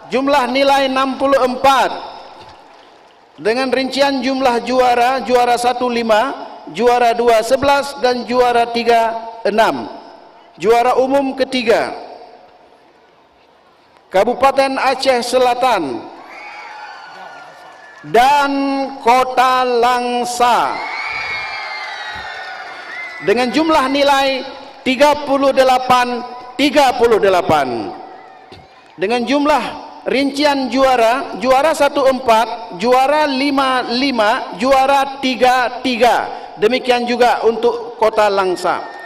jumlah nilai 64 dengan rincian jumlah juara: juara 1 5, juara 2 11 dan juara 3 6. Juara umum ketiga Kabupaten Aceh Selatan dan Kota Langsa dengan jumlah nilai 38 dengan jumlah rincian juara: juara 1 4, juara 5 5, juara 3 3. Demikian juga untuk Kota Langsa.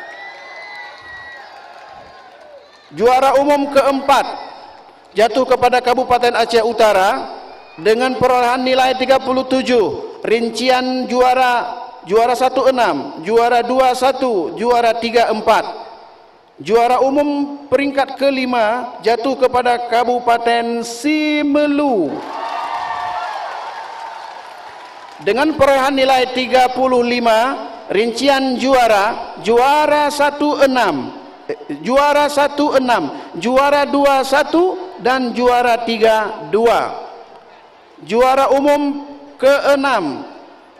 Juara umum keempat jatuh kepada Kabupaten Aceh Utara dengan perolehan nilai 37. Rincian juara: juara 1 6, juara 2 1, juara 3 4. Juara umum peringkat kelima jatuh kepada Kabupaten Simelu dengan perolehan nilai 35. Rincian juara: juara 1 6, juara 1 6, juara 2 1 dan juara 3 2. Juara umum ke-6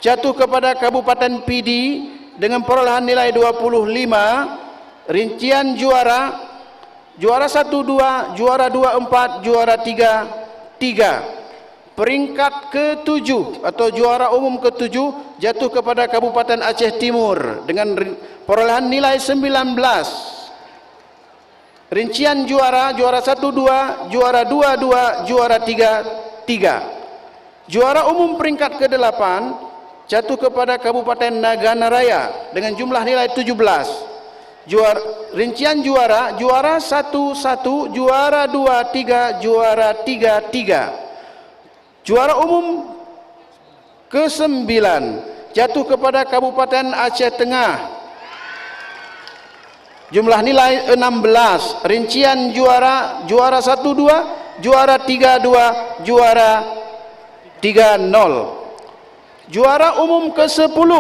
jatuh kepada Kabupaten Pidi dengan perolehan nilai 25. Rincian juara 1 2, juara 2 4, juara 3 3. Peringkat ke-7 atau juara umum ke-7 jatuh kepada Kabupaten Aceh Timur dengan perolehan nilai 19. Rincian juara 1 2, juara 2 2, juara 3 3. Juara umum peringkat ke-8 jatuh kepada Kabupaten Nagana Raya dengan jumlah nilai 17. Rincian juara 1 1, juara 2 3, juara 3 3. Juara umum ke-9 jatuh kepada Kabupaten Aceh Tengah. Jumlah nilai 16. Rincian juara 1 2, juara 3 2, juara 3 0. Juara umum ke-10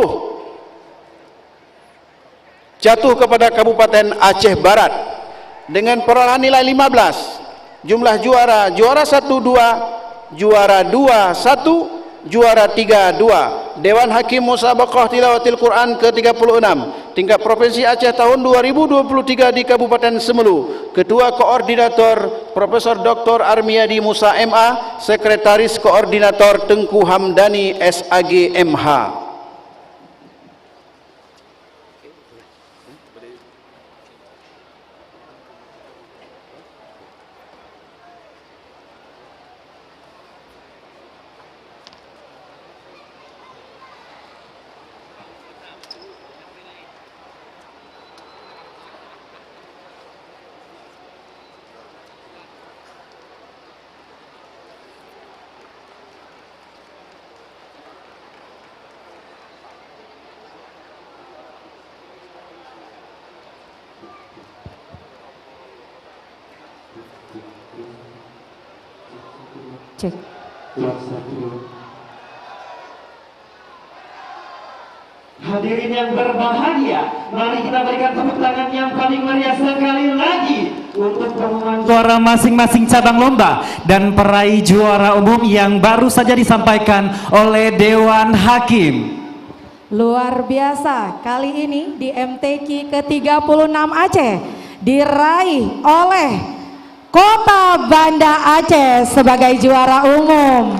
jatuh kepada Kabupaten Aceh Barat dengan perolehan nilai 15. Jumlah juara 1 2, juara 2 1, juara 3 2. Dewan Hakim Musabaqah Tilawatil Quran ke-36 tingkat Provinsi Aceh tahun 2023 di Kabupaten Semelu. Ketua Koordinator Profesor Dr. Armiadi Musa MA, Sekretaris Koordinator Tengku Hamdani SAG MH. Cek. Hadirin yang berbahagia, mari kita berikan tepuk tangan yang paling meriah sekali lagi untuk pengumuman juara masing-masing cabang lomba dan peraih juara umum yang baru saja disampaikan oleh Dewan Hakim. Luar biasa, kali ini di MTQ ke-36 Aceh diraih oleh Kota Banda Aceh sebagai juara umum.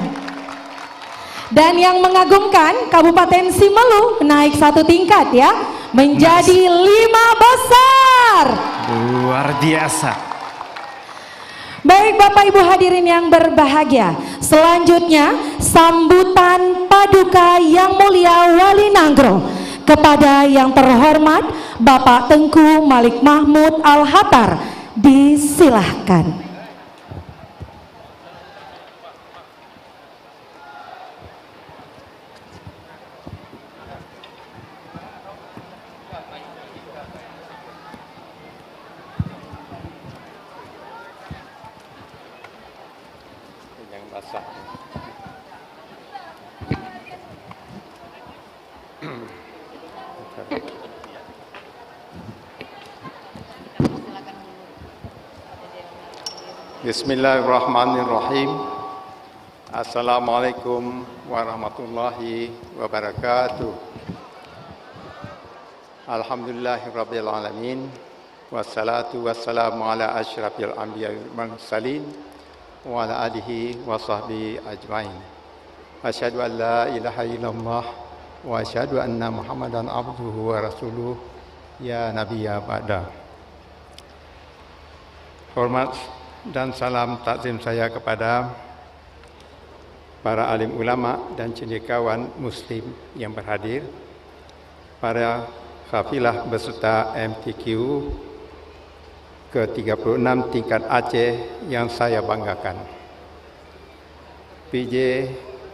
Dan yang mengagumkan, Kabupaten Simelu naik 1 tingkat ya, menjadi 5 besar. Luar biasa. Baik Bapak Ibu hadirin yang berbahagia, selanjutnya sambutan Paduka Yang Mulia Wali Nanggro kepada yang terhormat Bapak Tengku Malik Mahmud Al-Hatar. Disilahkan. Yang basah. Bismillahirrahmanirrahim. Assalamualaikum warahmatullahi wabarakatuh. Alhamdulillahirabbil alamin. Wassalatu wassalamu ala asyrafil anbiya'i wal mursalin wa ala alihi wa sahbihi ajmain. Asyhadu an la ilaha illallah wa asyhadu anna Muhammadan abduhu wa rasuluh ya nabiyya ba'da. Hormat dan salam takzim saya kepada para alim ulama dan cendekiawan muslim yang berhadir, para kafilah beserta MTQ ke-36 tingkat Aceh yang saya banggakan. PJ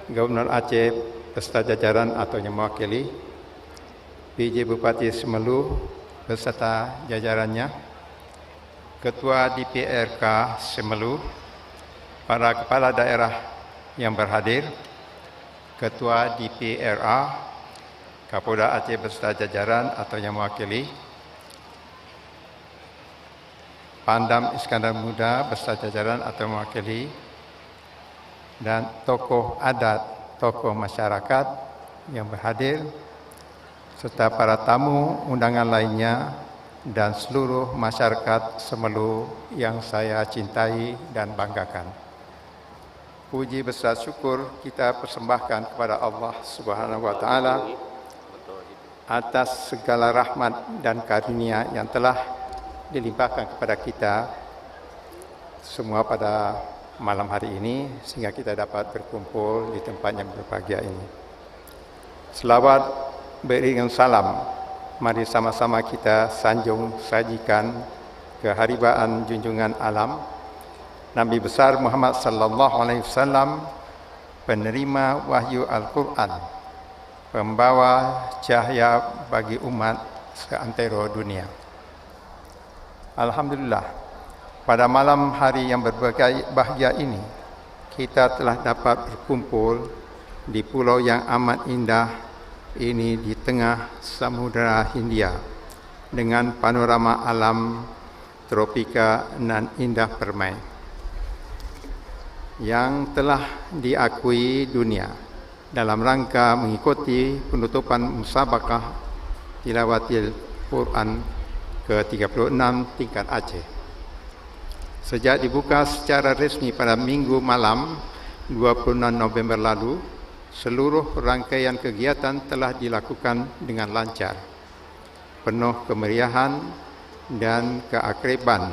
Gubernur Aceh beserta jajaran atau yang mewakili, PJ Bupati Semelu beserta jajarannya, Ketua DPRK Semelu, para kepala daerah yang berhadir, Ketua DPRA, Kapolda Aceh beserta jajaran atau yang mewakili, Pandam Iskandar Muda beserta jajaran atau mewakili, dan tokoh adat tokoh masyarakat yang berhadir, serta para tamu undangan lainnya dan seluruh masyarakat Semelu yang saya cintai dan banggakan. Puji besar syukur kita persembahkan kepada Allah Subhanahu wa taala atas segala rahmat dan karunia yang telah dilimpahkan kepada kita semua pada malam hari ini sehingga kita dapat berkumpul di tempat yang berbahagia ini. Selawat beriringan salam, mari sama-sama kita sanjung sajikan keharibaan junjungan alam Nabi besar Muhammad sallallahu alaihi wasallam, penerima wahyu Al-Quran, pembawa cahaya bagi umat seantero dunia. Alhamdulillah, pada malam hari yang berbahagia ini kita telah dapat berkumpul di pulau yang amat indah ini di tengah Samudra Hindia dengan panorama alam tropika nan indah permai yang telah diakui dunia dalam rangka mengikuti penutupan musabaqah tilawatil Quran ke-36 tingkat Aceh. Sejak dibuka secara resmi pada minggu malam 26 November lalu, seluruh rangkaian kegiatan telah dilakukan dengan lancar, penuh kemeriahan dan keakraban,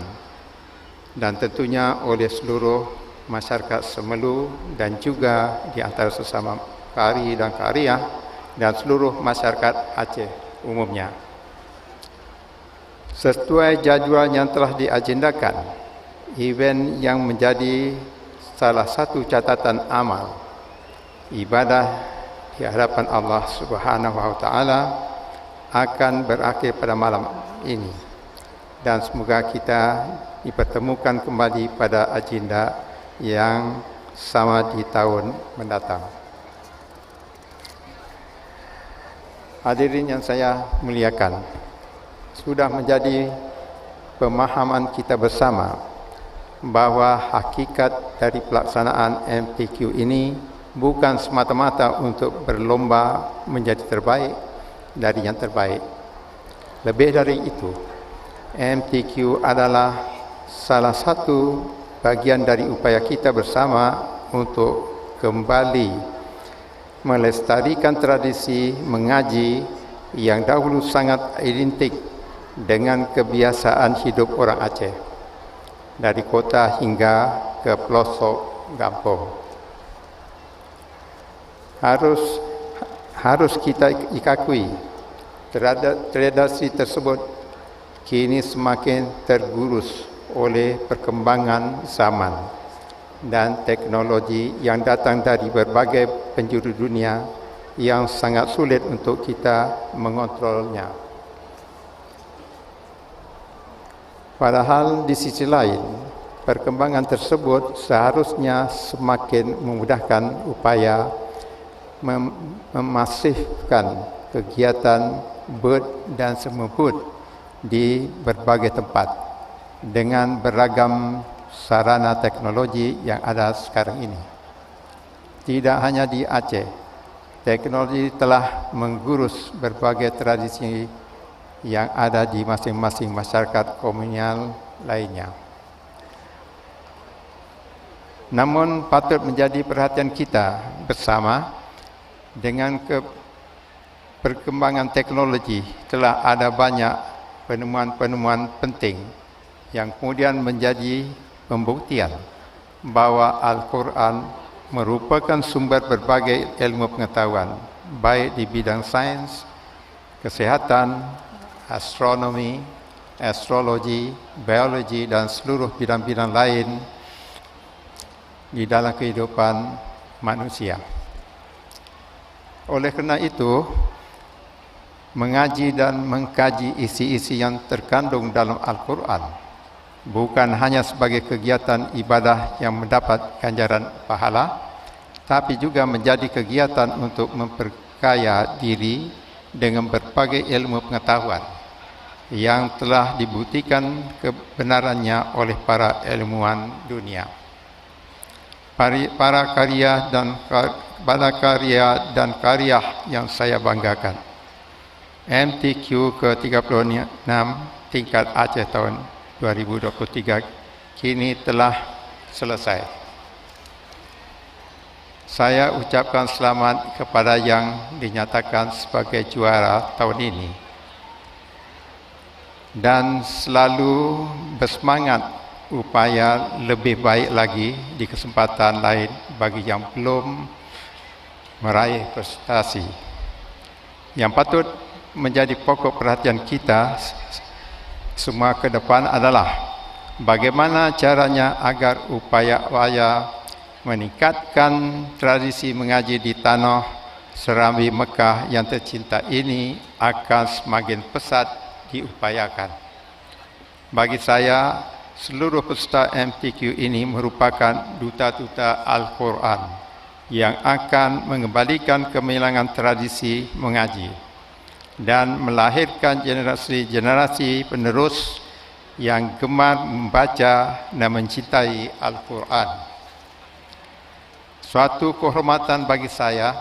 dan tentunya oleh seluruh masyarakat Semelu dan juga di antara sesama kari dan kariah dan seluruh masyarakat Aceh umumnya. Sesuai jadual yang telah diagendakan, event yang menjadi salah satu catatan amal ibadah di hadapan Allah Subhanahu wa taala akan berakhir pada malam ini, dan semoga kita dipertemukan kembali pada agenda yang sama di tahun mendatang. Hadirin yang saya muliakan, sudah menjadi pemahaman kita bersama bahwa hakikat dari pelaksanaan MTQ ini bukan semata-mata untuk berlomba menjadi terbaik dari yang terbaik. Lebih dari itu, MTQ adalah salah satu bagian dari upaya kita bersama untuk kembali melestarikan tradisi mengaji yang dahulu sangat identik dengan kebiasaan hidup orang Aceh, dari kota hingga ke pelosok kampung. Harus kita akui tradisi tersebut kini semakin tergerus oleh perkembangan zaman dan teknologi yang datang dari berbagai penjuru dunia yang sangat sulit untuk kita mengontrolnya. Padahal di sisi lain, perkembangan tersebut seharusnya semakin memudahkan upaya memasifkan kegiatan bird dan semebut di berbagai tempat dengan beragam sarana teknologi yang ada sekarang ini. Tidak hanya di Aceh, teknologi telah menggurus berbagai tradisi yang ada di masing-masing masyarakat komunal lainnya. Namun patut menjadi perhatian kita bersama, dengan perkembangan teknologi telah ada banyak penemuan-penemuan penting yang kemudian menjadi pembuktian bahwa Al-Quran merupakan sumber berbagai ilmu pengetahuan, baik di bidang sains, kesehatan, astronomi, astrologi, biologi dan seluruh bidang-bidang lain di dalam kehidupan manusia. Oleh kerana itu, mengaji dan mengkaji isi-isi yang terkandung dalam Al-Quran bukan hanya sebagai kegiatan ibadah yang mendapat ganjaran pahala, tapi juga menjadi kegiatan untuk memperkaya diri dengan berbagai ilmu pengetahuan yang telah dibuktikan kebenarannya oleh para ilmuwan dunia. Para karya dan kepada karya dan karya yang saya banggakan. MTQ ke-36 tingkat Aceh tahun 2023 kini telah selesai. Saya ucapkan selamat kepada yang dinyatakan sebagai juara tahun ini dan selalu bersemangat upaya lebih baik lagi di kesempatan lain bagi yang belum meraih prestasi. Yang patut menjadi pokok perhatian kita semua ke depan adalah bagaimana caranya agar upaya meningkatkan tradisi mengaji di tanah Serambi Mekah yang tercinta ini akan semakin pesat diupayakan. Bagi saya, seluruh peserta MTQ ini merupakan duta-duta Al-Quran yang akan mengembalikan kemilangan tradisi mengaji dan melahirkan generasi-generasi penerus yang gemar membaca dan mencintai Al-Quran. Suatu kehormatan bagi saya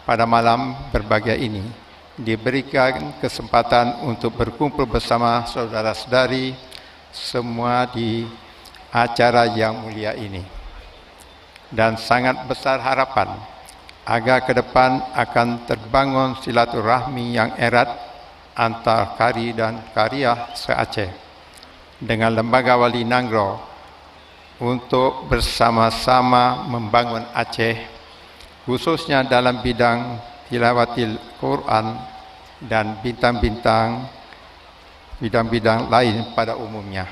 pada malam berbahagia ini diberikan kesempatan untuk berkumpul bersama saudara-saudari semua di acara yang mulia ini, dan sangat besar harapan agar ke depan akan terbangun silaturahmi yang erat antar kari dan karya se-Aceh dengan Lembaga Wali Nanggro untuk bersama-sama membangun Aceh khususnya dalam bidang tilawatil Quran dan bidang-bidang lain pada umumnya.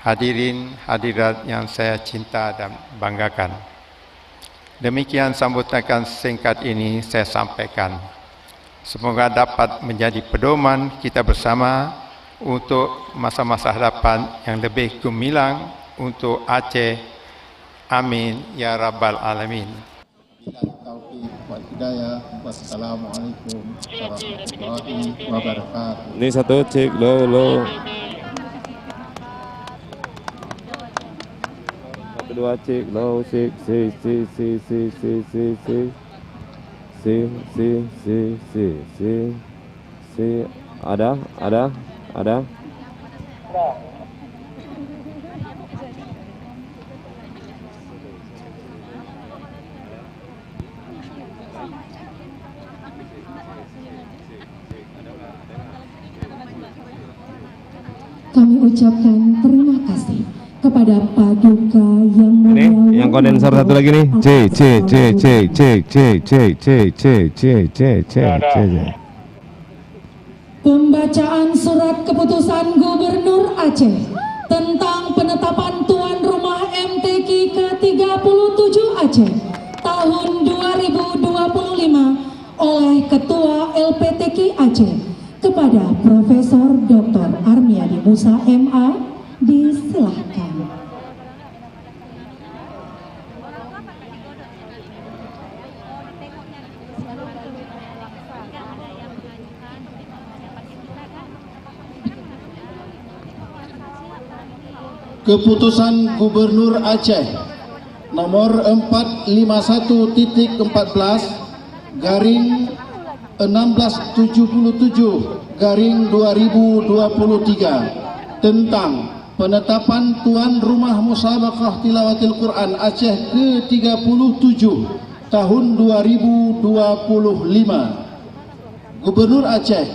Hadirin hadirat yang saya cinta dan banggakan, demikian sambutan singkat ini saya sampaikan. Semoga dapat menjadi pedoman kita bersama untuk masa-masa hadapan yang lebih gemilang untuk Aceh. Amin ya rabbal alamin. Wassalamualaikum warahmatullahi wabarakatuh. Ini satu cek lo. Satu dua cek lo cek si ada. Kami ucapkan terima kasih kepada Paduka yang mulia. Ini yang kondensor satu lagi nih. Cek. Pembacaan surat keputusan Gubernur Aceh tentang penetapan tuan rumah MTQ ke-37 Aceh tahun 2025 oleh Ketua LPTQ Aceh kepada Profesor Dr. Armiadi Musa MA, disilahkan. Keputusan Gubernur Aceh nomor 451.14 garing 1677/2023 tentang penetapan tuan rumah Musabaqah Tilawatil Quran Aceh ke-37 tahun 2025. Gubernur Aceh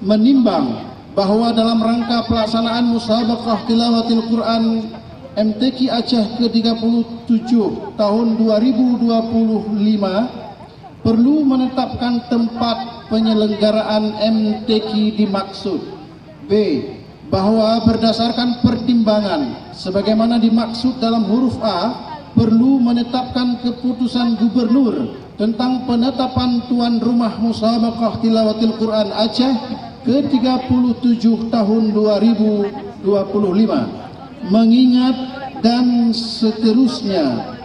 menimbang bahwa dalam rangka pelaksanaan Musabaqah Tilawatil Quran MTQ Aceh ke-37 tahun 2025 perlu menetapkan tempat penyelenggaraan MTQ dimaksud. B. Bahwa berdasarkan pertimbangan sebagaimana dimaksud dalam huruf A, perlu menetapkan keputusan gubernur tentang penetapan tuan rumah Musabaqah Tilawatil Quran Aceh ke-37 tahun 2025. Mengingat dan seterusnya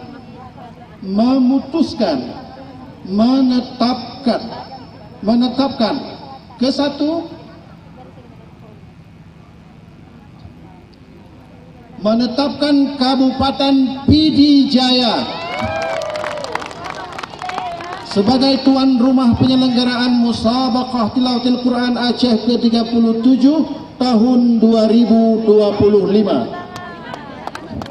memutuskan menetapkan ke-1 menetapkan Kabupaten Pidijaya sebagai tuan rumah penyelenggaraan Musabaqah Tilawatil Quran Aceh ke-37 tahun 2025.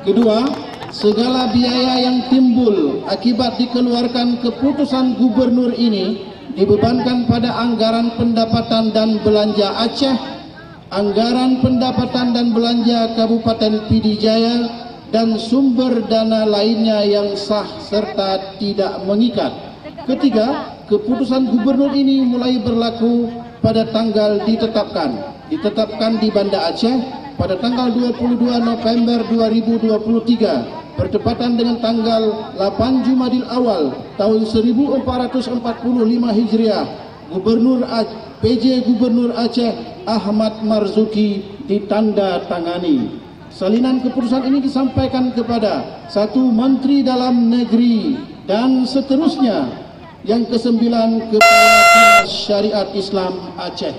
Kedua, segala biaya yang timbul akibat dikeluarkan keputusan gubernur ini dibebankan pada anggaran pendapatan dan belanja Aceh, anggaran pendapatan dan belanja Kabupaten Pidijaya, dan sumber dana lainnya yang sah serta tidak mengikat. Ketiga, keputusan gubernur ini mulai berlaku pada tanggal ditetapkan di Banda Aceh pada tanggal 22 November 2023 bertepatan dengan tanggal 8 Jumadil Awal tahun 1445 Hijriah. PJ Gubernur Aceh Ahmad Marzuki ditanda tangani. Salinan keputusan ini disampaikan kepada satu Menteri Dalam Negeri dan seterusnya. Yang ke-9, Kepala Dinas Syariat Islam Aceh.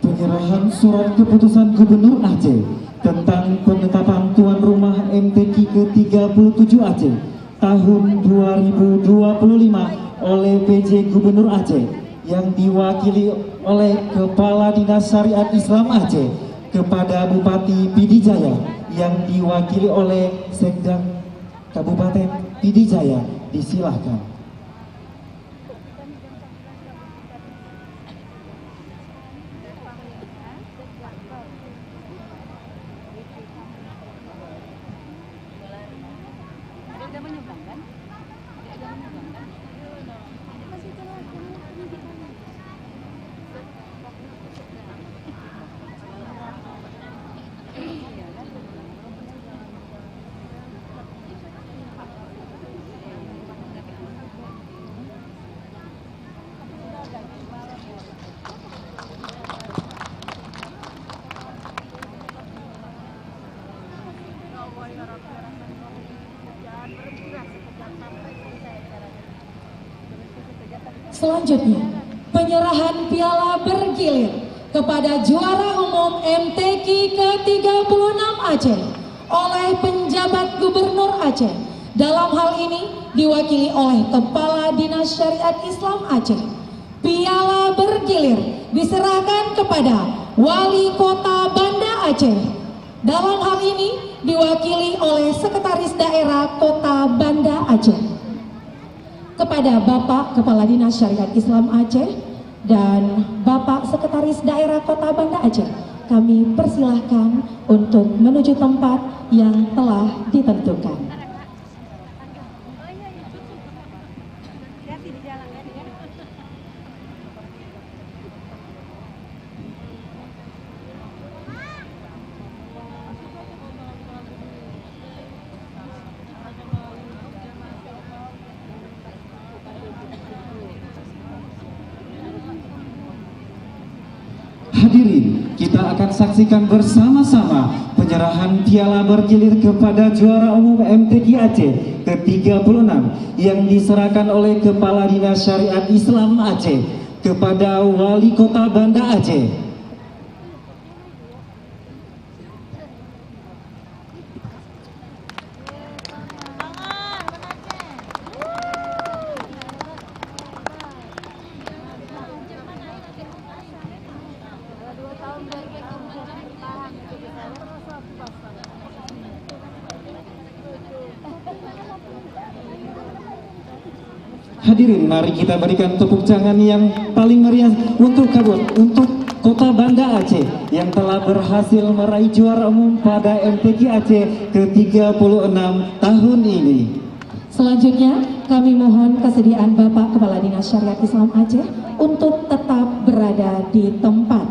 Penyerahan surat keputusan Gubernur Aceh tentang penetapan tuan rumah MTQ ke-37 Aceh tahun 2025 oleh PJ Gubernur Aceh yang diwakili oleh Kepala Dinas Syariat Islam Aceh kepada Bupati Pidijaya yang diwakili oleh Sekda Kabupaten Pidijaya. Disilahkan. Selanjutnya, penyerahan piala bergilir kepada juara umum MTQ ke-36 Aceh oleh penjabat Gubernur Aceh. Dalam hal ini diwakili oleh Kepala Dinas Syariat Islam Aceh. Piala bergilir diserahkan kepada Wali Kota Banda Aceh. Dalam hal ini diwakili oleh Sekretaris Daerah Kota Banda Aceh. Kepada Bapak Kepala Dinas Syariat Islam Aceh dan Bapak Sekretaris Daerah Kota Banda Aceh, kami persilahkan untuk menuju tempat yang telah ditentukan. Hadirin, kita akan saksikan bersama-sama penyerahan piala bergilir kepada juara umum MTQ Aceh ke-36 yang diserahkan oleh Kepala Dinas Syariat Islam Aceh kepada Wali Kota Banda Aceh. Hadirin, mari kita berikan tepuk tangan yang paling meriah untuk Kota Banda Aceh yang telah berhasil meraih juara umum pada MTQ Aceh ke-36 tahun ini. Selanjutnya, kami mohon kesediaan Bapak Kepala Dinas Syariat Islam Aceh untuk tetap berada di tempat.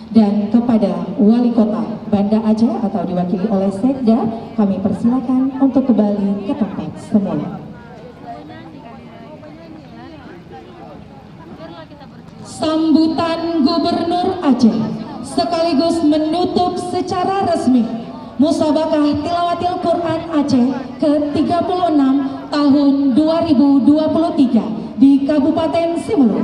Dan kepada Wali Kota Banda Aceh atau diwakili oleh Sekda, kami persilakan untuk kembali ke tempat semula. Sambutan Gubernur Aceh sekaligus menutup secara resmi Musabaqah Tilawatil Quran Aceh ke-36 tahun 2023 di Kabupaten Simelu,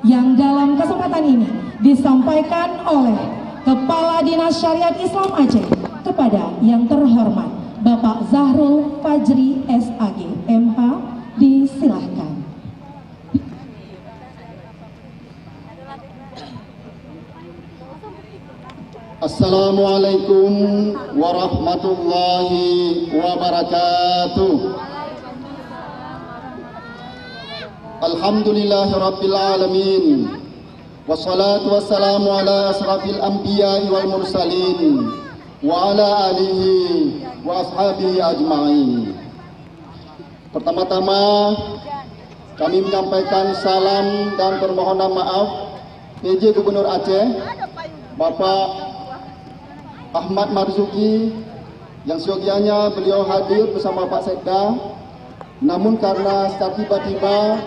yang dalam kesempatan ini disampaikan oleh Kepala Dinas Syariat Islam Aceh kepada yang terhormat Bapak Zahrul Fajri SAG MH. Disilahkan. Assalamualaikum warahmatullahi wabarakatuh. Alhamdulillahi rabbil alamin. Wassalatu wassalamu ala asrafil anbiya'i wal mursalin wa ala alihi wa ashabihi ajma'in. Pertama-tama kami menyampaikan salam dan permohonan maaf PJ Gubernur Aceh Bapak Ahmad Marzuki, yang seyogianya beliau hadir bersama Pak Sekda, namun karena secara tiba-tiba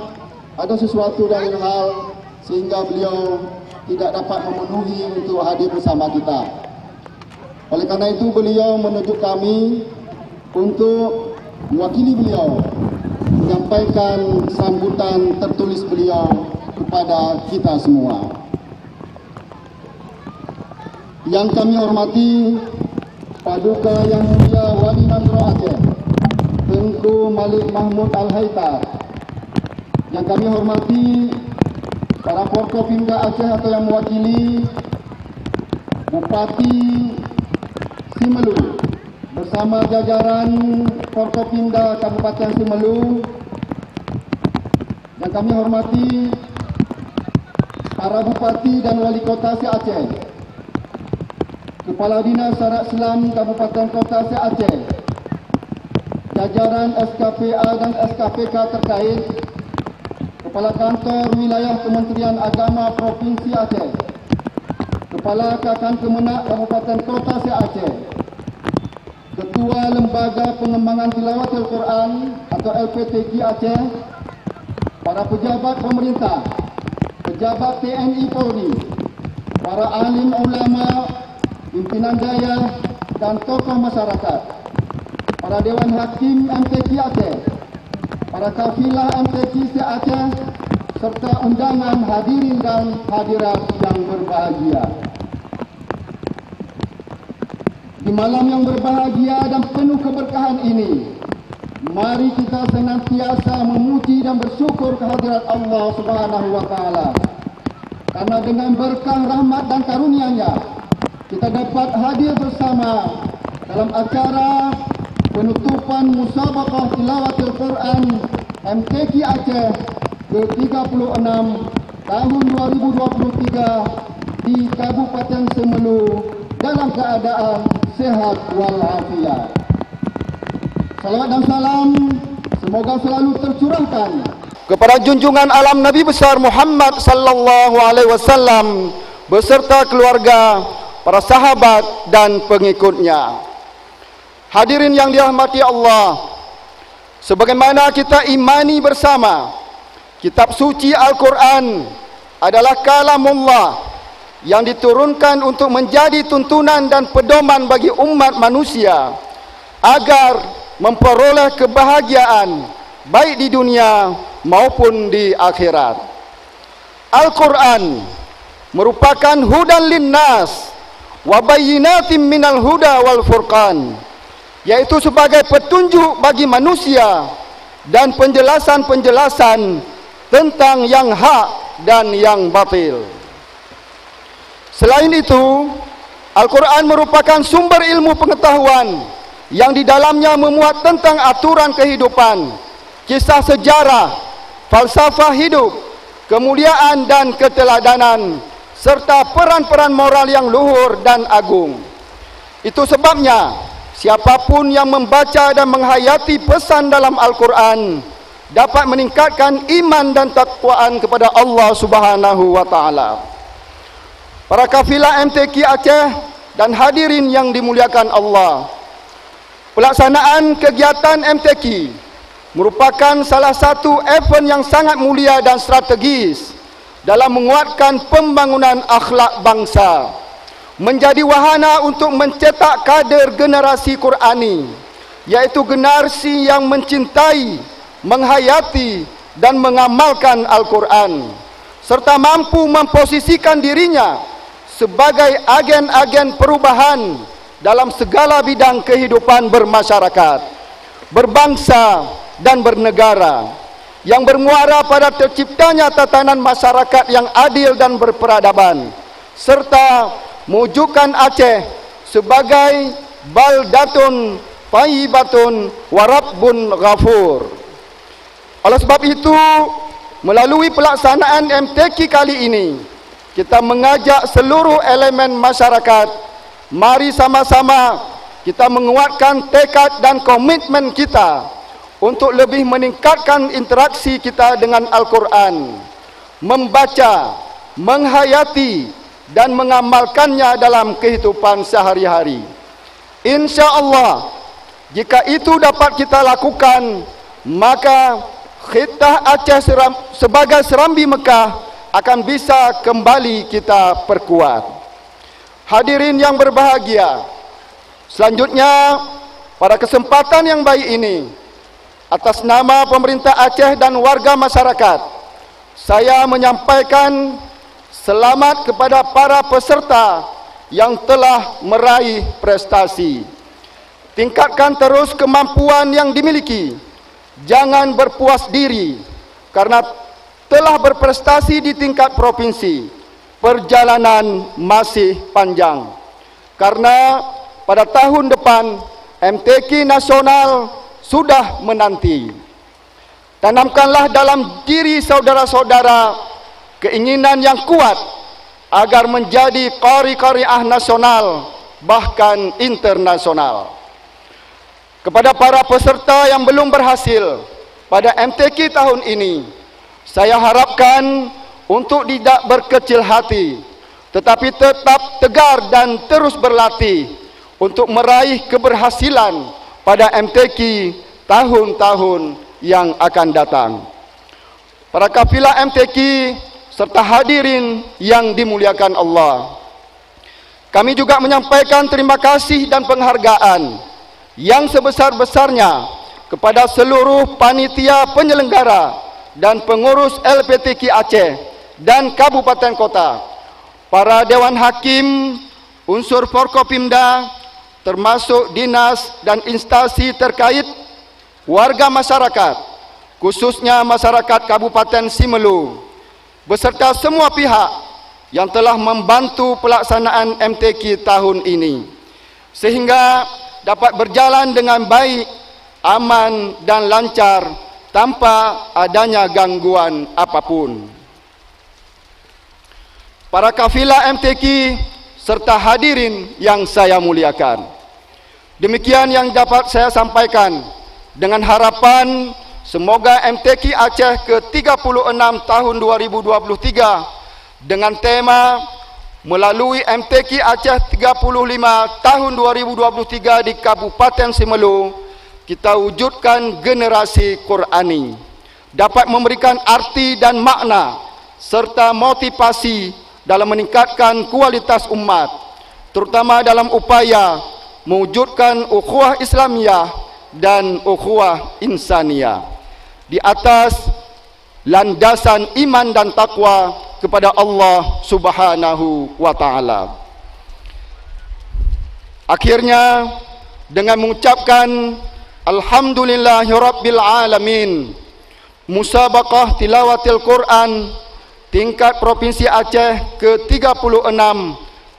ada sesuatu dari hal sehingga beliau tidak dapat memenuhi untuk hadir bersama kita. Oleh karena itu beliau menunjuk kami untuk mewakili beliau menyampaikan sambutan tertulis beliau kepada kita semua. Yang kami hormati Paduka Yang Mulia Wali Mandro Aceh Tengku Malik Mahmud Al-Haitar. Yang kami hormati para Forkopimda Aceh atau yang mewakili Bupati Simelu bersama jajaran Forkopimda Kabupaten Simelu. Yang kami hormati para Bupati dan Wali Kota Se-Aceh, Kepala Dinas Syariat Islam Kabupaten Kota Se-Aceh, jajaran SKPA dan SKPK terkait, Kepala Kantor Wilayah Kementerian Agama Provinsi Aceh, Kepala Kakan Kemenak Kabupaten Kota Se-Aceh, Ketua Lembaga Pengembangan Tilawatil Quran atau LPTQ Aceh, para pejabat pemerintah, pejabat TNI Polri, para alim ulama, pimpinan daya dan tokoh masyarakat, para Dewan Hakim MTQ Aceh, para kafilah MTQ Se-Aceh, serta undangan hadirin dan hadirat yang berbahagia. Di malam yang berbahagia dan penuh keberkahan ini, mari kita senantiasa memuji dan bersyukur kehadirat Allah Subhanahu wa Ta'ala. Karena dengan berkah rahmat dan karunia-Nya, kita dapat hadir bersama dalam acara penutupan Musabaqah Tilawatil Quran MTQ Aceh ke-36 tahun 2023 di Kabupaten Simelu dalam keadaan sehat walafiat. Salawat dan salam semoga selalu tercurahkan kepada junjungan alam Nabi besar Muhammad sallallahu alaihi wasallam beserta keluarga, para sahabat dan pengikutnya. Hadirin yang dirahmati Allah, sebagaimana kita imani bersama, kitab suci Al-Quran adalah kalamullah yang diturunkan untuk menjadi tuntunan dan pedoman bagi umat manusia agar memperoleh kebahagiaan baik di dunia maupun di akhirat. Al-Quran merupakan hudan linnas wa bayyinatin minal huda wal furqan, yaitu sebagai petunjuk bagi manusia dan penjelasan-penjelasan tentang yang hak dan yang batil. Selain itu, Al-Quran merupakan sumber ilmu pengetahuan yang di dalamnya memuat tentang aturan kehidupan, kisah sejarah, falsafah hidup, kemuliaan dan keteladanan, serta peran-peran moral yang luhur dan agung. Itu sebabnya siapapun yang membaca dan menghayati pesan dalam Al-Quran dapat meningkatkan iman dan takwaan kepada Allah Subhanahu wa Ta'ala. Para kafilah MTQ Aceh dan hadirin yang dimuliakan Allah, pelaksanaan kegiatan MTQ merupakan salah satu event yang sangat mulia dan strategis dalam menguatkan pembangunan akhlak bangsa, menjadi wahana untuk mencetak kader generasi Qurani yaitu generasi yang mencintai, menghayati dan mengamalkan Al-Quran serta mampu memposisikan dirinya sebagai agen-agen perubahan dalam segala bidang kehidupan bermasyarakat, berbangsa dan bernegara, yang bermuara pada terciptanya tatanan masyarakat yang adil dan berperadaban, serta mewujudkan Aceh sebagai baldatun thayyibatun wa rabbun ghafur. Oleh sebab itu, melalui pelaksanaan MTQ kali ini, kita mengajak seluruh elemen masyarakat, mari sama-sama kita menguatkan tekad dan komitmen kita untuk lebih meningkatkan interaksi kita dengan Al-Quran, membaca, menghayati dan mengamalkannya dalam kehidupan sehari-hari. Insya Allah, jika itu dapat kita lakukan, maka khitah Aceh sebagai Serambi Mekah akan bisa kembali kita perkuat. Hadirin yang berbahagia, selanjutnya pada kesempatan yang baik ini, atas nama pemerintah Aceh dan warga masyarakat, saya menyampaikan selamat kepada para peserta yang telah meraih prestasi. Tingkatkan terus kemampuan yang dimiliki. Jangan berpuas diri karena telah berprestasi di tingkat provinsi. Perjalanan masih panjang. Karena pada tahun depan MTQ nasional sudah menanti. Tanamkanlah dalam diri saudara-saudara keinginan yang kuat agar menjadi qari-qariah nasional bahkan internasional. Kepada para peserta yang belum berhasil pada MTQ tahun ini, saya harapkan untuk tidak berkecil hati, tetapi tetap tegar dan terus berlatih untuk meraih keberhasilan pada MTQ tahun-tahun yang akan datang. Para kafilah MTQ serta hadirin yang dimuliakan Allah, kami juga menyampaikan terima kasih dan penghargaan yang sebesar-besarnya kepada seluruh panitia penyelenggara dan pengurus LPTQ Aceh dan kabupaten kota, para dewan hakim, unsur Forkopimda, termasuk dinas dan instansi terkait, warga masyarakat, khususnya masyarakat Kabupaten Simelu, beserta semua pihak yang telah membantu pelaksanaan MTQ tahun ini, sehingga dapat berjalan dengan baik, aman dan lancar tanpa adanya gangguan apapun. Para kafilah MTQ serta hadirin yang saya muliakan, demikian yang dapat saya sampaikan dengan harapan semoga MTQ Aceh ke-36 tahun 2023 dengan tema melalui MTQ Aceh 35 tahun 2023 di Kabupaten Simelu, kita wujudkan generasi Qurani, dapat memberikan arti dan makna serta motivasi dalam meningkatkan kualitas umat, terutama dalam upaya mewujudkan ukhuwah Islamiyah dan ukhuwah Insaniyah di atas landasan iman dan takwa kepada Allah Subhanahu wa Ta'ala. Akhirnya, dengan mengucapkan Alhamdulillahirabbil alamin, musabaqah tilawatil Quran tingkat Provinsi Aceh ke-36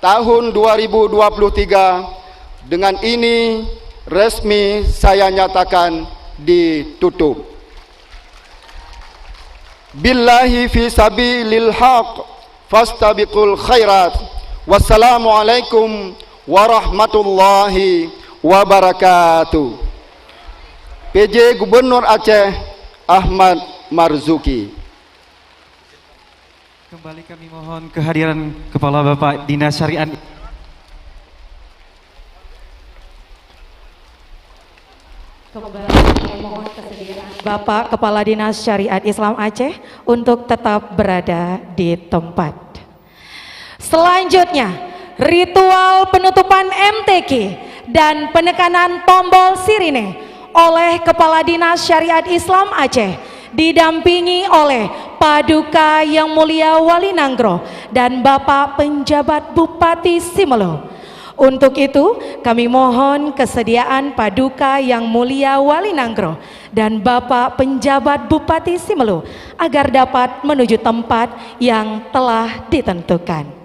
tahun 2023, dengan ini resmi saya nyatakan ditutup. Billahi fi sabilil haq fastabiqul khairat. Wassalamualaikum warahmatullahi wabarakatuh. PJ Gubernur Aceh Ahmad Marzuki. Kembali kami mohon kehadiran Kepala Bapak Dinas Syariat. Kembali mohon kesediaan Bapak Kepala Dinas Syariat Islam Aceh untuk tetap berada di tempat. Selanjutnya, ritual penutupan MTQ dan penekanan tombol sirine oleh Kepala Dinas Syariat Islam Aceh didampingi oleh Paduka Yang Mulia Wali Nanggro dan Bapak Penjabat Bupati Simelu. Untuk itu kami mohon kesediaan Paduka Yang Mulia Wali Nanggro dan Bapak Penjabat Bupati Simelu agar dapat menuju tempat yang telah ditentukan.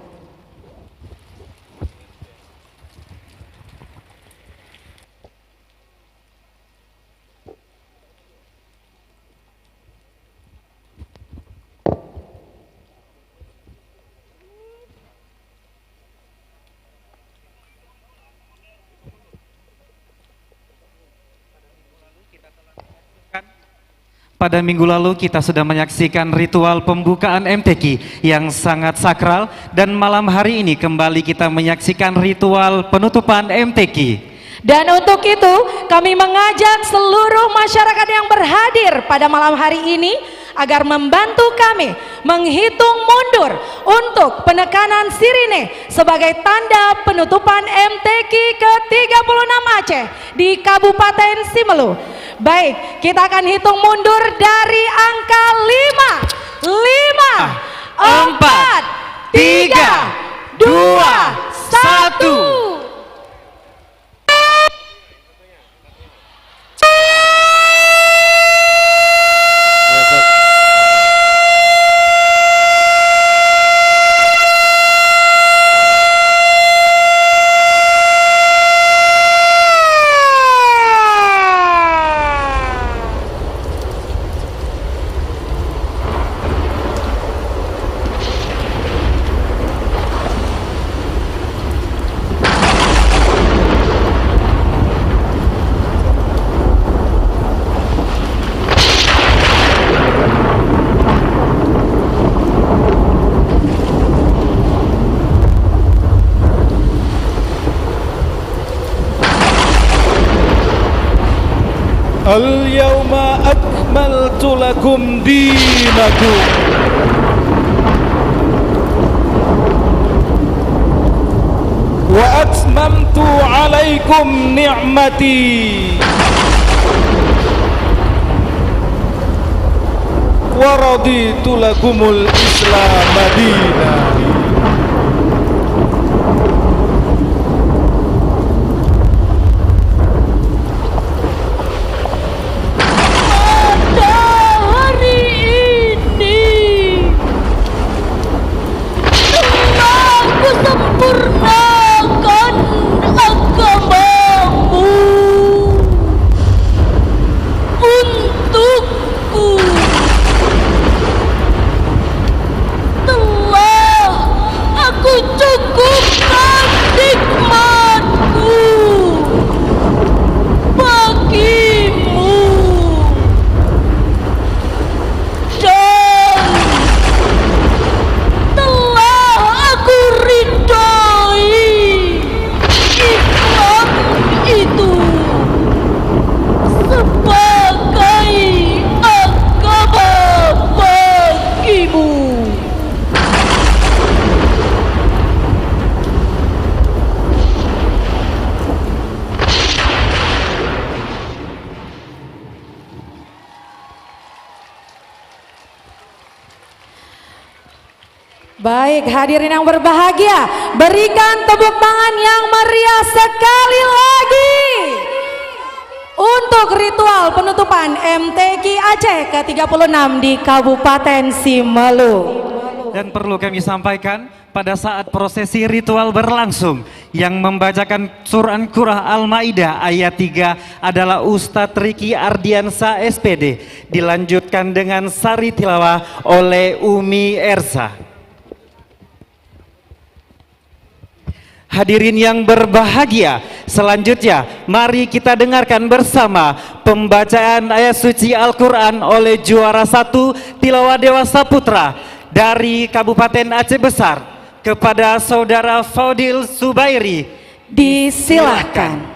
Pada minggu lalu kita sudah menyaksikan ritual pembukaan MTQ yang sangat sakral, dan malam hari ini kembali kita menyaksikan ritual penutupan MTQ. Dan untuk itu kami mengajak seluruh masyarakat yang berhadir pada malam hari ini agar membantu kami menghitung mundur untuk penekanan sirine sebagai tanda penutupan MTQ ke-36 Aceh di Kabupaten Simelu. Baik, kita akan hitung mundur dari angka 5, 4, 3, 2, 1. Al-yawma akmaltu lakum dinakum wa atmamtu alaikum ni'mati wa raditu lakumul Islam madinah. Sempurnakan agamamu untukku. Telah aku cukupkan nikmatku bagimu, dan telah aku ridhoi Islam itu sebagai agama bagimu. Baik, hadirin yang berbahagia, berikan tepuk tangan yang meriah sekali lagi untuk ritual penutupan MTQ Aceh ke-36 di Kabupaten Simelu. Dan perlu kami sampaikan, pada saat prosesi ritual berlangsung, yang membacakan surah Al-Qur'an Al-Maidah ayat 3 adalah Ustadz Riki Ardiansa SPD, dilanjutkan dengan sari tilawah oleh Umi Ersa. Hadirin yang berbahagia, selanjutnya mari kita dengarkan bersama pembacaan ayat suci Al-Quran oleh juara 1 Tilawah Dewasa Putra dari Kabupaten Aceh Besar kepada Saudara Fadil Subairi. Disilahkan.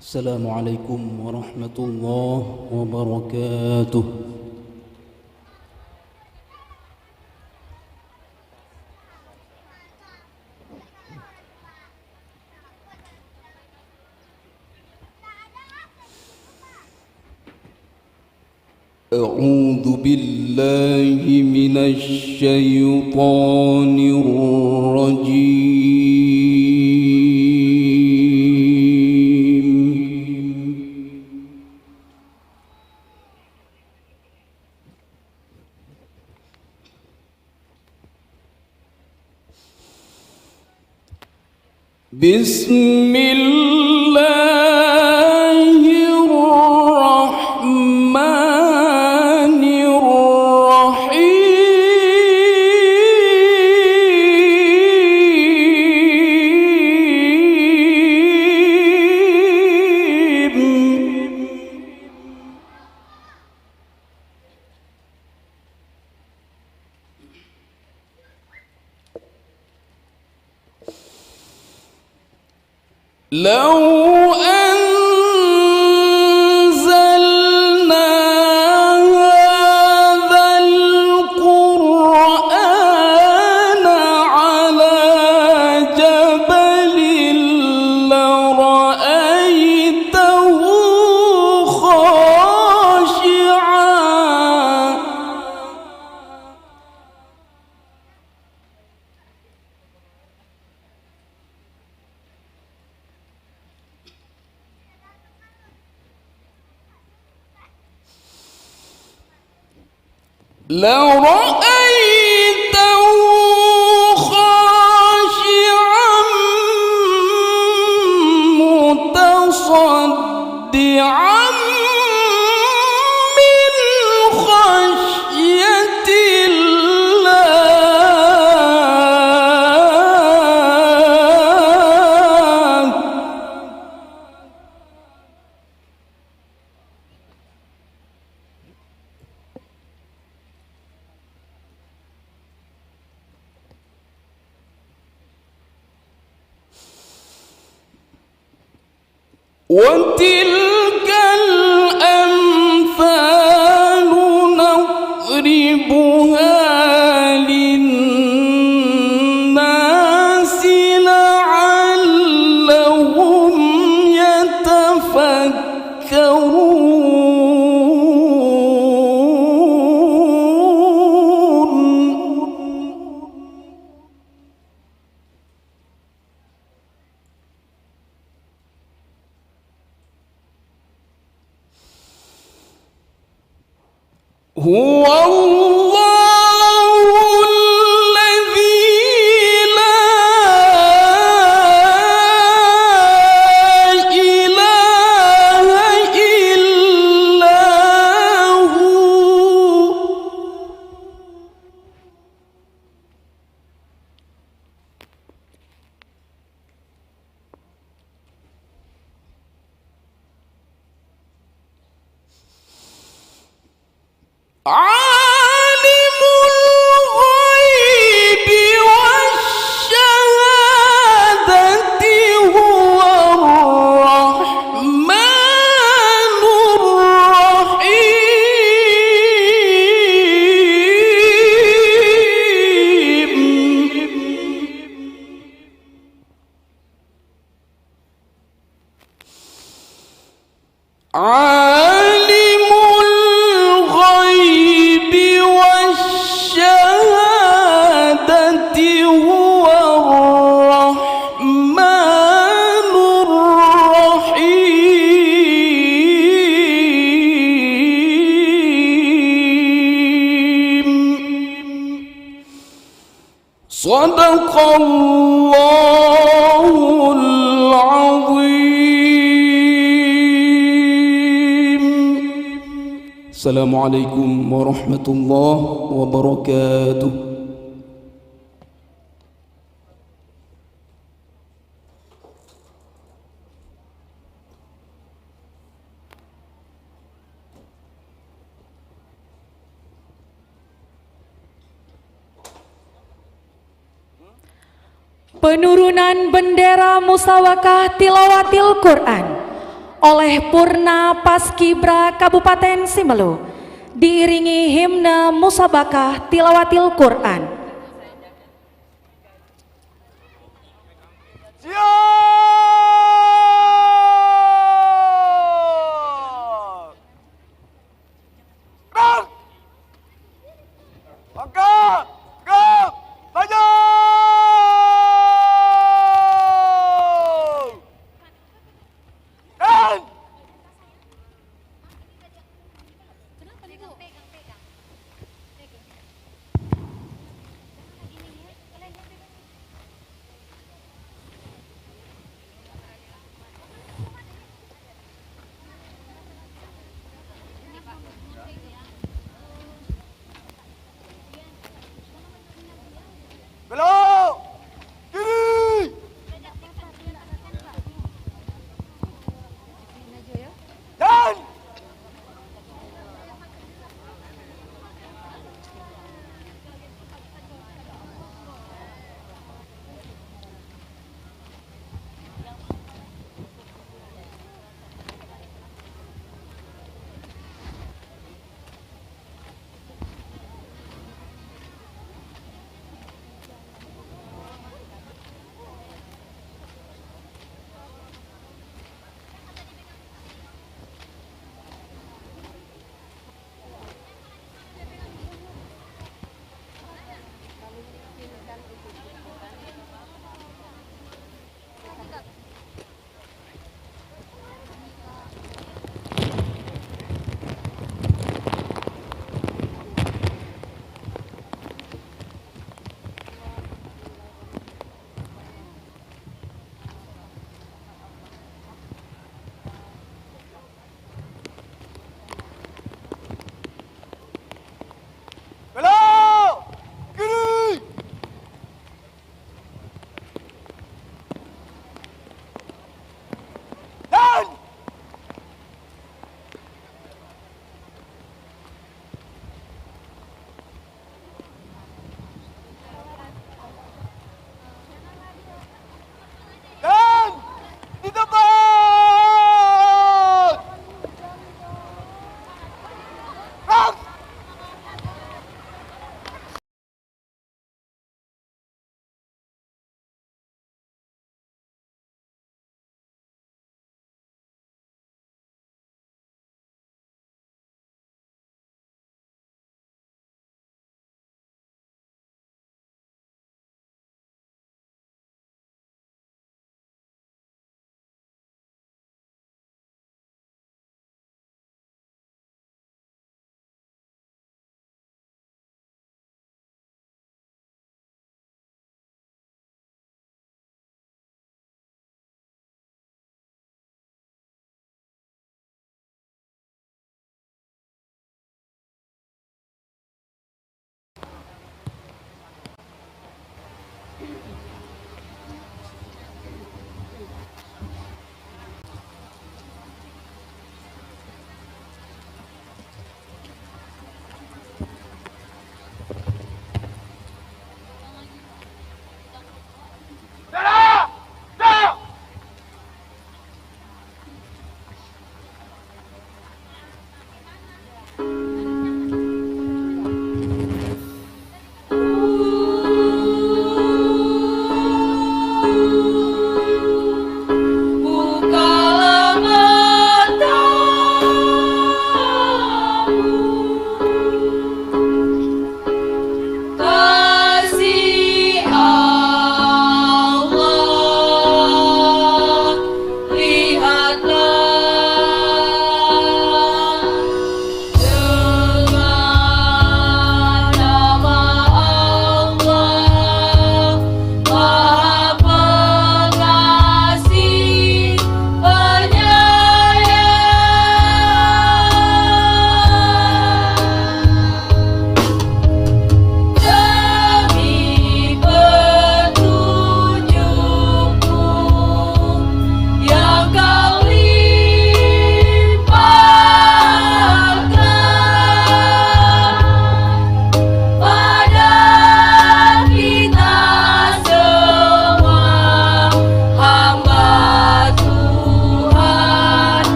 Assalamualaikum warahmatullahi wabarakatuh. أعوذ بالله من الشيطان الرجيم. بسم الله الرحمن لو أنزلنا هذا القرآن على جبل لرأيته خاشعا لرأيته خاشعا متصدعا من خشية الله. وتلك الأمثال نضربها للناس لعلهم يتفكرون. هو الله الذي لا إله إلا هو. عالم الغيب والشهادة هو الرحمن الرحيم. عالم الغيب والشهادة هو الرحمن الرحيم. صدق الله العظيم. Assalamualaikum warahmatullahi wabarakatuh. Penurunan bendera musawakah tilawatil Quran oleh Purna Paskibra Kabupaten Simelu diiringi himne musabakah tilawatil Quran.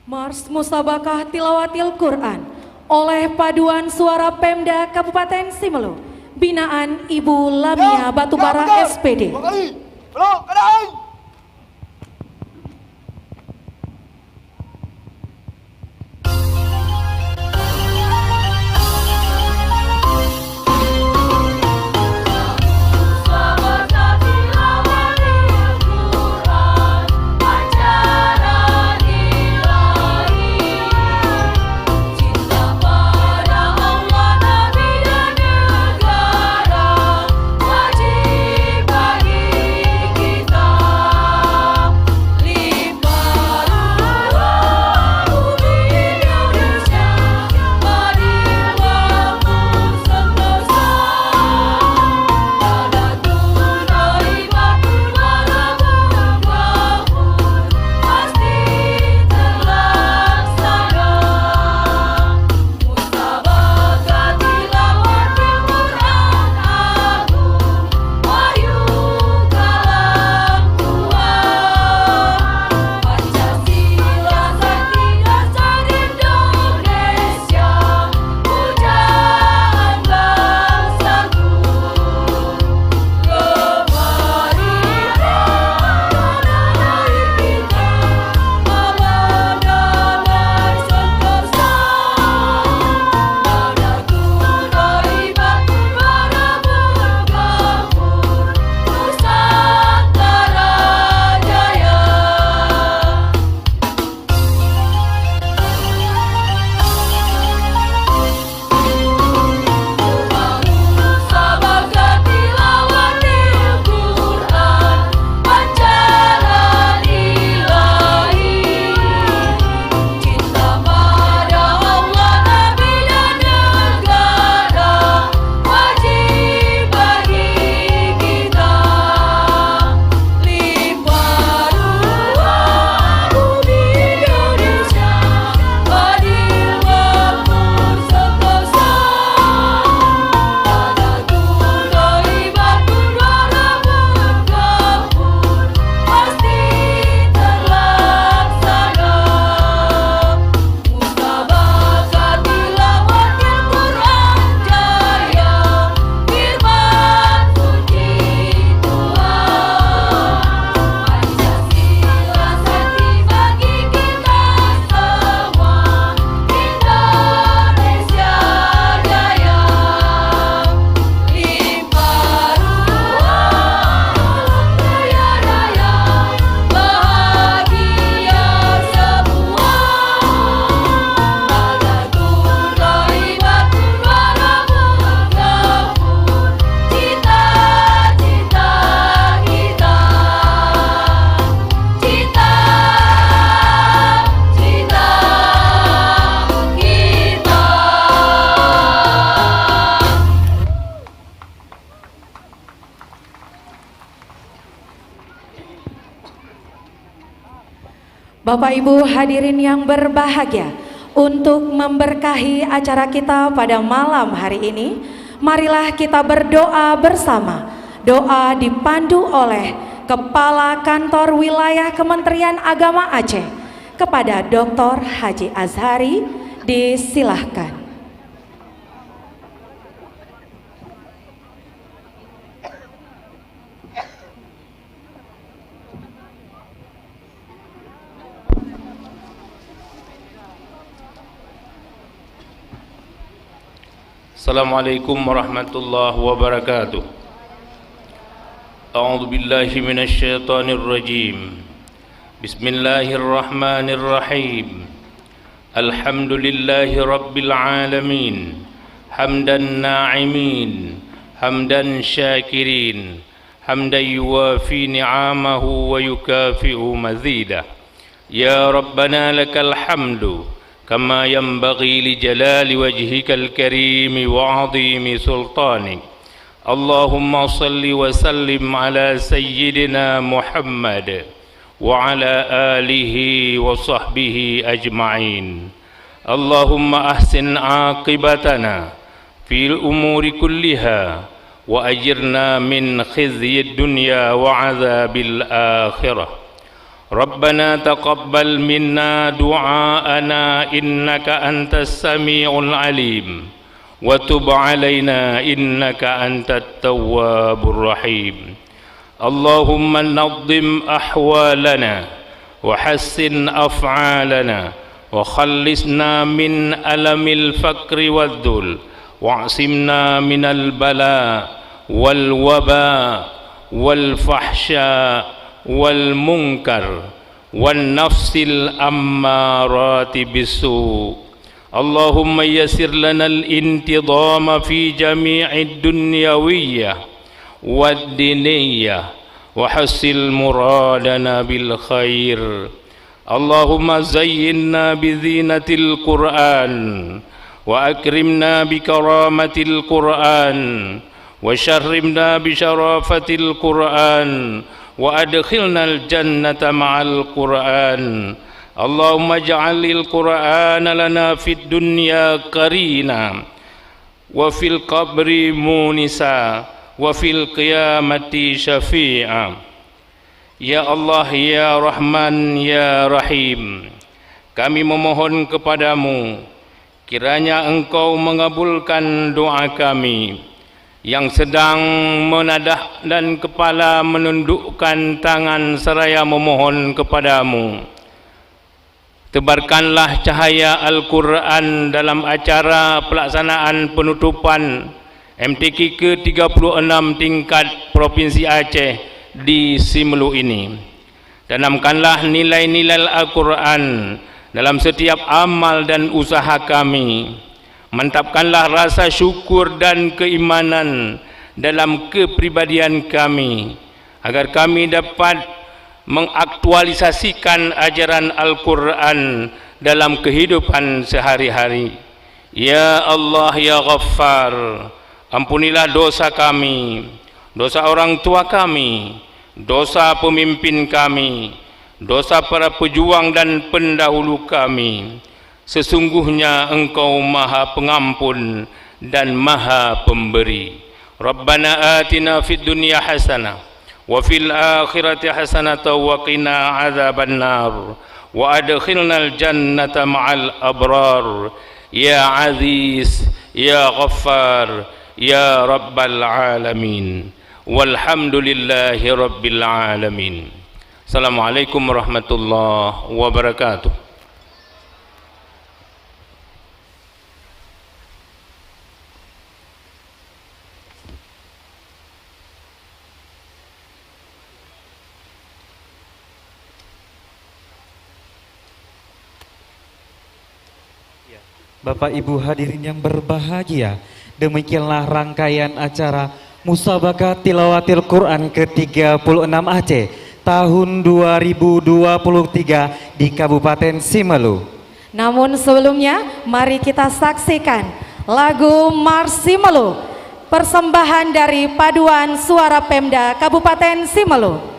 Mars Musabakah Tilawatil Quran oleh Paduan Suara Pemda Kabupaten Simelu, binaan Ibu Lamia Batubara SPD. Bapak Ibu hadirin yang berbahagia, untuk memberkahi acara kita pada malam hari ini, marilah kita berdoa bersama. Doa dipandu oleh Kepala Kantor Wilayah Kementerian Agama Aceh kepada Dr. Haji Azhari, disilahkan. Assalamualaikum warahmatullahi wabarakatuh. A'udzu billahi minasy syaithanir rajim. Bismillahirrahmanirrahim. Alhamdulillahi rabbil alamin. Hamdan na'imin, hamdan syakirin, hamdan yuwafi ni'amahu wa yukafi'u mazidah. Ya Rabbana lakal hamdu كما ينبغي لجلال وجهك الكريم وعظيم سلطانك. اللهم صل وسلم على سيدنا محمد وعلى آله وصحبه أجمعين. اللهم أحسن عاقبتنا في الأمور كلها وأجرنا من خزي الدنيا وعذاب الآخرة. ربنا تقبل منا دعاءنا إنك أنت السميع العليم وتب علينا إنك أنت التواب الرحيم اللهم نظم أحوالنا وحسن أفعالنا وخلصنا من ألم الفقر والذل واعصمنا من البلاء والوباء والفحشاء والمنكر والنفس الأمارات بالسوء اللهم يسر لنا الانتظام في جميع الدنيوية والدينية وحصل مرادنا بالخير اللهم زينا بزينة القرآن وأكرمنا بكرامة القرآن وشرمنا بشرافة القرآن وأدخلنا الجنة مع القرآن اللهم اجعل القرآن لنا في الدنيا قرينا وفي القبر مونسا وفي القيامة شفيعا Ya Allah, Ya Rahman, Ya Rahim, kami memohon kepadamu kiranya Engkau mengabulkan doa kami yang sedang menadah dan kepala menundukkan tangan seraya memohon kepadamu. Tebarkanlah cahaya Al-Quran dalam acara pelaksanaan penutupan MTQ ke-36 tingkat Provinsi Aceh di Simelu ini. Tanamkanlah nilai-nilai Al-Quran dalam setiap amal dan usaha kami. Mantapkanlah rasa syukur dan keimanan dalam kepribadian kami, agar kami dapat mengaktualisasikan ajaran Al-Quran dalam kehidupan sehari-hari. Ya Allah, Ya Ghaffar, ampunilah dosa kami, dosa orang tua kami, dosa pemimpin kami, dosa para pejuang dan pendahulu kami. Sesungguhnya Engkau Maha Pengampun dan Maha Pemberi. Rabbana atina fid dunya hasanah wa fil akhirati hasanah wa qina adzabannar wa adkhilnal jannata ma'al abrar. Ya Aziz, Ya Ghaffar, Ya Rabbal Alamin. Walhamdulillahi Rabbil Alamin. Assalamualaikum warahmatullahi wabarakatuh. Bapak Ibu hadirin yang berbahagia, demikianlah rangkaian acara Musabaqah Tilawatil Quran ke-36 Aceh tahun 2023 di Kabupaten Simelu. Namun sebelumnya, mari kita saksikan lagu Mars Simelu, persembahan dari Paduan Suara Pemda Kabupaten Simelu.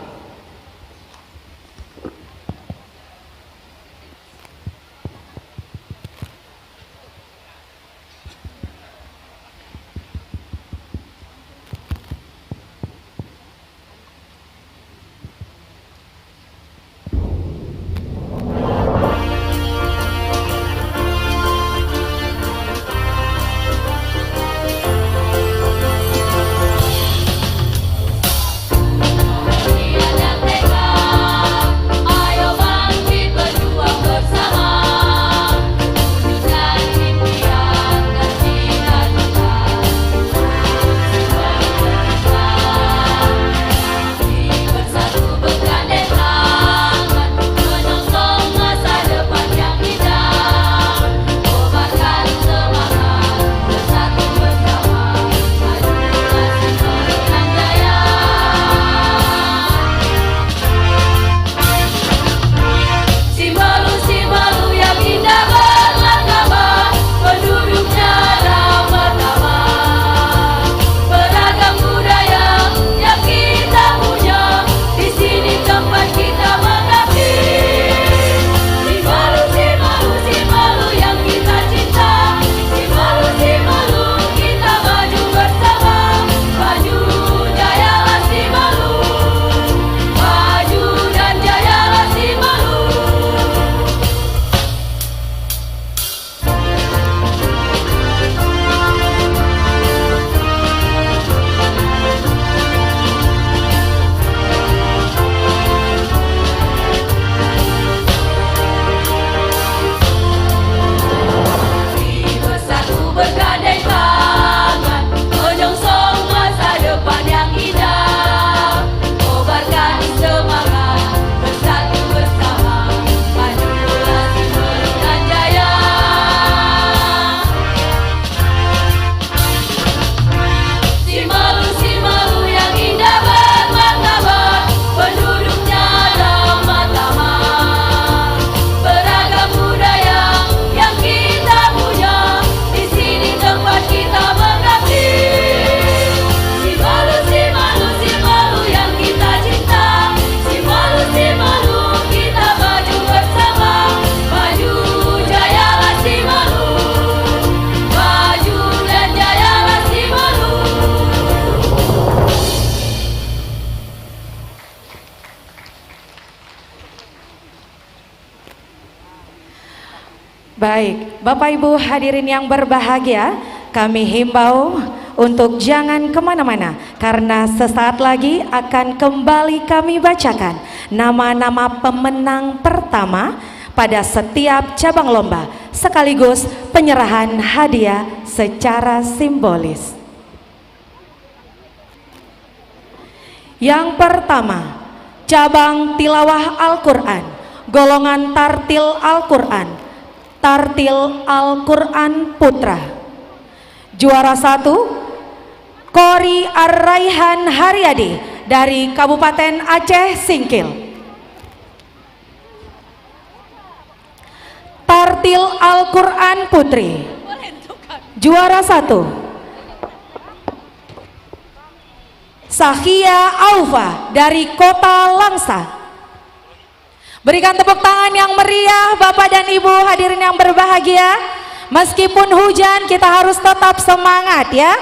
Baik, Bapak Ibu hadirin yang berbahagia, kami himbau untuk jangan kemana-mana karena sesaat lagi akan kembali kami bacakan nama-nama pemenang pertama pada setiap cabang lomba sekaligus penyerahan hadiah secara simbolis. Yang pertama, cabang tilawah Al-Quran, golongan tartil Al-Quran, tartil Al-Quran Putra. Juara 1, Kori Ar-Raihan Haryadi dari Kabupaten Aceh Singkil. Tartil Al-Quran Putri. Juara 1, Sahia Aufa dari Kota Langsa. Berikan tepuk tangan yang meriah Bapak dan Ibu hadirin yang berbahagia. Meskipun hujan kita harus tetap semangat ya.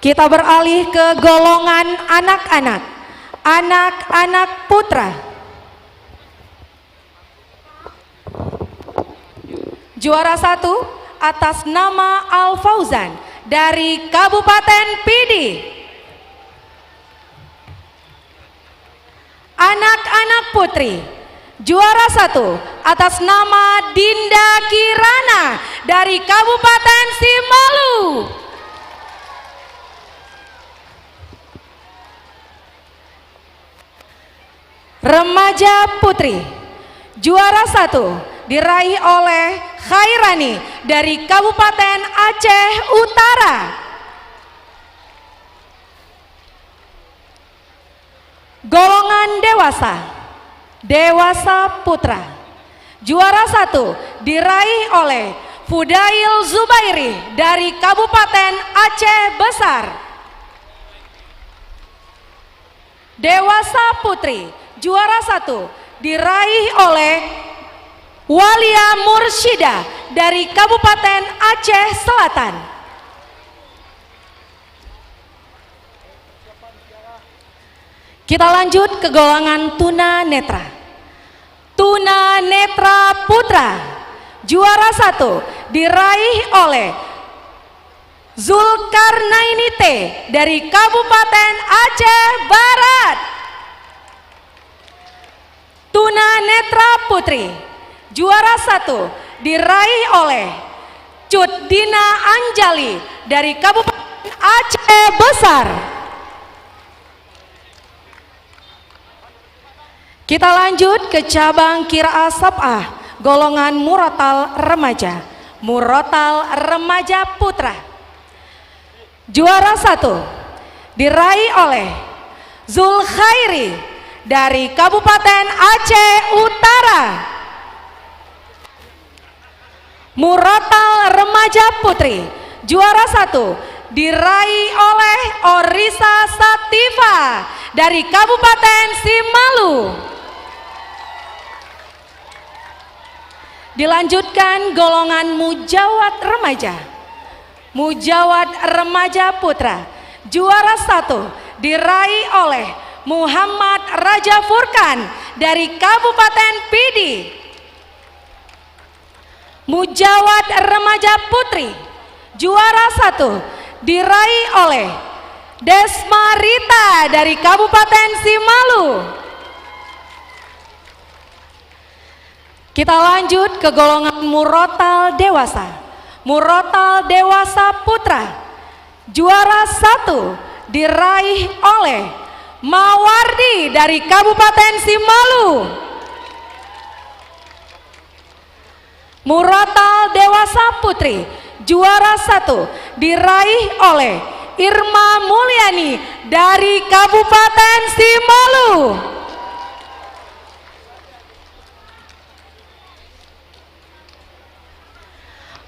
Kita beralih ke golongan anak-anak. Anak-anak putra. Juara 1 atas nama Al Fauzan dari Kabupaten Pidi. Anak-anak putri. Juara 1 atas nama Dinda Kirana dari Kabupaten Simalu. Remaja putri. Juara 1 diraih oleh Khairani dari Kabupaten Aceh Utara. Golongan dewasa, dewasa putra. Juara 1 diraih oleh Fudail Zubairi dari Kabupaten Aceh Besar. Dewasa putri, juara 1 diraih oleh Walia Mursyida dari Kabupaten Aceh Selatan. Kita lanjut ke golongan tuna netra. Tuna netra putra. Juara 1 diraih oleh Zulkarnaini T dari Kabupaten Aceh Barat. Tuna netra putri. Juara 1 diraih oleh Cut Dina Anjali dari Kabupaten Aceh Besar. Kita lanjut ke cabang Qiraah Sab'ah, golongan Murotal Remaja. Murotal Remaja Putra. Juara 1 diraih oleh Zulkhairi dari Kabupaten Aceh Utara. Murotal Remaja Putri. Juara 1 diraih oleh Orisa Sativa dari Kabupaten Simalu. Dilanjutkan golongan Mujawad Remaja. Mujawad Remaja Putra. Juara 1 diraih oleh Muhammad Raja Furkan dari Kabupaten Pidi. Mujawad Remaja Putri. Juara 1 diraih oleh Desma Rita dari Kabupaten Simalu. Kita lanjut ke golongan Murotal Dewasa. Murotal Dewasa Putra. Juara 1 diraih oleh Mawardi dari Kabupaten Simalu. Murotal Dewasa Putri. Juara 1 diraih oleh Irma Mulyani dari Kabupaten Simalu.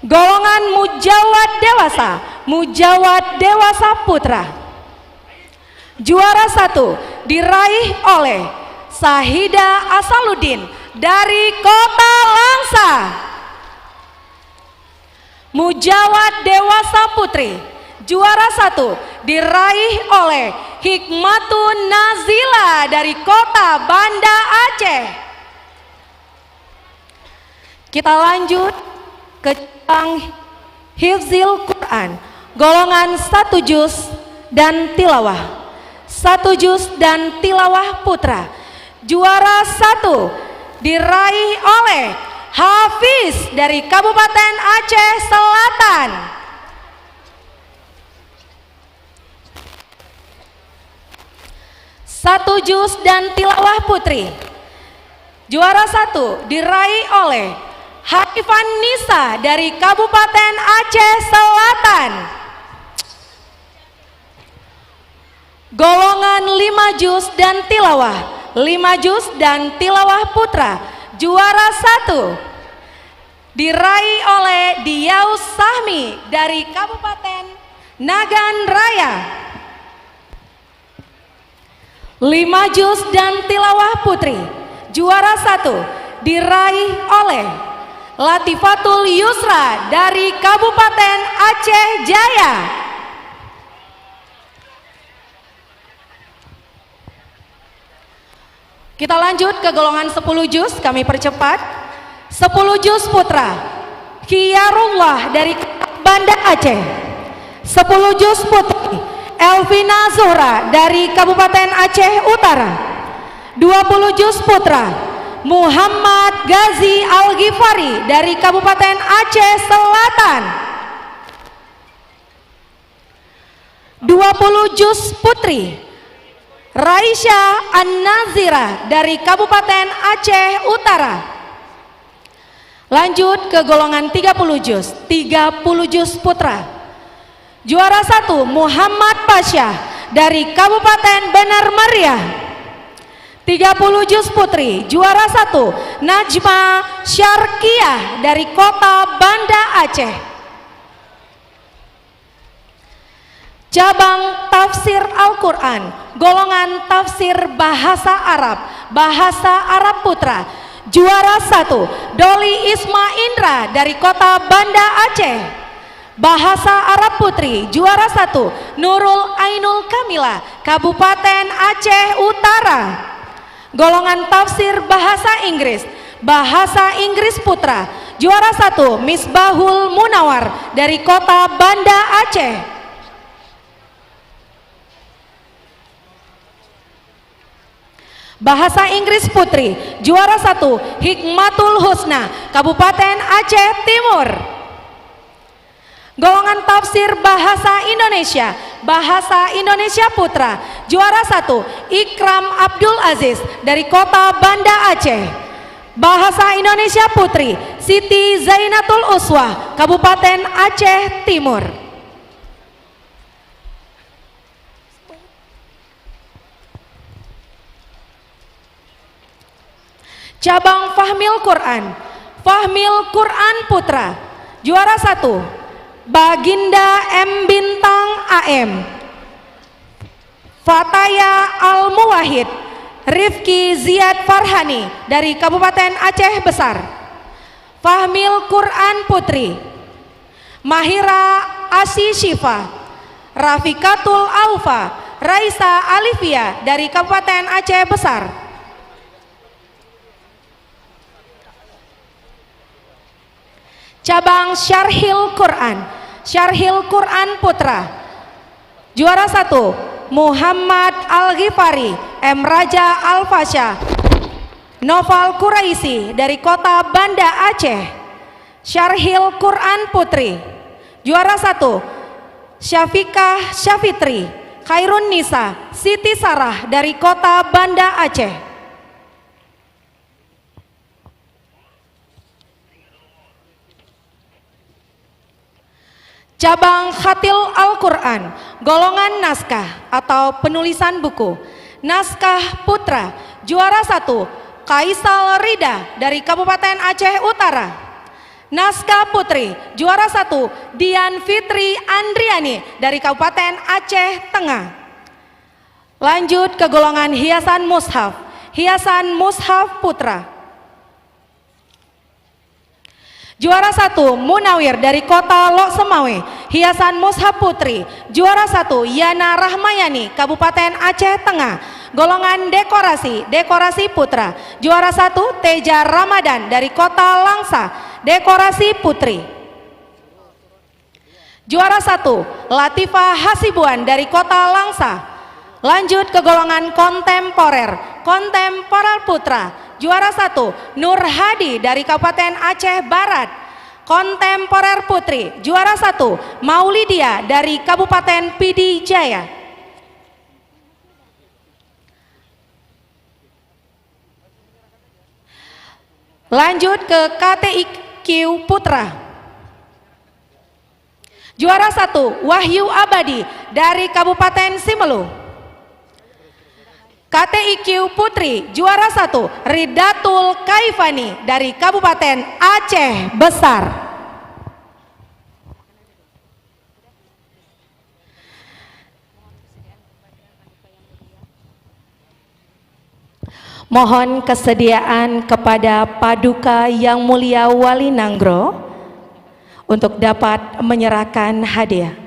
Golongan Mujawad Dewasa. Mujawad Dewasa Putra. Juara 1 diraih oleh Sahida Asaluddin dari Kota Langsa. Mujawad Dewasa Putri. Juara 1 diraih oleh Hikmatun Nazila dari kota Banda Aceh. Kita lanjut ke cabang Hifzil Quran, golongan 1 juz dan tilawah. 1 juz dan tilawah putra. Juara 1 diraih oleh Hafiz dari Kabupaten Aceh Selatan. Satu juz dan tilawah putri. Juara 1 diraih oleh Haifan Nisa dari Kabupaten Aceh Selatan. Golongan 5 juz dan tilawah. 5 juz dan tilawah putra. Juara 1 diraih oleh Diyaus Sahmi dari Kabupaten Nagan Raya. 5 juz dan tilawah putri. Juara 1 diraih oleh Latifatul Yusra dari Kabupaten Aceh Jaya. Kita lanjut ke golongan 10 juz, kami percepat. 10 juz putra, Khiyarullah dari Banda Aceh. 10 juz putri, Elvina Zuhra dari Kabupaten Aceh Utara. 20 juz putra, Muhammad Ghazi Al-Ghifari dari Kabupaten Aceh Selatan. 20 juz putri, Raisya An-Nazira dari Kabupaten Aceh Utara. Lanjut ke golongan 30 juz. 30 juz putra. Juara 1 Muhammad Pasha dari Kabupaten Benar Meriah. 30 juz putri. Juara 1 Najma Syarkiyah dari kota Banda Aceh. Cabang tafsir Al-Quran, golongan tafsir bahasa Arab putra. Juara 1 Doli Isma Indra dari kota Banda Aceh. Bahasa Arab putri. Juara 1 Nurul Ainul Kamila, Kabupaten Aceh Utara. Golongan tafsir bahasa Inggris putra. Juara 1 Misbahul Munawar dari kota Banda Aceh. Bahasa Inggris putri. Juara 1 Hikmatul Husna, Kabupaten Aceh Timur. Golongan tafsir bahasa Indonesia putra. Juara 1 Ikram Abdul Aziz dari kota Banda Aceh. Bahasa Indonesia putri, Siti Zainatul Uswah, Kabupaten Aceh Timur. Cabang Fahmil Quran putra. Juara 1 Baginda M Bintang AM, Fataya Al Muwahid, Rifki Ziyad Farhani dari Kabupaten Aceh Besar. Fahmil Quran putri, Mahira Asi Syifa, Rafikatul Alfa, Raisa Alifia dari Kabupaten Aceh Besar. Cabang Syarhil Quran putra. Juara 1 Muhammad Al-Ghifari, M Raja Al-Fasha, Noval Quraisi dari kota Banda Aceh. Syarhil Quran putri. Juara 1 Syafikah Syafitri, Khairun Nisa, Siti Sarah dari kota Banda Aceh. Cabang Khatil Al-Quran, golongan naskah atau penulisan buku. Naskah putra. Juara 1 Kaisal Rida dari Kabupaten Aceh Utara. Naskah putri. Juara 1 Dian Fitri Andriani dari Kabupaten Aceh Tengah. Lanjut ke golongan hiasan mushaf. Hiasan mushaf putra. Juara 1 Munawir dari Kota Lok Semawe, hiasan mushaf putri. Juara 1 Yana Rahmayani, Kabupaten Aceh Tengah, golongan dekorasi, dekorasi putra. Juara 1 Teja Ramadan dari Kota Langsa, dekorasi putri. Juara 1 Latifah Hasibuan dari Kota Langsa. Lanjut ke golongan kontemporer, kontemporer putra. Juara 1 Nur Hadi dari Kabupaten Aceh Barat, kontemporer putri. Juara 1 Maulidia dari Kabupaten Pidi Jaya. Lanjut ke KTIQ putra. Juara 1 Wahyu Abadi dari Kabupaten Simelu. KTIQ Putri, juara 1 Ridatul Kaifani dari Kabupaten Aceh Besar. Mohon kesediaan kepada Paduka Yang Mulia Wali Nanggro untuk dapat menyerahkan hadiah.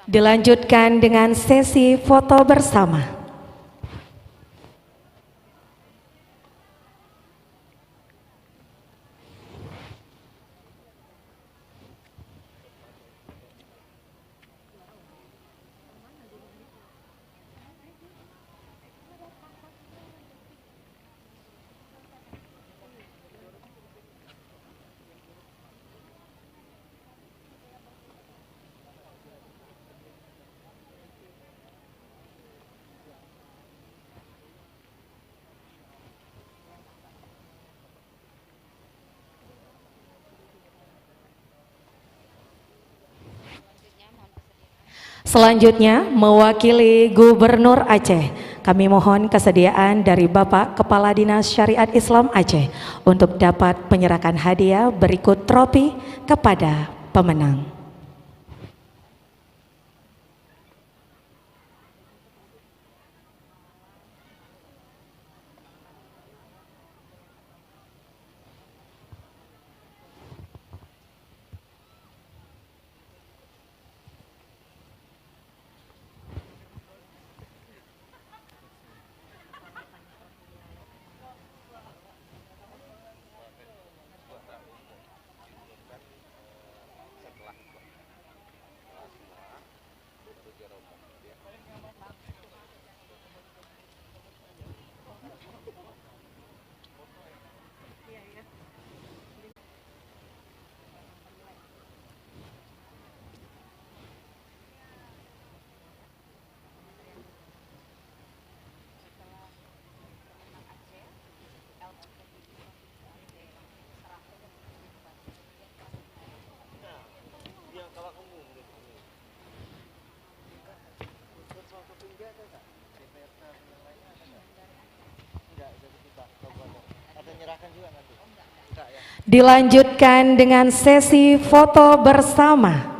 Dilanjutkan dengan sesi foto bersama. Selanjutnya, mewakili Gubernur Aceh, kami mohon kesediaan dari Bapak Kepala Dinas Syariat Islam Aceh untuk dapat menyerahkan hadiah berikut trofi kepada pemenang. Dilanjutkan dengan sesi foto bersama.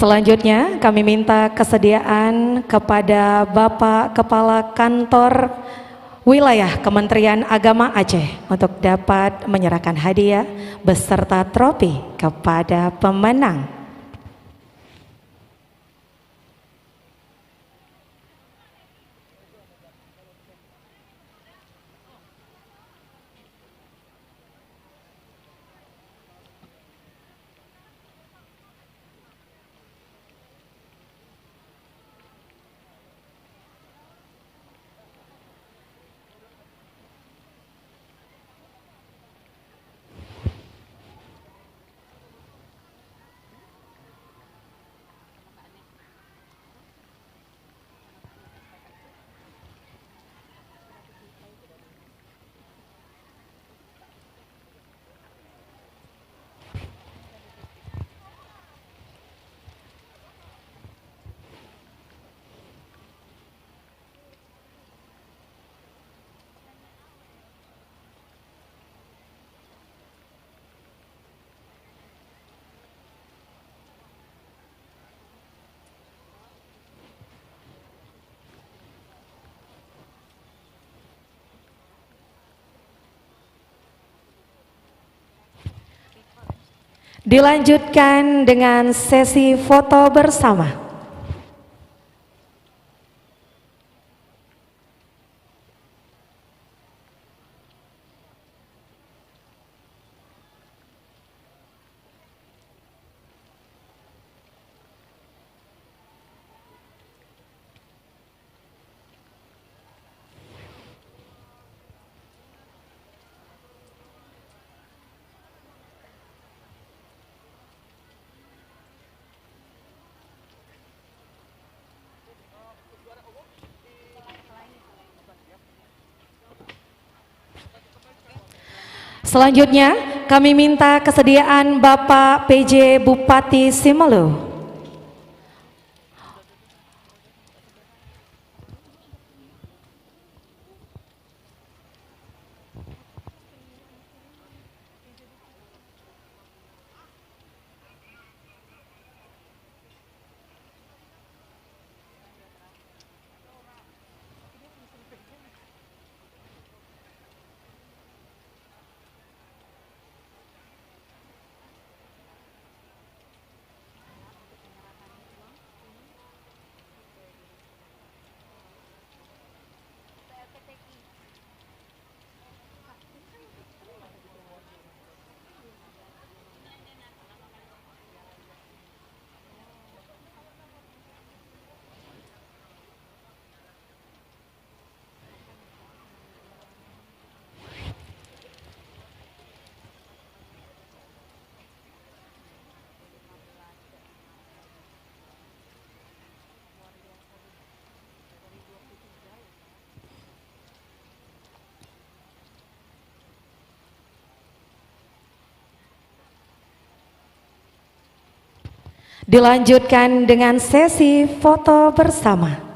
Selanjutnya kami minta kesediaan kepada Bapak Kepala Kantor Wilayah Kementerian Agama Aceh untuk dapat menyerahkan hadiah beserta trofi kepada pemenang. Dilanjutkan dengan sesi foto bersama. Selanjutnya kami minta kesediaan Bapak PJ Bupati Simelu. Dilanjutkan dengan sesi foto bersama.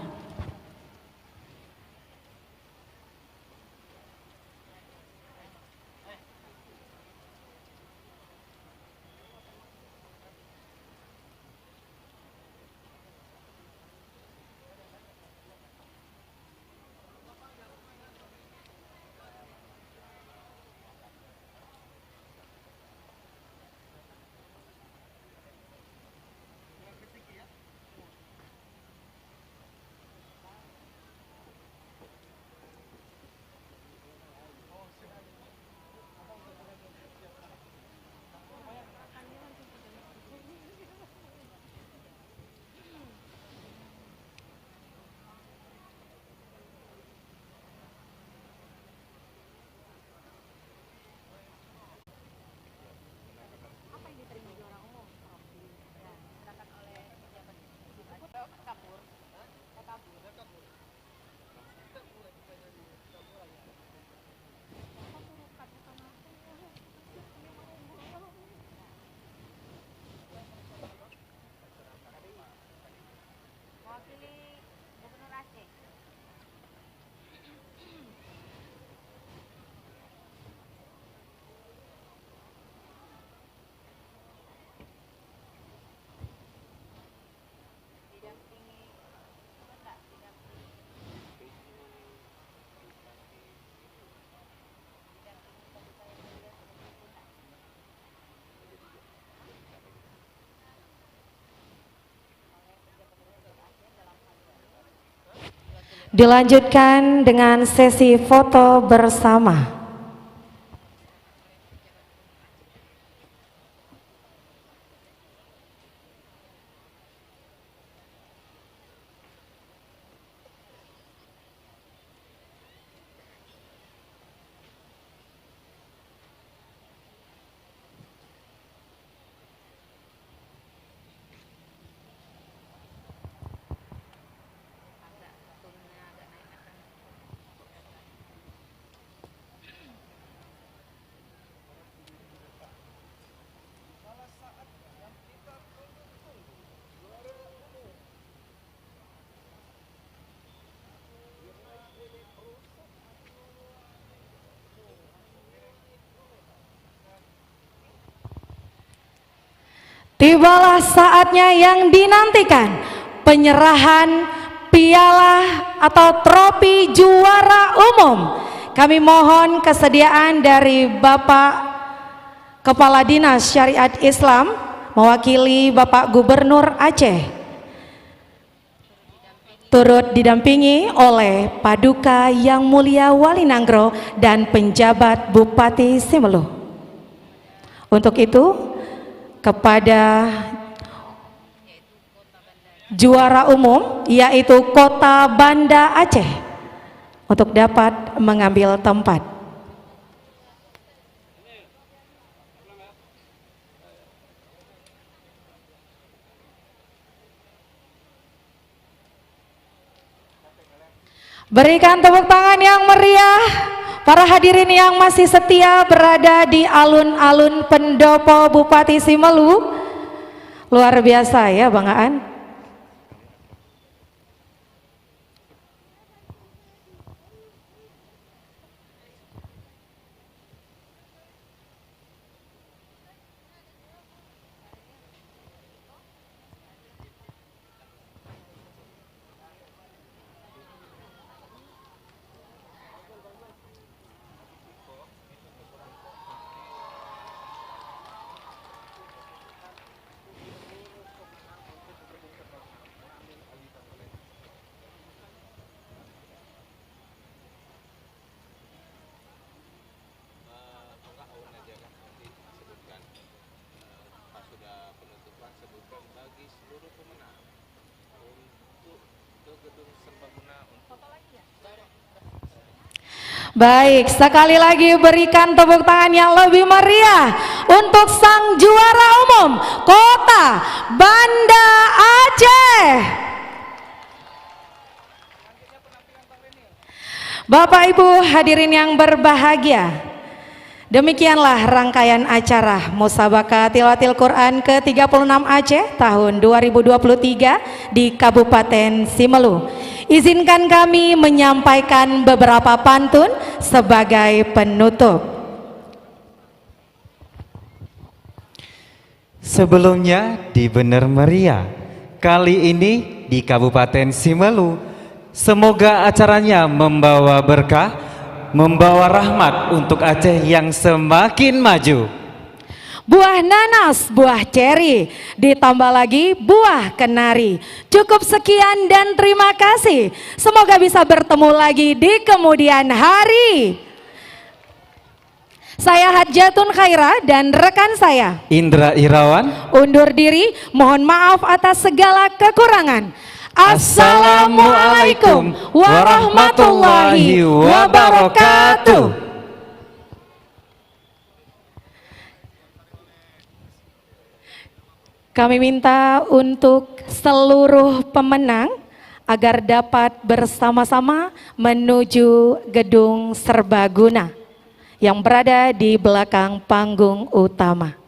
Dilanjutkan dengan sesi foto bersama. Tibalah saatnya yang dinantikan, penyerahan piala atau trofi juara umum. Kami mohon kesediaan dari Bapak Kepala Dinas Syariat Islam mewakili Bapak Gubernur Aceh, turut didampingi oleh Paduka Yang Mulia Wali Nanggro dan penjabat Bupati Simelu. Untuk itu, kepada juara umum yaitu Kota Banda Aceh untuk dapat mengambil tempat. Berikan tepuk tangan yang meriah para hadirin yang masih setia berada di alun-alun pendopo Bupati Simelu. Luar biasa ya Bang Aan. Baik, sekali lagi berikan tepuk tangan yang lebih meriah untuk sang juara umum Kota Banda Aceh. Bapak Ibu hadirin yang berbahagia, Demikianlah rangkaian acara Musabaqah Tilawatil Quran ke-36 Aceh tahun 2023 di Kabupaten Simelu. Izinkan kami menyampaikan beberapa pantun sebagai penutup. Sebelumnya di Bener Meriah, kali ini di Kabupaten Simelu. Semoga acaranya membawa berkah, membawa rahmat untuk Aceh yang semakin maju. Buah nanas, buah ceri, ditambah lagi buah kenari. Cukup sekian dan terima kasih. Semoga bisa bertemu lagi di kemudian hari. Saya Hadjatun Khaira dan rekan saya Indra Irawan undur diri, mohon maaf atas segala kekurangan. Assalamualaikum warahmatullahi wabarakatuh. Kami minta untuk seluruh pemenang agar dapat bersama-sama menuju gedung serbaguna yang berada di belakang panggung utama.